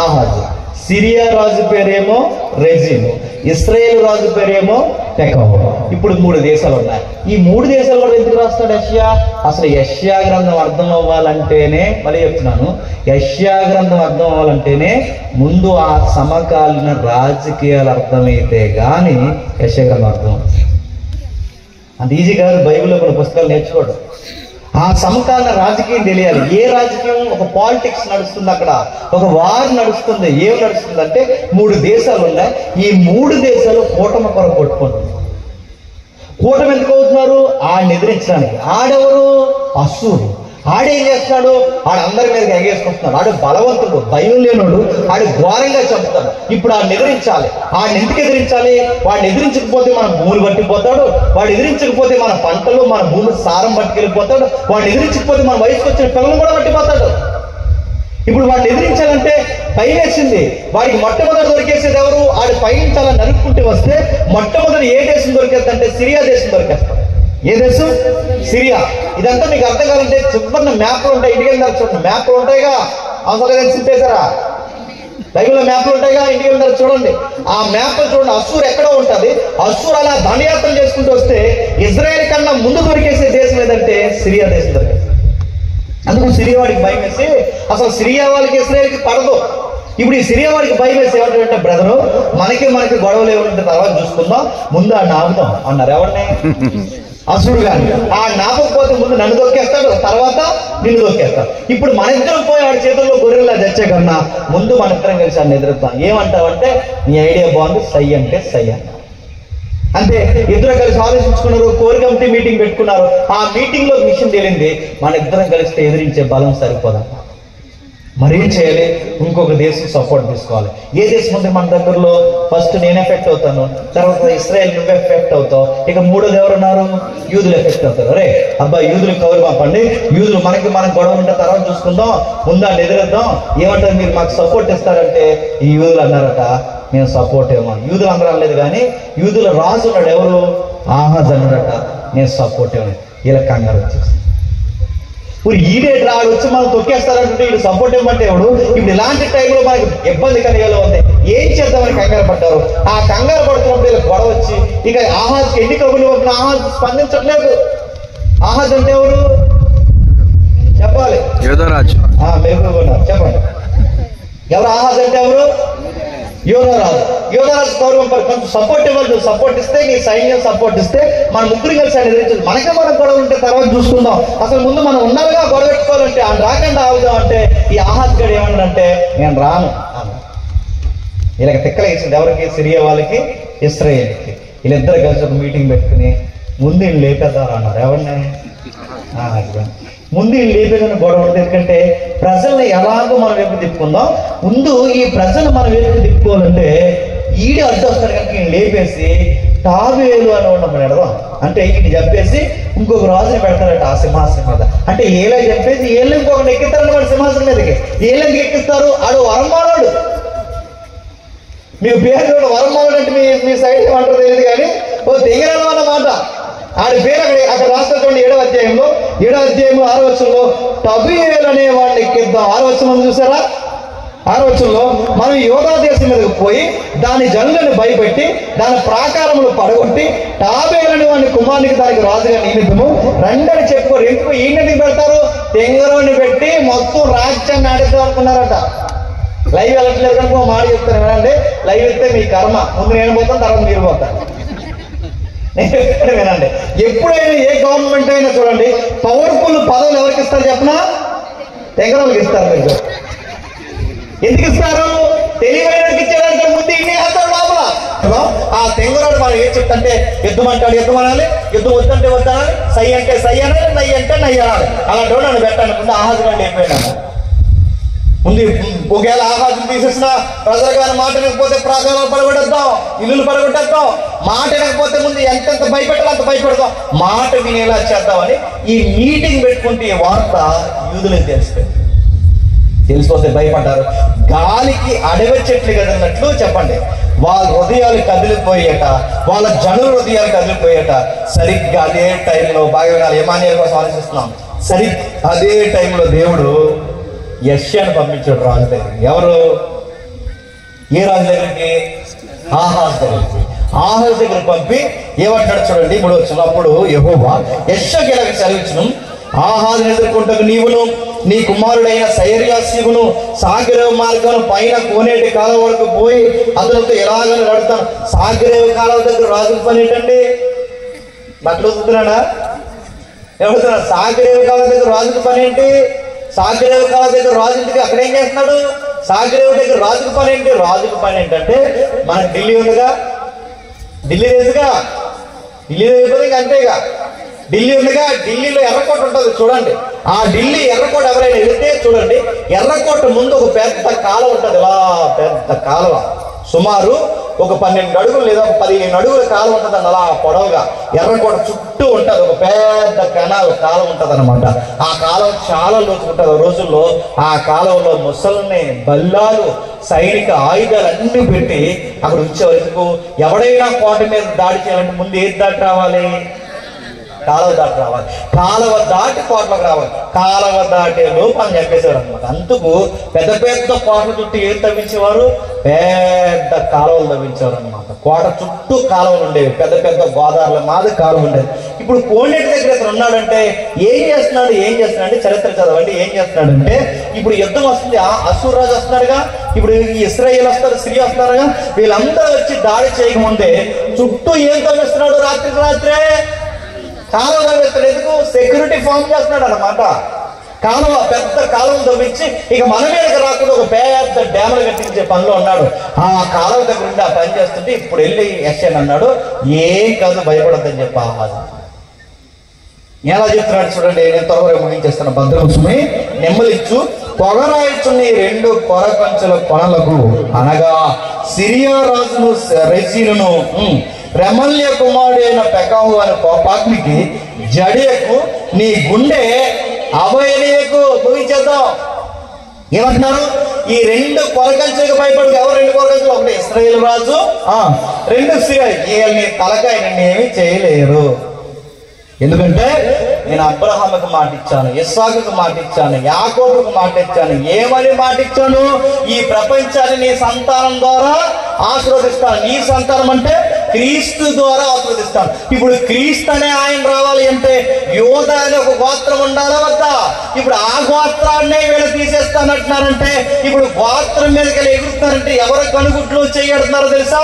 S1: ఆహాజు, సిరియా రాజు పేరేమో రెజీను, ఇశ్రాయేలు రాజు పేరేమో పెకాహు. ఇప్పుడు 3 దేశాలు ఉన్నాయి. ఈ 3 దేశాలు కూడా ఎందుకు రాస్తాడు యెషయా? అసలు యెషయా గ్రంథం అర్థం అవ్వాలంటేనే, మళ్ళీ చెప్తున్నాను, యెషయా గ్రంథం అర్థం అవ్వాలంటేనే ముందు ఆ సమకాలీన రాజకీయాలు అర్థమైతే కానీ యెషయా గ్రంథం అర్థం. అంత ఈజీ కాదు బైబిల్లో కొన్ని పుస్తకాలు నేర్చుకోవడం. ఆ సమకాలీన రాజకీయం తెలియాలి. ఏ రాజకీయం? ఒక పాలిటిక్స్ నడుస్తుంది, అక్కడ ఒక వార్ నడుస్తుంది. ఏం నడుస్తుంది అంటే 3 దేశాలు ఉన్నాయి. ఈ 3 దేశాలు కూటమి కొరకు కొట్టుకుంటుంది. కూటమి ఎందుకు అవుతున్నారు? ఆడిని ఎదిరించడానికి. ఆడెవరు? అసూరు. ఆడేం చేస్తున్నాడు? ఆడందరి మీదకి ఎగేసుకుంటున్నాడు. ఆడు బలవంతుడు, భయం లేనుడు, ఆడు ఘోరంగా చంపుతాడు. ఇప్పుడు ఆడిని ఎదిరించాలి. ఆడిని ఎందుకు ఎదిరించాలి? వాడిని ఎదిరించకపోతే మన భూములు పట్టిపోతాడు, వాడు ఎదిరించకపోతే మన పంటలు, మన భూమి సారం పట్టుకెళ్ళిపోతాడు, వాడిని ఎదిరించకపోతే మన వయసుకు వచ్చిన పిల్లలు కూడా పట్టిపోతాడు. ఇప్పుడు వాడిని ఎదిరించాలంటే భయం వేసింది. వాడికి మొట్టమొదటి దొరికేసేది ఎవరు? ఆడు పైన చాలా నరుక్కుంటూ వస్తే మొట్టమొదటి ఏ దేశం దొరికేస్తుంటే సిరియా దేశం దొరికేస్తాడు. ఏ దేశం? సిరియా. ఇదంతా మీకు అర్థం కావాలంటే చిన్న మ్యాప్లు ఉంటాయి. ఇంటికి వెళ్ళినారు చూడండి, మ్యాప్లు ఉంటాయిగా, అవసరం లేదని చింపేశారా? బైబిల్లో మ్యాప్లు ఉంటాయిగా, ఇంటికి వెళ్ళినారు చూడండి. ఆ మ్యాప్ చూడండి, అసూర్ ఎక్కడో ఉంటుంది. అసూర్ అలా దండయాత్ర చేసుకుంటూ వస్తే ఇజ్రాయెల్ కన్నా ముందు దొరికేసే దేశం ఏదంటే సిరియా దేశం దొరికేస్తుంది. అందుకు సిరియా వాడికి భయం వేసి, అసలు సిరియా వాళ్ళకి ఇజ్రాయెల్కి పడదు. ఇప్పుడు ఈ సిరియా వాడికి భయం వేసి ఏమంటారంటే, బ్రదరు మనకి గొడవలు ఏమంటే తర్వాత చూసుకుందాం, ముందు ఆడిని ఆపుదాం అన్నారు. ఎవరిని? అసురుడు గాని ఆ జ్ఞాపకపోతే ముందు నన్ను దొక్కేస్తాడు, తర్వాత నిన్ను దొక్కేస్తాడు. ఇప్పుడు మన ఇద్దరం పోయి వాడి చేతుల్లో గొర్రెల్లా చచ్చే కన్నా ముందు మన ఇద్దరం కలిసి ఆయన ఎదురుతాం. ఏమంటావంటే నీ ఐడియా బాగుంది, సై అంటే సై అన్న అంతే. ఇద్దరు కలిసి ఆలోచించుకున్నారు, కోర్ కమిటీ మీటింగ్ పెట్టుకున్నారు. ఆ మీటింగ్ లో విషయం తేలింది, మన ఇద్దరం కలిస్తే ఎదిరించే బలం సరిపోదన్న. మరేం చేయాలి? ఇంకొక దేశం సపోర్ట్ తీసుకోవాలి. ఏ దేశం ఉంది మన దగ్గరలో? ఫస్ట్ నేను ఎఫెక్ట్ అవుతాను, తర్వాత ఇస్రాయేల్ నువ్వు ఎఫెక్ట్ అవుతావు, ఇక మూడోది ఎవరున్నారు? యూదులు ఎఫెక్ట్ అవుతారు. అరే అబ్బా యూదులకు కవర్ పంపండి, యూదులు మనకి గొడవ ఉంటే తర్వాత చూసుకుందాం, ముందు ఎదురేద్దాం. ఏమంటారు? మీరు మాకు సపోర్ట్ ఇస్తారంటే ఈ యూదులు అన్నారట, నేను సపోర్ట్ ఏమో. యూదులు అందరూ అనలేదు, కానీ యూదుల రాజు ఉన్నాడు, ఎవరు? ఆహాజ్ అన్నాడట, నేను సపోర్ట్ ఏమో. ఇలా కంగారు వచ్చేసి ఇప్పుడు ఈడే రాడు వచ్చి మనం తొక్కేస్తారంటే వీడు సపోర్ట్ ఇవ్వమంటే ఎవడు? ఇప్పుడు ఇలాంటి టైంలో మనకి ఇబ్బంది కలిగేలా ఉంది, ఏం చేద్దామని కంగారు పడ్డారు. ఆ కంగారు పడుతున్నప్పుడు వీళ్ళకి గొడవ వచ్చి ఇక ఆహాజ్కి ఎన్ని కబుర్లు పంపిన ఆహాజ్ స్పందించట్లేదు. ఆహాజ్ అంటే ఎవరు చెప్పాలి?
S2: యోధరాజు.
S1: మెరుగుకున్నారు, చెప్పండి. ఎవరు ఆహాజ్ అంటే? ఎవరు? యోధరాజు. యోధరాజు గౌరవం కొంచెం సపోర్ట్ ఇవ్వాలి. సపోర్ట్ ఇస్తే నీ సైన్యం సపోర్ట్ ఇస్తే మన ముగ్గురు కలిసి ఆయన ఎదిరించదు. మనకే మనం గొడవ ఉంటే తర్వాత చూసుకుందాం, అసలు ముందు మనం ఉన్నారుగా గొడవ పెట్టుకోవాలంటే ఆయన రాకుండా ఆగుదాం అంటే ఈ ఆహాజ్ గడు ఏమన్నాడంటే నేను రాను అన్న. వీళ్ళకి తిక్కలు వేసింది ఎవరికి? సిరియా వాళ్ళకి, ఇస్రాయేల్కి. వీళ్ళిద్దరు కలిసి ఒక మీటింగ్ పెట్టుకుని ముందు వీళ్ళు లేపేద్దాం అన్నారు. ఎవరిని? ముందు వీళ్ళు లేపేదని గొడవ ఉంటుంది. ఎందుకంటే ప్రజల్ని ఎలాగో మనం వైపు తిప్పుకుందాం, ముందు ఈ ప్రజలు మన వైపు తిప్పుకోవాలంటే ఈడే అడ్డు వస్తాడు కనుక ఈయన లేపేసి తాబేలు అని ఉన్నప్పుడు పెడదాం అంటే ఈయన చెప్పేసి ఇంకొక రాజుని పెడతారట ఆ సింహాసనం మీద. అంటే ఏలే చెప్పేసి ఏళ్ళు ఇంకొకటి ఎక్కిస్తారని వాడు సింహాసనం మీదకి. ఏళ్ళకి ఎక్కిస్తారు, ఆడు వరంమానాడు. మీకు పేరు వరంమానాడు అంటే మీ సైడ్ ఏమంటారు తెలియదు, కానీ ఓ తెగరడం అన్నమాట. ఆడి పేరు అక్కడ రాష్ట్ర చూడండి 7వ అధ్యాయంలో 6వ వచనంలో టబీయేలు అనే వాడిని ఎక్కిద్దాం. 6వ వచనం చూసారా? 6వ వచనంలో మనం యోధా దేశం మీదకి పోయి దాని జనులను భయపెట్టి దాని ప్రాకారములు పడగొట్టి టాబేలని వాడిని కుమారునికి దానికి రాజుగా నియమితము రెండని చెప్పుకో. ఎందుకు ఈయనకి పెడతారు? తెంగరోని పెట్టి మొత్తం రాజ్యాన్ని ఆడిద్దాం అనుకున్నారట. లైవ్ వెళ్ళట్లేదు కనుక మాట చెప్తాను వినండి. లైవ్ ఇస్తే మీ కర్మ, ముందు నేను పోతాను, తర్వాత మీరు పోతాను. వినండి, ఎప్పుడైనా ఏ గవర్నమెంట్ అయినా చూడండి, పవర్ఫుల్ పదవులు ఎవరికి ఇస్తారు చెప్పనా? తెంగరోళ్ళకి ఇస్తారు. మీరు ఎందుకు ఇస్తారు? తెలివైనకి ఇచ్చేదానికి ముందు ఇన్ని వేస్తాడు లోపల. ఆ తెంగరోడు మనం ఏం చెప్తుంటే యుద్ధం అంటాడు, యుద్ధం అనాలి, యుద్ధం వద్దంటే వద్దనాలి, సై అంటే సై అనాలి, నై అంటే నై అనాలి. అలాంటి నన్ను పెట్టాను ముందు ఆహాజ్ గండి అయిపోయినాను. ముందు ఒకవేళ ఆహాజం తీసేసిన ప్రజలు కానీ మాట వినకపోతే ప్రాకారాలు పడగొట్టేద్దాం, ఇల్లులు పడగొట్టేద్దాం. మాట వినకపోతే ముందు ఎంతెంత భయపెట్టాలో అంత భయపెడతాం, మాట వినేలా చేద్దామని ఈ మీటింగ్ పెట్టుకుంటే ఈ వార్త యూదులకు తెలిసిపోతే భయపడ్డారు. గాలికి అడవి చెట్లు కదిలినట్లు చెప్పండి, వాళ్ళ హృదయాలు కదిలిపోయేట, వాళ్ళ జనుల హృదయాలు కదిలిపోయేట. సరిగ్గా అదే టైంలో బాగా వినాలి, ఎమాన్యుయేలు కోసం ఆలోచిస్తున్నాం. అదే టైంలో దేవుడు యెషయాను పంపించాడు రాజు దగ్గరికి. ఎవరు? ఏ రాజు దగ్గరికి? ఆహాజ్ దగ్గరికి. ఆహాజ్ దగ్గర పంపి ఏమంటాడు చూడండి 3వ వచనం. అప్పుడు యెహోవా యెషయాకి ఇలాగ సెలవిచ్చును, ఆహాజును ఎదుర్కొంటకు నీవును నీ కుమారుడైన సైర్యాశీవును సాగిరేవు మార్గం పైన కోనేటి కాలం వరకు పోయి అతనితో ఎలాగని నడుతాను. సాగిరేవు కాలం దగ్గర రాజుల పని ఏంటండి? బట్టలు వస్తున్నాడా? ఎవరుతున్నాడు? సాగిరేవు కాలం దగ్గర రాజుల పని ఏంటి? సాగిరేవు కాలం దగ్గర రాజు ఇంటికి అక్కడ ఏం చేస్తున్నాడు? సాగిరేవు దగ్గర రాజుకు పని ఏంటి? రాజుకు పని ఏంటంటే మన ఢిల్లీ ఉందిగా, ఢిల్లీ తెలుసుగా, ఢిల్లీ అయిపోతే అంతేగా. ఢిల్లీ ఉందిగా, ఢిల్లీలో ఎర్రకోట ఉంటుంది చూడండి. ఆ ఢిల్లీ ఎర్రకోట ఎవరైనా వెళితే చూడండి, ఎర్రకోట ముందు ఒక పెద్ద కాలువ ఉంటుంది. ఇలా పెద్ద కాలువ, సుమారు ఒక 12 అడుగులు లేదా ఒక 15 అడుగుల కాలం ఉంటుంది అలా పొడవుగా. ఎర్రకోట చుట్టూ ఉంటుంది ఒక పెద్ద కెనాల్ కాలం ఉంటుంది అనమాట. ఆ కాలం చాలా లోతుకుంటుంది. రోజుల్లో ఆ కాలంలో ముసల్ని, బల్లాలు, సైనిక ఆయుధాలు అన్ని పెట్టి అక్కడ ఉంచేవరకు ఎవడైనా కోట మీద దాడి చేయాలంటే ముందు ఏది దాటి రావాలి? కాలువ దాటి రావాలి. కాలువ దాటి కోటలోకి రావాలి. కాలువ దాటే లోపు అని చెప్పేసేవారు అనమాట. అందుకు పెద్ద పెద్ద కోటల చుట్టూ ఏం తవ్వించేవారు? పెద్ద కాలువలు తవ్వించేవారు అనమాట. కోట చుట్టూ కాలువలు ఉండేవి, పెద్ద పెద్ద గోదావరిల మాది కాలువ ఉండేది. ఇప్పుడు కోనేటి దగ్గర ఇతను ఉన్నాడంటే ఏం చేస్తున్నాడు? చరిత్ర చదవండి. ఏం చేస్తున్నాడంటే ఇప్పుడు యుద్ధం వస్తుంది, అసూర్ రాజు వస్తున్నాడుగా, ఇప్పుడు ఇశ్రాయేల్ వస్తారు, సిరియా వస్తున్నారుగా, వీళ్ళందరూ వచ్చి దాడి చేయకముందే చుట్టూ ఏం తవ్విస్తున్నాడు? రాత్రికి రాత్రే కాలువ తవ్వేస్తాడు ఎందుకు? సెక్యూరిటీ ఫామ్ చేస్తున్నాడు అన్నమాట. కాలువ, పెద్ద కాలువ తవ్వించి ఇక మన మీదకి రాకుండా ఒక పెద్ద డ్యాములు కట్టించే పనిలో ఉన్నాడు. ఆ కాలువ దగ్గర ఉండి ఆ పని చేస్తుంటే ఇప్పుడు వెళ్ళి యెషయా అన్నాడు, ఏం కాదు భయపడద్దని చెప్పి ఆహాజు. ఎలా చెప్తున్నాడు చూడండి, నేను త్వరగా ముగించేస్తాను. భద్రముసుమి నెమ్మలిచ్చు పొగరాయిచున్న 2 కొరకంచుల కొనలకు, అనగా సిరియా రాజును రెజీనును రెమల్య కుమారుడైన పెకాహు అనే కోపాగ్నికి జడియకు నీ గుండె అభయనీయకు. ముగించేద్దాం. ఏమంటున్నారు? ఈ 2 కొరకంచులకు భయపడు. ఎవరు 2 కొరకంచులు? ఒకటి ఇశ్రాయేలు రాజు, 2 సిరియా. వీళ్ళని తలకాయ నిన్ను ఏమీ చేయలేరు. ఎందుకంటే నేను అబ్రహాముకు మాట ఇచ్చాను, ఇస్సాకుకు మాట ఇచ్చాను, యాకోబుకు మాట ఇచ్చాను. ఏమని మాట ఇచ్చాను? ఈ ప్రపంచాన్ని నీ సంతానం ద్వారా ఆశీర్వదిస్తాను. నీ సంతానం అంటే క్రీస్తు ద్వారా ఆశీర్వదిస్తాను. ఇప్పుడు క్రీస్తు అనే ఆయన రావాలి అంటే యోధ అనే ఒక గోత్రం ఉండాలా వద్దా? ఇప్పుడు ఆ గోత్రాన్నే వీళ్ళు తీసేస్తానంటున్నారంటే ఇప్పుడు గోత్రం మీదకి వెళ్ళి ఎగురుతున్నారంటే ఎవరి కనుగుట్లు చేయడుతున్నారో తెలుసా?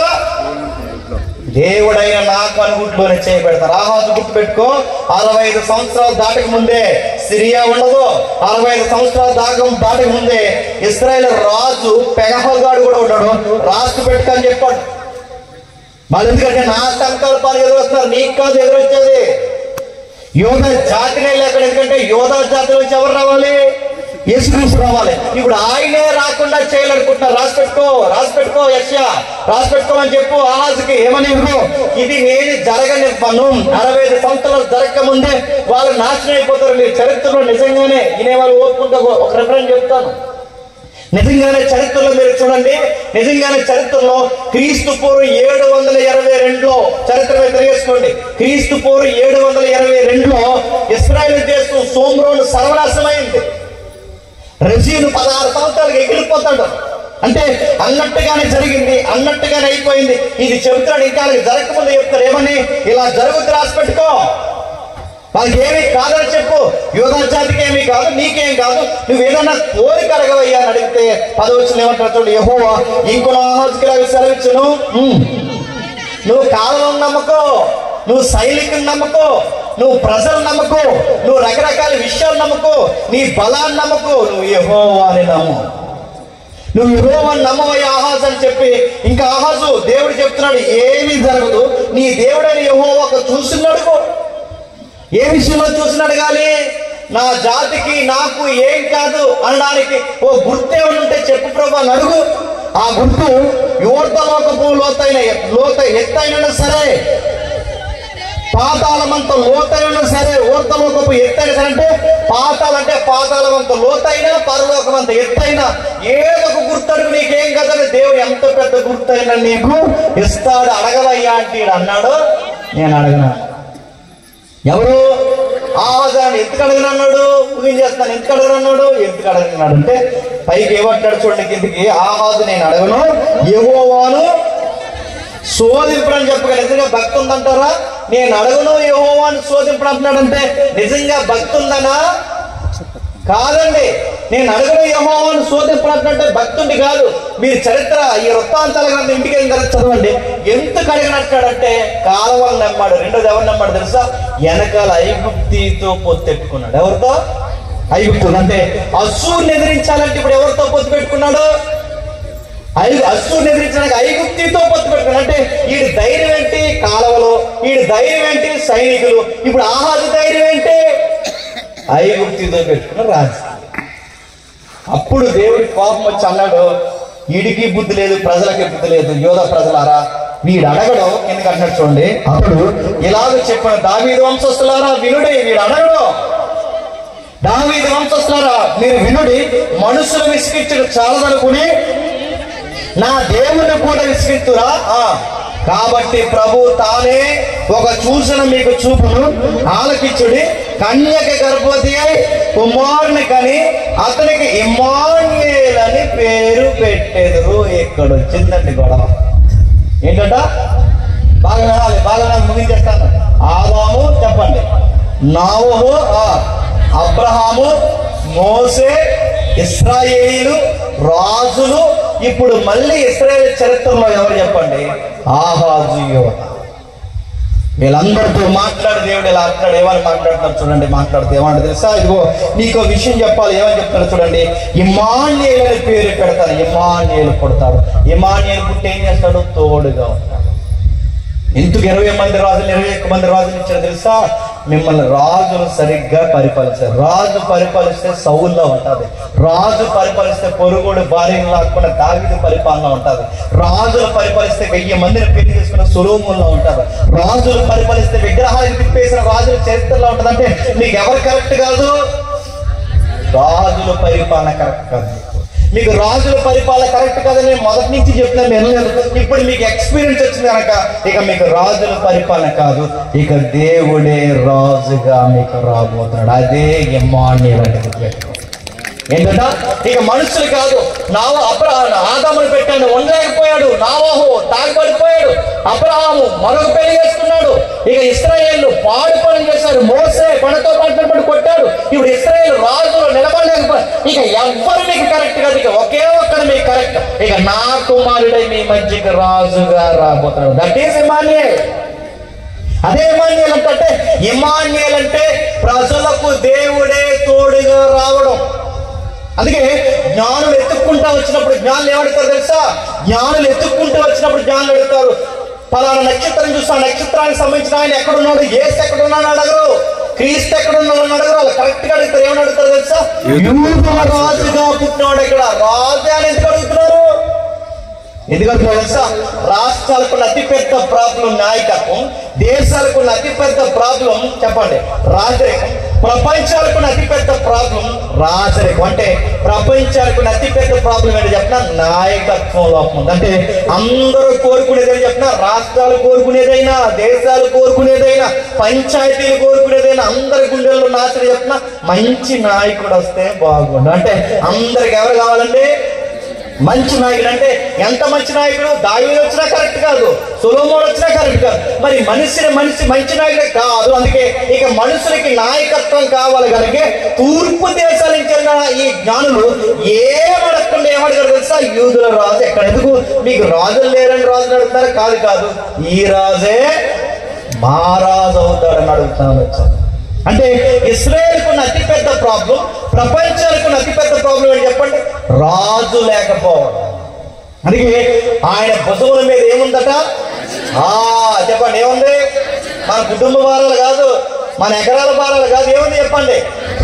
S1: దేవుడైన నా కనుగుట్లోనే చేయబెడతారు. ఆహాజు గుర్తు పెట్టుకో, 65 సంవత్సరాలు దాటక ముందే సిరియా ఉండదు. 65 సంవత్సరాలు దాటక ముందే ఇశ్రాయేలు రాజు పెకహగాడు కూడా ఉన్నాడు. రాజు పెట్టుకని చెప్పాడు. వాళ్ళు ఎందుకంటే నా సంకల్పాలు ఎదురొస్తున్నారు, నీకు కాదు ఎదురొచ్చేది. యోధ జాతినే లేకుండా, ఎందుకంటే యోధ జాతి నుంచి ఎవరు రావాలి? యేసుక్రీస్తు రావాలి. ఇప్పుడు ఆయనే రాకుండా చేయాలనుకుంటున్నారు. రాసి పెట్టుకో యెషయా, రాసి పెట్టుకోమని చెప్పు ఆహాజుకి. ఏమని? ఇది నేను జరగనివ్వను. 65 సంవత్సరాలు జరగక ముందే వాళ్ళు నాశనం అయిపోతారు. మీరు చరిత్రలో నిజంగానే వినేవాళ్ళు ఓపుకుంటూ ఒక రిఫరెన్స్ చెప్తాను. నిజంగానే చరిత్రలో మీరు చూడండి, నిజంగానే చరిత్రలో క్రీస్తు పూర్వం 722లో చరిత్ర మీద తిరిగేసుకోండి. క్రీస్తు పూర్వం 722లో ఇశ్రాయేలు దేశం సోమ్రోను సర్వనాశనమైంది. రెజీను 16 సంవత్సరాలకు ఎగిరిపోతాడు. అంటే అన్నట్టుగానే జరిగింది, అన్నట్టుగానే అయిపోయింది. ఇది చెబుతాడు. ఇంకా జరగకముందు చెప్తారు ఏమని? ఇలా జరుగుతుంది, రాసి పెట్టుకో. వాళ్ళకి ఏమీ కాదని చెప్పు. యోధా జాతికి ఏమీ కాదు, నీకేం కాదు. నువ్వు ఏదైనా కోరిక అడగవయ్యా అని అడిగితే 10 వచనం ఏమంటారు చూడు. యెహోవా ఇంకో ఆహాజుకి సెలవిచ్చును, నువ్వు కాలం నమ్మకో, నువ్వు సైనికుని నమ్మకో, నువ్వు ప్రజలు నమ్మకో, నువ్వు రకరకాల విషయాలు నమ్మకో, నీ బలాన్ని నమ్మకో, నువ్వు యెహోవాని నమ్ము. నువ్వు యెహోవాని నమ్మవయ్యా ఆహాజు అని చెప్పి ఇంకా ఆహాజు దేవుడు చెప్తున్నాడు ఏమీ జరగదు. నీ దేవుడైన యెహోవాకు చూస్తున్నాడు. ఏ విషయంలో చూసిన అడగాలి? నా జాతికి నాకు ఏం కాదు అనడానికి ఓ గుర్తు ఏమైనా ఉంటే చెప్పు ప్రభు అని అడుగు. ఆ గుర్తు యోర్దలోకపు ఎత్తైనా సరే, పాతాళమంత లోతైనా సరే, ఊర్ధలోకపు ఎత్తైన సరే. అంటే పాతాలంటే పాతాళమంత లోతైన, పరలోకమంత ఎత్తైన ఏదో ఒక గుర్తు అడుగు. నీకేం కదని దేవుడు ఎంత పెద్ద గుర్తైనా నీకు ఇస్తాడు. అడగవయ్యా అంటే అన్నాడు. నేను అడగనా? ఎవరు? ఆహాజాన్ని ఎందుకు అడగనన్నాడు? ఊహించేస్తాను. ఎందుకు అడగనన్నాడు? ఎందుకు అడగనన్నాడు అంటే పైకి ఏమంటాడు చూడండి కిందికి. ఆహాజు నేను అడగను, యెహోవాను శోధింపడని చెప్పగా నిజంగా భక్తి ఉందంటారా? నేను అడగను యెహోవాను శోధింపడం అంటున్నాడంటే నిజంగా భక్తి ఉందనా? కాదండి. నేను అడగను యెహోవాను శోధింపడం అంటే భక్తుండి కాదు. మీరు చరిత్ర ఈ వృత్తాంతాల గ్రంథం ఇంటికి వెళ్ళిన తర్వాత చదవండి. ఎందుకు అడగనట్టాడంటే కాలవలు నమ్మాడు. రెండోది ఎవరు నమ్మాడు తెలుసా? వెనకాల ఐగుప్తితో పొత్తెట్టుకున్నాడు. ఎవరితో? ఐగుప్తులు. అంటే అస్సూర్ని ఎదిరించాలంటే ఇప్పుడు ఎవరితో పొత్తు పెట్టుకున్నాడు? అస్సూర్ని ఎదిరించడానికి ఐగుప్తితో పొత్తు పెట్టుకున్నాడు. అంటే వీడి ధైర్యం ఏంటి? కాలవలో. వీడి ధైర్యం ఏంటి? సైనికులు. ఇప్పుడు ఆహాజు ధైర్యం ఏంటి? ఐగుప్తితో పెట్టుకున్న రాజు. అప్పుడు దేవుడి కోపం వచ్చి అన్నాడు, వీడికి బుద్ధి లేదు, ప్రజలకి బుద్ధి లేదు. యోధ ప్రజలారా, వీడు అడగడం ఎందుకు అంటున్నాడు చూడండి. అప్పుడు ఇలాగ చెప్పిన దావీదు వంశస్థులారా వినుడి. వీడు అడగడం, దావీదు వంశస్థులారా మీరు వినుడి. మనుషులు విసిగించడం చాలదనుకుని నా దేవుని కూడా విసిగిస్తురా? కాబట్టి ప్రభు తానే ఒక సూచన మీకు చూపును. ఆలకించుడి. కన్యక గర్భవతి అయి కుమారుని కని అతనికి ఇమ్మానుయేల్ అని పేరు పెట్టెదరు. ఇక్కడ వచ్చిందండి గొడవ. ఏంటంట? బాగా వినాలి, బాగా ముగించేస్తాను. ఆదాము చెప్పండి, నోవహు, అబ్రహాము, మోసే, ఇశ్రాయేలీలు, రాజులు. ఇప్పుడు మళ్ళీ ఇశ్రాయేలు చరిత్రలో ఎవరు చెప్పండి? ఆహాజు యోధ. వీళ్ళందరితో మాట్లాడి దేవుడు ఇలా అంటున్నాడు. ఏమని మాట్లాడుతున్నారు చూడండి. మాట్లాడితే ఏమంటారు తెలుసా? ఇదిగో నీకు విషయం చెప్పాలి. ఏమని చెప్తాడు చూడండి. ఇమ్మానుయేలు అని పేరు పెడతాను. ఇమ్మానుయేలు పుడతాడు. ఇమ్మానుయేలు పుట్టి ఏం చేస్తాడు? తోడుగా ఉంటాడు. ఎందుకు 20 మంది రాజులు 21 మంది రాజులు ఇచ్చారు తెలుసా? మిమ్మల్ని రాజులు సరిగ్గా పరిపాలిస్తారు. రాజు పరిపాలిస్తే సౌల్లో ఉంటుంది. రాజు పరిపాలిస్తే పొరుగుడు భార్యను లాక్కున్న దావీదు పరిపాలన ఉంటుంది. రాజులు పరిపాలిస్తే 1000 మందిని పెళ్లి చేసుకున్న సొలొమోనులో ఉంటుంది. రాజులు పరిపాలిస్తే విగ్రహాలకు తిప్పేసిన రాజుల చరిత్రలో ఉంటుంది. అంటే మీకు ఎవరు కరెక్ట్ కాదు? రాజుల పరిపాలన కరెక్ట్ కాదు. మీకు రాజుల పరిపాలన కరెక్ట్ కాదని మొదటి నుంచి చెప్తున్నాను నేను. ఇప్పుడు మీకు ఎక్స్పీరియన్స్ వచ్చింది కనుక ఇక మీకు రాజుల పరిపాలన కాదు, ఇక దేవుడే రాజుగా మీకు రాబోతున్నాడు. అదే ఇమ్మానుయేలు అంటే గుర్తుపెట్టుకోండి. ఏంటంట? ఇక మనుషులు కాదు. ఆదామును పెట్టాడు, ఉండలేకపోయాడు. నావాహు తాగుబడిపోయాడు. అబ్రహాము మరొక పెళ్లి చేసుకున్నాడు. ఇక ఇశ్రాయేలు పాడు పనులు చేశారు. మోసే పనితో పడి కొట్టాడు. ఇప్పుడు ఇశ్రాయేలు రాజులు నిలబడలేకపోయారు. ఇక ఎవ్వరు మీకు కరెక్ట్ కాదు. ఇక ఒకే ఒక్కరు మీకు కరెక్ట్. ఇక నా కుమారుడై మీ మధ్యకి రాజుగా రాబోతున్నాడు. That is Emmanuel. అదే ఇమ్మానుయేల్ అంటే, ఇమ్మానుయేల్ అంటే ప్రజలకు దేవుడే తోడుగా రావడం. అందుకే జ్ఞానులు ఎత్తుక్కుంటా వచ్చినప్పుడు జ్ఞానులు ఏమడుతారు తెలుసా? జ్ఞానులు ఎత్తుక్కుంటూ వచ్చినప్పుడు జ్ఞానులు అడుగుతారు, పలానా నక్షత్రం చూసి ఆ నక్షత్రానికి సంబంధించిన ఆయన ఎక్కడున్నాడు, యేసు ఎక్కడున్నాడు అడగరు, క్రీస్తు ఎక్కడున్నాడు అని అడగరు. వాళ్ళు కరెక్ట్ గా అడుగుతారు. ఏమని అడుగుతారు తెలుసా? రాజుగా పుట్టినవాడు ఇక్కడ. రాజు అని ఎందుకు అడుగుతున్నారు? ఎందుకంటే తెలుసా? రాష్ట్రాలకు అతిపెద్ద ప్రాబ్లం నాయకత్వం, దేశాలకు అతిపెద్ద ప్రాబ్లం చెప్పండి రాజరికం, ప్రపంచాలకు అతిపెద్ద ప్రాబ్లం రాజరికం. అంటే ప్రపంచాలకు అతిపెద్ద ప్రాబ్లం ఏంటి చెప్పిన? నాయకత్వం లోపం ఉంది. అంటే అందరూ కోరుకునేదని చెప్పిన, రాష్ట్రాలు కోరుకునేదైనా, దేశాలు కోరుకునేదైనా, పంచాయతీలు కోరుకునేదైనా, అందరి గుండెల్లో నాశనం చెప్పిన మంచి నాయకుడు వస్తే బాగుండు. అంటే అందరికి ఎవరు కావాలండి? మంచి నాయకుడు. అంటే ఎంత మంచి నాయకుడు? దావీదు వచ్చినా కరెక్ట్ కాదు, సొలొమోను వచ్చినా కరెక్ట్ కాదు. మరి మంచి నాయకుడే కాదు. అందుకే ఇక మనుషులకి నాయకత్వం కావాలి కనుక తూర్పు దేశాల నుంచి ఈ జ్ఞానులు ఏమడకుండా ఏమడగరు తెలుసా? యూదుల రాజు ఎక్కడ? ఎందుకు మీకు రాజులు లేరని రాజులు అడుగుతారు? కాదు, ఈ రాజే మా రాజు అవుతాడని అడుగుతాను వచ్చాను. అంటే ఇశ్రాయేలుకు అతిపెద్ద ప్రాబ్లం, ప్రపంచానికి అతిపెద్ద ప్రాబ్లం ఏంటి చెప్పండి? రాజు లేకపోవడం. అందుకే ఆయన భుజముల మీద ఏముందట? చెప్పండి ఏముంది? మన కుటుంబ భారాలు కాదు, మన ఎకరాల భారాలు కాదు. ఏముంది చెప్పండి?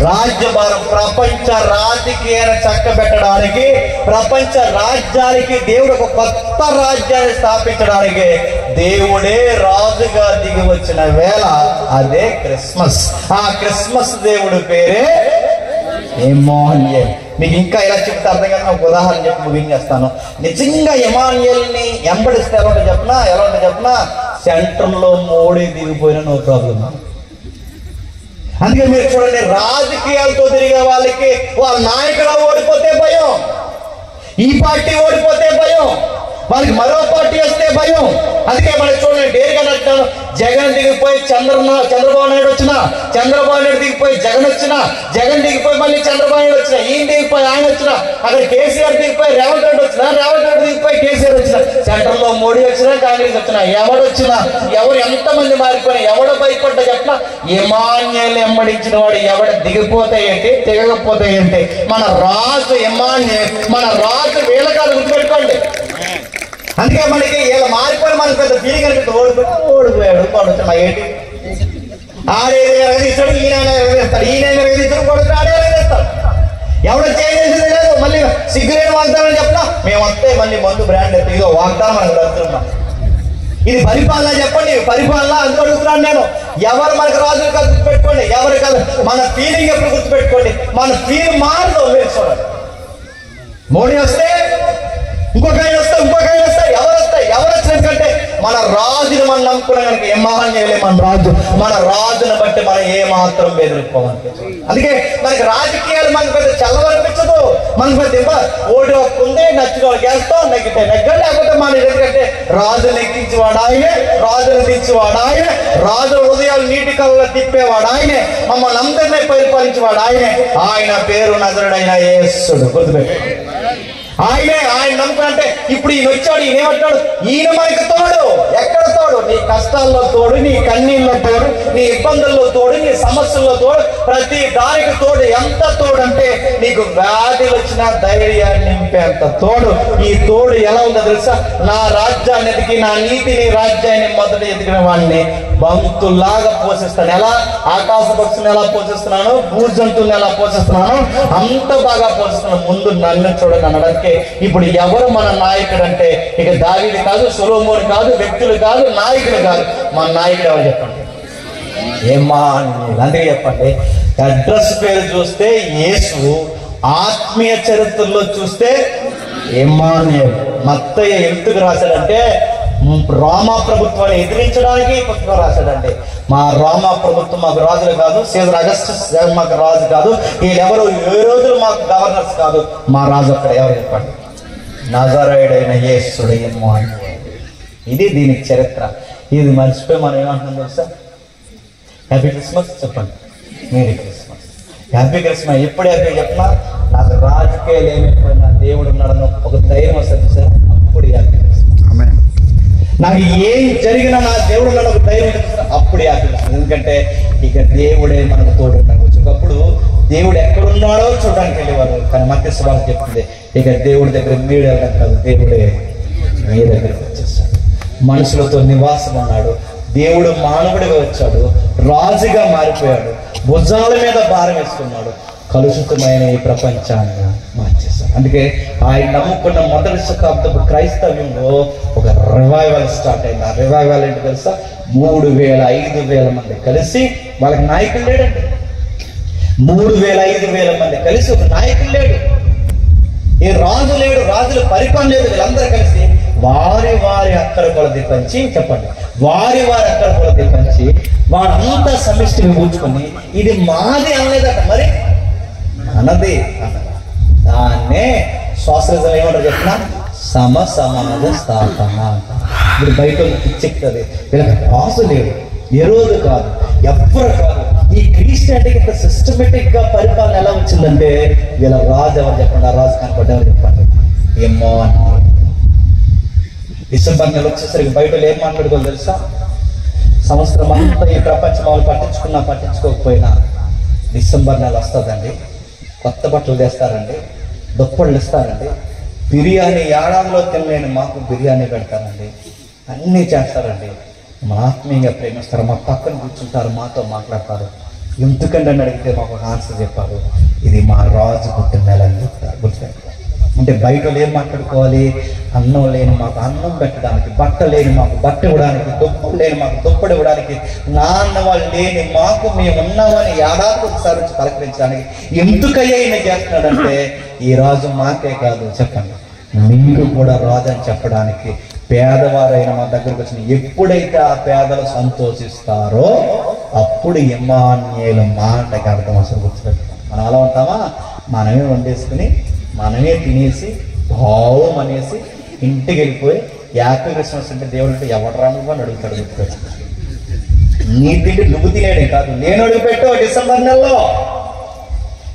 S1: రాజ్య భారం. ప్రపంచ రాజకీయాన్ని చక్కబెట్టడానికి, ప్రపంచ రాజ్యానికి దేవుడు ఒక కొత్త రాజ్యాన్ని స్థాపించడానికి దేవుడే రాజుగా దిగి వచ్చిన వేళ అదే క్రిస్మస్. ఆ క్రిస్మస్ దేవుడి పేరే ఇమ్మానుయేల్. మీకు ఇంకా ఇలా చెప్తే అర్థం కాదు. ఒక ఉదాహరణ చెప్పి ముగించేస్తాను. నిజంగా ఇమ్మానుయేల్ని వెంబడిస్తే ఎలా ఉంటుంది చెప్పినా సెంటర్లో మోడీ దిగిపోయినా నో ప్రాబ్లం. అందుకే మీరు చూడండి, రాజకీయాలతో తిరిగే వాళ్ళకి వాళ్ళ నాయకుడు ఓడిపోతే భయం, ఈ పార్టీ ఓడిపోతే భయం, వాళ్ళకి మరో పార్టీ వస్తే భయం. అందుకే మనకి చూడండి, డేరుగా నచ్చాను. జగన్ దిగిపోయి చంద్రబాబు నాయుడు వచ్చినా, చంద్రబాబు నాయుడు దిగిపోయి జగన్ వచ్చినా, జగన్ దిగిపోయి మళ్ళీ చంద్రబాబు నాయుడు వచ్చినా, ఈయన దిగిపోయి ఆయన వచ్చినా, అక్కడ కేసీఆర్ దిగిపోయి రేవంత్ రెడ్డి వచ్చినా, రేవంత్ రెడ్డి దిగిపోయి కేసీఆర్ వచ్చినా, సెంట్రల్లో మోడీ వచ్చినా, కాంగ్రెస్ వచ్చినా, ఎవడొచ్చినా, ఎవరు ఎంతమంది మారిపోయినా, ఎవడ భయపడ్డా చెప్పినా ఇమ్మానుయేల్ వెంబడించిన వాడు ఎవడ దిగిపోతే ఏంటి, దిగకపోతే ఏంటి? మన రాజు ఇమ్మానుయేల్. మన రాజు వీళ్ళకాదు, గుర్తుపెట్టుకోండి. అందుకే మనకి ఇలా మారిపోయి మనకి పెద్ద ఫీలింగ్ అనిపిస్తుంది. ఓడిపోయాడు మా ఏంటి? ఆడేది ఎరగదీస్తాడు, ఈయన ఎరగదీస్తాడు, ఈయన ఎరగదీస్తాడు, కొడుకు ఆడే ఎరగదీస్తాడు. ఎవడో చేంజ్ చేసేది లేదు. మళ్ళీ సిగ్గులేని వాగ్దానం చెప్పినా మేము వస్తే మళ్ళీ మందు బ్రాండ్ ఎత్తి ఇదో వాగ్దానం మనకు దొరుకుతున్నాం. ఇది పరిపాలన చెప్పండి, పరిపాలన అందుకు అడుగుతున్నాను నేను. ఎవరు మనకు రాజులు కాదు, గుర్తుపెట్టుకోండి. ఎవరు కాదు, మన ఫీలింగ్ ఎప్పుడు గుర్తుపెట్టుకోండి. మన ఫీల్ మారదు. మీరు చూడండి, మోడీ వస్తే ఇంకొక ఆయన వస్తాయి, ఎవరు వచ్చినట్టుకంటే మన రాజుని మనం నమ్ముకున్నాం కనుక ఇమ్మానుయేలే మన రాజు. మన రాజుని బట్టి మనం ఏమాత్రం బెదిరిపోమనిపించదు. అందుకే మనకి రాజకీయాలు మనకు పెద్ద చల్లవనిపించదు. మనకు పెద్ద ఓటు హక్కు ఉంది, నచ్చిన వాళ్ళకి వేస్తాం, నెగ్గితే నెగ్గండి, లేకపోతే మన ఎందుకంటే రాజులు ఎక్కించేవాడు ఆయనే, రాజులు దించేవాడు ఆయనే, రాజుల హృదయాలు నీటి కళ్ళలో తిప్పేవాడు ఆయనే, మమ్మల్ని అందరినీ పరిపాలించేవాడు ఆయనే. ఆయన పేరు నజరుడైన యేసుడు. గుర్తుపెట్టు. ఆయన నమ్ముకుంటే ఇప్పుడు ఈయన వచ్చాడు, ఈయన ఏమంటాడు, ఈయన మనకి తోడు. ఎక్కడ తోడు? నీ కష్టాల్లో తోడు, నీ కన్నీళ్ళలో తోడు, నీ ఇబ్బందుల్లో తోడు, నీ సమస్యల్లో తోడు, ప్రతి దానికి తోడు. ఎంత తోడు అంటే నీకు వ్యాధులు వచ్చినా ధైర్యాన్ని నింపేంత తోడు. ఈ తోడు ఎలా ఉందో తెలుసా? నా రాజ్యాన్ని ఎదిగి, నా నీతిని రాజ్యాన్ని మొదట ఎదిగిన వాడిని బంతుల్లాగా పోషిస్తాను. ఎలా? ఆకాశ పక్షులను ఎలా పోషిస్తున్నాను, భూజంతువులను ఎలా పోషిస్తున్నాను, అంత బాగా పోషిస్తున్నాను. ముందు నన్ను చూడని అనడానికి ఇప్పుడు ఎవరు మన నాయకుడు అంటే ఇక దావీదు కాదు, సొలొమోను కాదు, వ్యక్తులు కాదు, నాయకులు కాదు. మన నాయకుడు ఎవరు చెప్పండి? అందుకే చెప్పండి, అడ్రస్ పేరు చూస్తే యేసు, ఆత్మీయ చరిత్రలో చూస్తే ఇమ్మానుయేలు. మత్తయ్య ఎందుకు రాశాడంటే రోమా ప్రభుత్వాన్ని ఎదిరించడానికి పుస్తకం రాశాడండి. మా రోమా ప్రభుత్వం మాకు రాజులు కాదు, సీజర్ అగస్టస్ మాకు రాజు కాదు, వీళ్ళెవరు ఏ రోజులు మాకు గవర్నర్స్ కాదు, మా రాజు అక్కడ ఎవరు చెప్పండి? నజరేయుడైన యేసుడు ఇమ్మానుయేలు. ఇది దీనికి చరిత్ర. ఇది మర్చిపోయి మనం ఏమంటున్నాం తెలుసా? హ్యాపీ క్రిస్మస్ చెప్పండి, మేరీ క్రిస్మస్, హ్యాపీ క్రిస్మస్. ఎప్పుడు హ్యాపీ చెప్పినా నాకు రాజకీయాలు ఏమైపోయినా దేవుడు ఉన్నాడని ఒక ధైర్యం వస్తుంది సార్, అప్పుడు హ్యాపీ క్రిస్మస్. నాకు ఏం జరిగినా నా దేవుడు ఉన్నాడు ఒక ధైర్యం అప్పుడు హ్యాపీ క్రిస్మస్. ఎందుకంటే ఇక దేవుడే మనకు తోడున్నాడు. ఒకప్పుడు దేవుడు ఎక్కడున్నాడో చూడడానికి వెళ్ళేవారు, కానీ మత్స్య భాష చెప్తుంది ఇక దేవుడి దగ్గర మీరు వెళ్ళడం కాదు, దేవుడే మీ దగ్గరికి వచ్చేస్తాడు. మనుషులతో నివాసం ఉన్నాడు. దేవుడు మానవుడిగా వచ్చాడు, రాజుగా మారిపోయాడు, భుజాల మీద భారం వేసుకున్నాడు, కలుషితమైన ఈ ప్రపంచాన్ని మార్చేశాడు. అందుకే ఆయన నమ్ముకున్న మొదటి శతాబ్దపు క్రైస్తవ్యంలో ఒక రివైవల్ స్టార్ట్ అయింది. ఆ రివైవల్ ఏంటి తెలుసా? 3,000-5,000 మంది కలిసి, వాళ్ళకి నాయకులు లేడండి, 3,000-5,000 మంది కలిసి ఒక నాయకులు లేడు, ఏ రాజు లేడు, రాజుల పరిపాలన లేదు. వీళ్ళందరూ కలిసి వారి వారి అక్కర కొలది పంచి, చెప్పండి, వారి వారి అక్కర కొలది పంచి వారంతా సమిష్టిని కూర్చుకొని ఇది మాది అనలేదట, మరి మనది అన్నది. దాన్నే సోషలిజం ఏమంటారు చెప్పిన? సమాజ స్థాపన. ఇప్పుడు బయట పిచ్చెక్కుతుంది, వీళ్ళకి రాజు లేడు, ఏ రోజు కాదు, ఎవ్వరు కాదు. ఈ క్రిస్టియానిటీకి ఇంత సిస్టమేటిక్ గా పరిపాలన ఎలా వచ్చిందంటే వీళ్ళ రాజు ఎవరు చెప్పండి? ఆ రాజు కనపడ్డారు చెప్పండి, ఏమో అని. డిసెంబర్ నెల వచ్చేసరికి బయట ఏం మాట్లాడుకోవాలి తెలుసా? సంవత్సరం అంతా ఈ ప్రపంచం వాళ్ళు పట్టించుకోకపోయినా డిసెంబర్ నెల వస్తుందండి, కొత్త బట్టలు తెస్తారండి, దుప్పళ్ళు ఇస్తారండి, బిర్యానీ ఏడాదిలో తినలేని మాకు బిర్యానీ పెడతారండి, అన్నీ చేస్తారండి. మా ఆత్మీయంగా ప్రేమిస్తారు, మా పక్కన కూర్చుంటారు, మాతో మాట్లాడతారు. ఎందుకంటే అని అడిగితే మాకు ఒక ఆన్సర్ చెప్పారు, ఇది మా రాజు పుట్టిన నెల అని చెప్తారు. గుర్తుపెట్టుకో. అంటే బయట ఏం మాట్లాడుకోవాలి? అన్నం లేని మాకు అన్నం పెట్టడానికి, బట్ట లేని మాకు బట్ట ఇవ్వడానికి, దుప్పలు లేని మాకు దుప్పడు ఇవ్వడానికి, నాన్న వాళ్ళు లేని మాకు మేము ఉన్నామని ఏడాదికి ఒకసారి వచ్చి పలకరించడానికి ఎందుకయ్యా ఈయన చేస్తున్నాడంటే ఈ రాజు మాకే కాదు, చెప్పండి, మీరు కూడా రాజు అని చెప్పడానికి పేదవారైన మా దగ్గరకు వచ్చిన ఎప్పుడైతే ఆ పేదలు సంతోషిస్తారో అప్పుడు ఇమ్మానుయేలు మాటకి అర్థం అసలు గుర్తుపెట్టుతాం. మనం అలా ఉంటామా? మనమే వండేసుకుని మనమే తినేసి భావం అనేసి ఇంటికి వెళ్ళిపోయి హ్యాపీ క్రిస్మస్ అంటే దేవుడు అంటే ఎవరు రాను అని అడుగుతాడు. గుర్తుపెట్టు, నీ తిండి నువ్వు తినేడే కాదు, లేనోడికి పెట్టు. డిసెంబర్ నెలలో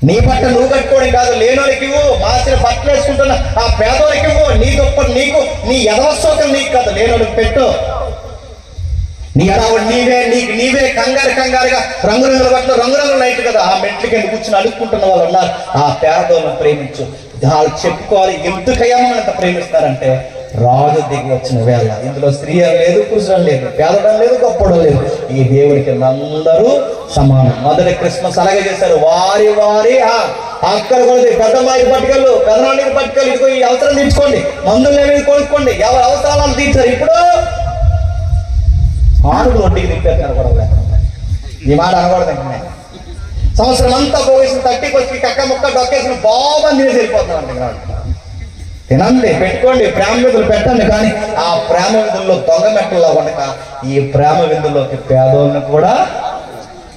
S1: నీ బట్ట నువ్వు కట్టుకోవడం కాదు, లేనోడికి ఇవ్వు. మార్చిన బట్టలు వేసుకుంటున్నా ఆ పేదోడికి ఇవ్వు. నీ దుప్పటి నీకు, నీ ఎదవస్తోకలు నీకు కాదు, లేనోడికి పెట్టు. నీ అడవుడు నీవే కంగారుగా రంగురంగుల బట్టలు, రంగురంగుల లైట్ కదా, ఆ మెట్ల కింద కూర్చుని అడుక్కుంటున్న వాళ్ళు ఉన్నారు. ఆ పేదోళ్ళని ప్రేమించు. వాళ్ళు చెప్పుకోవాలి ఎందుకయ్యా అంత ప్రేమిస్తారంటే రాజు దిగి వచ్చిన వేళ. ఇందులో స్త్రీ లేదు, పురుషుడు లేదు, పేదడం లేదు, గొప్పడం లేదు. ఈ దేవుడికి అందరూ సమానం. మొదటి క్రిస్మస్ అలాగే చేశారు. వారి వారి అక్కడ కొలది, పెద్దమ్మాయికి పట్టుకెళ్ళు, పెదనాళ్ళకి పట్టుకెళ్ళు, ఇదిగో ఈ అవసరం తీర్చుకోండి, మందులు ఏమి కొనుక్కోండి, ఎవరి అవసరాలను తీర్చారు. ఇప్పుడు ఆరుగురు ఒంటికి తిప్పేస్తున్నారు కూడా. ఈ మాట అనకూడదండి. సంవత్సరం అంతా పోగేసిన 30కి వచ్చి కక్క ముక్క డొక్కేసిన బాగా నీరు వెళ్ళిపోతున్నాం. తినండి, పెట్టుకోండి, ప్రేమ విందులు పెట్టండి, కానీ ఆ ప్రేమ విందుల్లో దొంగ మెట్టల్లో ఉండక ఈ ప్రేమ విందుల్లోకి పేదోళ్ళని కూడా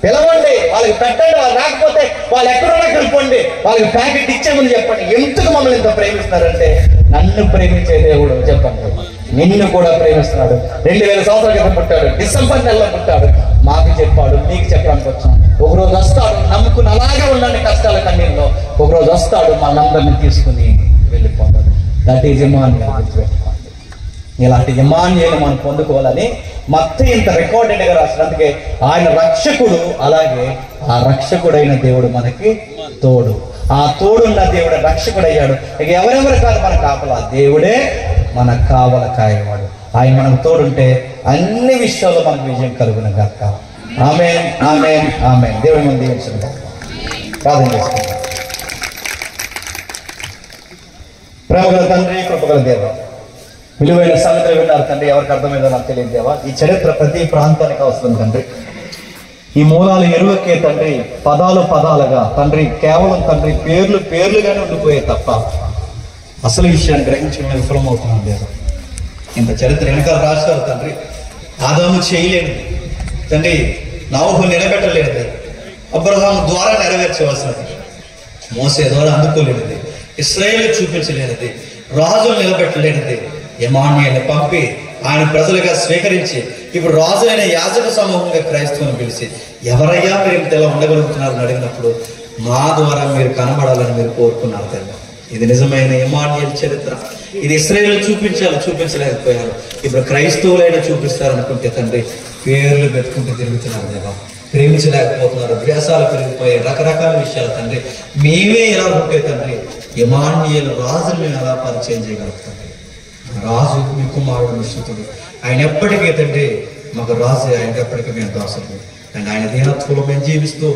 S1: పిలవండి, వాళ్ళకి పెట్టండి. వాళ్ళు రాకపోతే వాళ్ళు ఎక్కడున్నా వెళ్ళిపోండి, వాళ్ళకి ప్యాకెట్ ఇచ్చేమని చెప్పండి. ఎందుకు మమ్మల్ని ఇంత ప్రేమిస్తున్నారంటే నన్ను ప్రేమించే దేవుడు చెప్పండి నిన్ను కూడా ప్రేమిస్తున్నాడు. 2000 సంవత్సరాల క్రితం పుట్టాడు, డిసెంబర్ నెలలో పుట్టాడు. మాకు చెప్పాడు, మీకు చెప్పడానికి వచ్చాం. ఒకరోజు వస్తాడు, నమ్ముకుని అలాగే ఉండండి కష్టాల కన్నీళ్ళలో. ఒకరోజు వస్తాడు, మనందరినీ తీసుకుని వెళ్ళిపోతాడు. That is Emmanuel. ఇలాంటి ఇమాన్యుయేల్ మనం పొందుకోవాలని మత్తయి ఇంత రికార్డెడ్గా రాశారు. అందుకే ఆయన రక్షకుడు, అలాగే ఆ రక్షకుడైన దేవుడు మనకి తోడు. ఆ తోడున్న దేవుడు రక్షకుడు అయ్యాడు. ఇక ఎవరెవరు కాదు మన కాపలా, దేవుడే మనకు కావల కాయవాడు. ఆయన మనకు తోడుంటే అన్ని విషయాల్లో మనకు విజయం కలుగును గాక. ఆమేన్, ఆమేన్, ఆమేన్. దేవుడి ముందు దీవించండి. ప్రార్థన చేసుకుంటాం. ప్రేమగల తండ్రి, కృపగల దేవ, విలువైన సంగతులు విన్నారు తండ్రి. ఎవరికి అర్థమైందో నాకు తెలియదు దేవా. ఈ చరిత్ర ప్రతి ప్రాంతానికి అవసరం తండ్రి. ఈ మూలాలు ఎరువకే తండ్రి, పదాలు పదాలుగా తండ్రి, కేవలం తండ్రి పేర్లుగానే ఉండిపోయే తప్ప అసలు విషయాన్ని గ్రహించడం విఫలమవుతున్నాను దేవా. ఇంత చరిత్ర వెనకాల రాశారు తండ్రి. ఆదాము చేయలేనిది తండ్రి, నోవహు నిలబెట్టలేనిది, అబ్రహాము ద్వారా నెరవేర్చవలసినది, మోసే ద్వారా అందుకోలేనిది, ఇశ్రాయేలు చూపించలేనిది, రాజులు నిలబెట్టలేనిది, ఇమాన్యుయేలును పంపి ఆయన ప్రజలుగా స్వీకరించి ఇప్పుడు రాజు అయిన యాజక సమూహంగా క్రైస్తవులను పిలిచి ఎవరయ్యా మీరు ఇంత ఇలా ఉండగలుగుతున్నారని అడిగినప్పుడు మా ద్వారా మీరు కనబడాలని మీరు కోరుకున్నారు తండ్రి. ఇది నిజమైన ఇమాన్యుయేల్ చరిత్ర. ఇది ఇశ్రాయేలు చూపించలేకపోయారు. ఇప్పుడు క్రైస్తవులైనా చూపిస్తారనుకుంటే తండ్రి, పేర్లు పెట్టుకుంటూ తిరుగుతున్నారు దేవా. ప్రేమించలేకపోతున్నారు, ద్వేషాలు పెరిగిపోయాయి, రకరకాల విషయాలు తండ్రి. మేమే ఎలా ఉంటే తండ్రి, ఇమాన్యుయేల్ రాజుని మేము ఎలా పరిచయం చేయగలుగుతాం? రాజు మీ కుమారుడు నిశ్చితుడు. ఆయన ఎప్పటికీ తండ్రి మాకు రాజు, ఆయనకి ఎప్పటికీ మేము దాసులు. అండ్ ఆయన దీనత్వంలో మేము జీవిస్తూ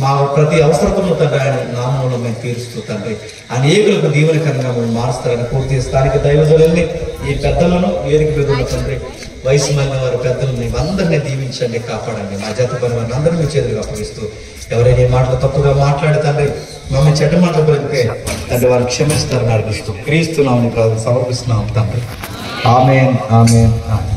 S1: మా ప్రతి అవసరతను తండ్రి ఆయన నామంలో మేము తీరుస్తూ తండ్రి అనేకులకు దీవెనకరంగా మేము మారుస్తారని పూర్తి స్థానిక దైవజనుల్ని, ఈ పెద్దలను, వేదిక పెద్దలను తండ్రి, వయసు మళ్ళీ వారి పెద్దలని అందరినీ దీవించండి, కాపాడండి. మా జత పని వారిని అందరూ మీ చేతులుగా అప్పగిస్తూ ఎవరైనా ఈ మాటలు తప్పుగా మాట్లాడి తండ్రి మమ్మల్ని చెడ్డ మాటలు పలికితే తండ్రి వారు క్షమిస్తారని అర్పిస్తూ క్రీస్తు నామమున సమర్పిస్తున్నాం తండ్రి. ఆమేన్, ఆమేన్, ఆమేన్.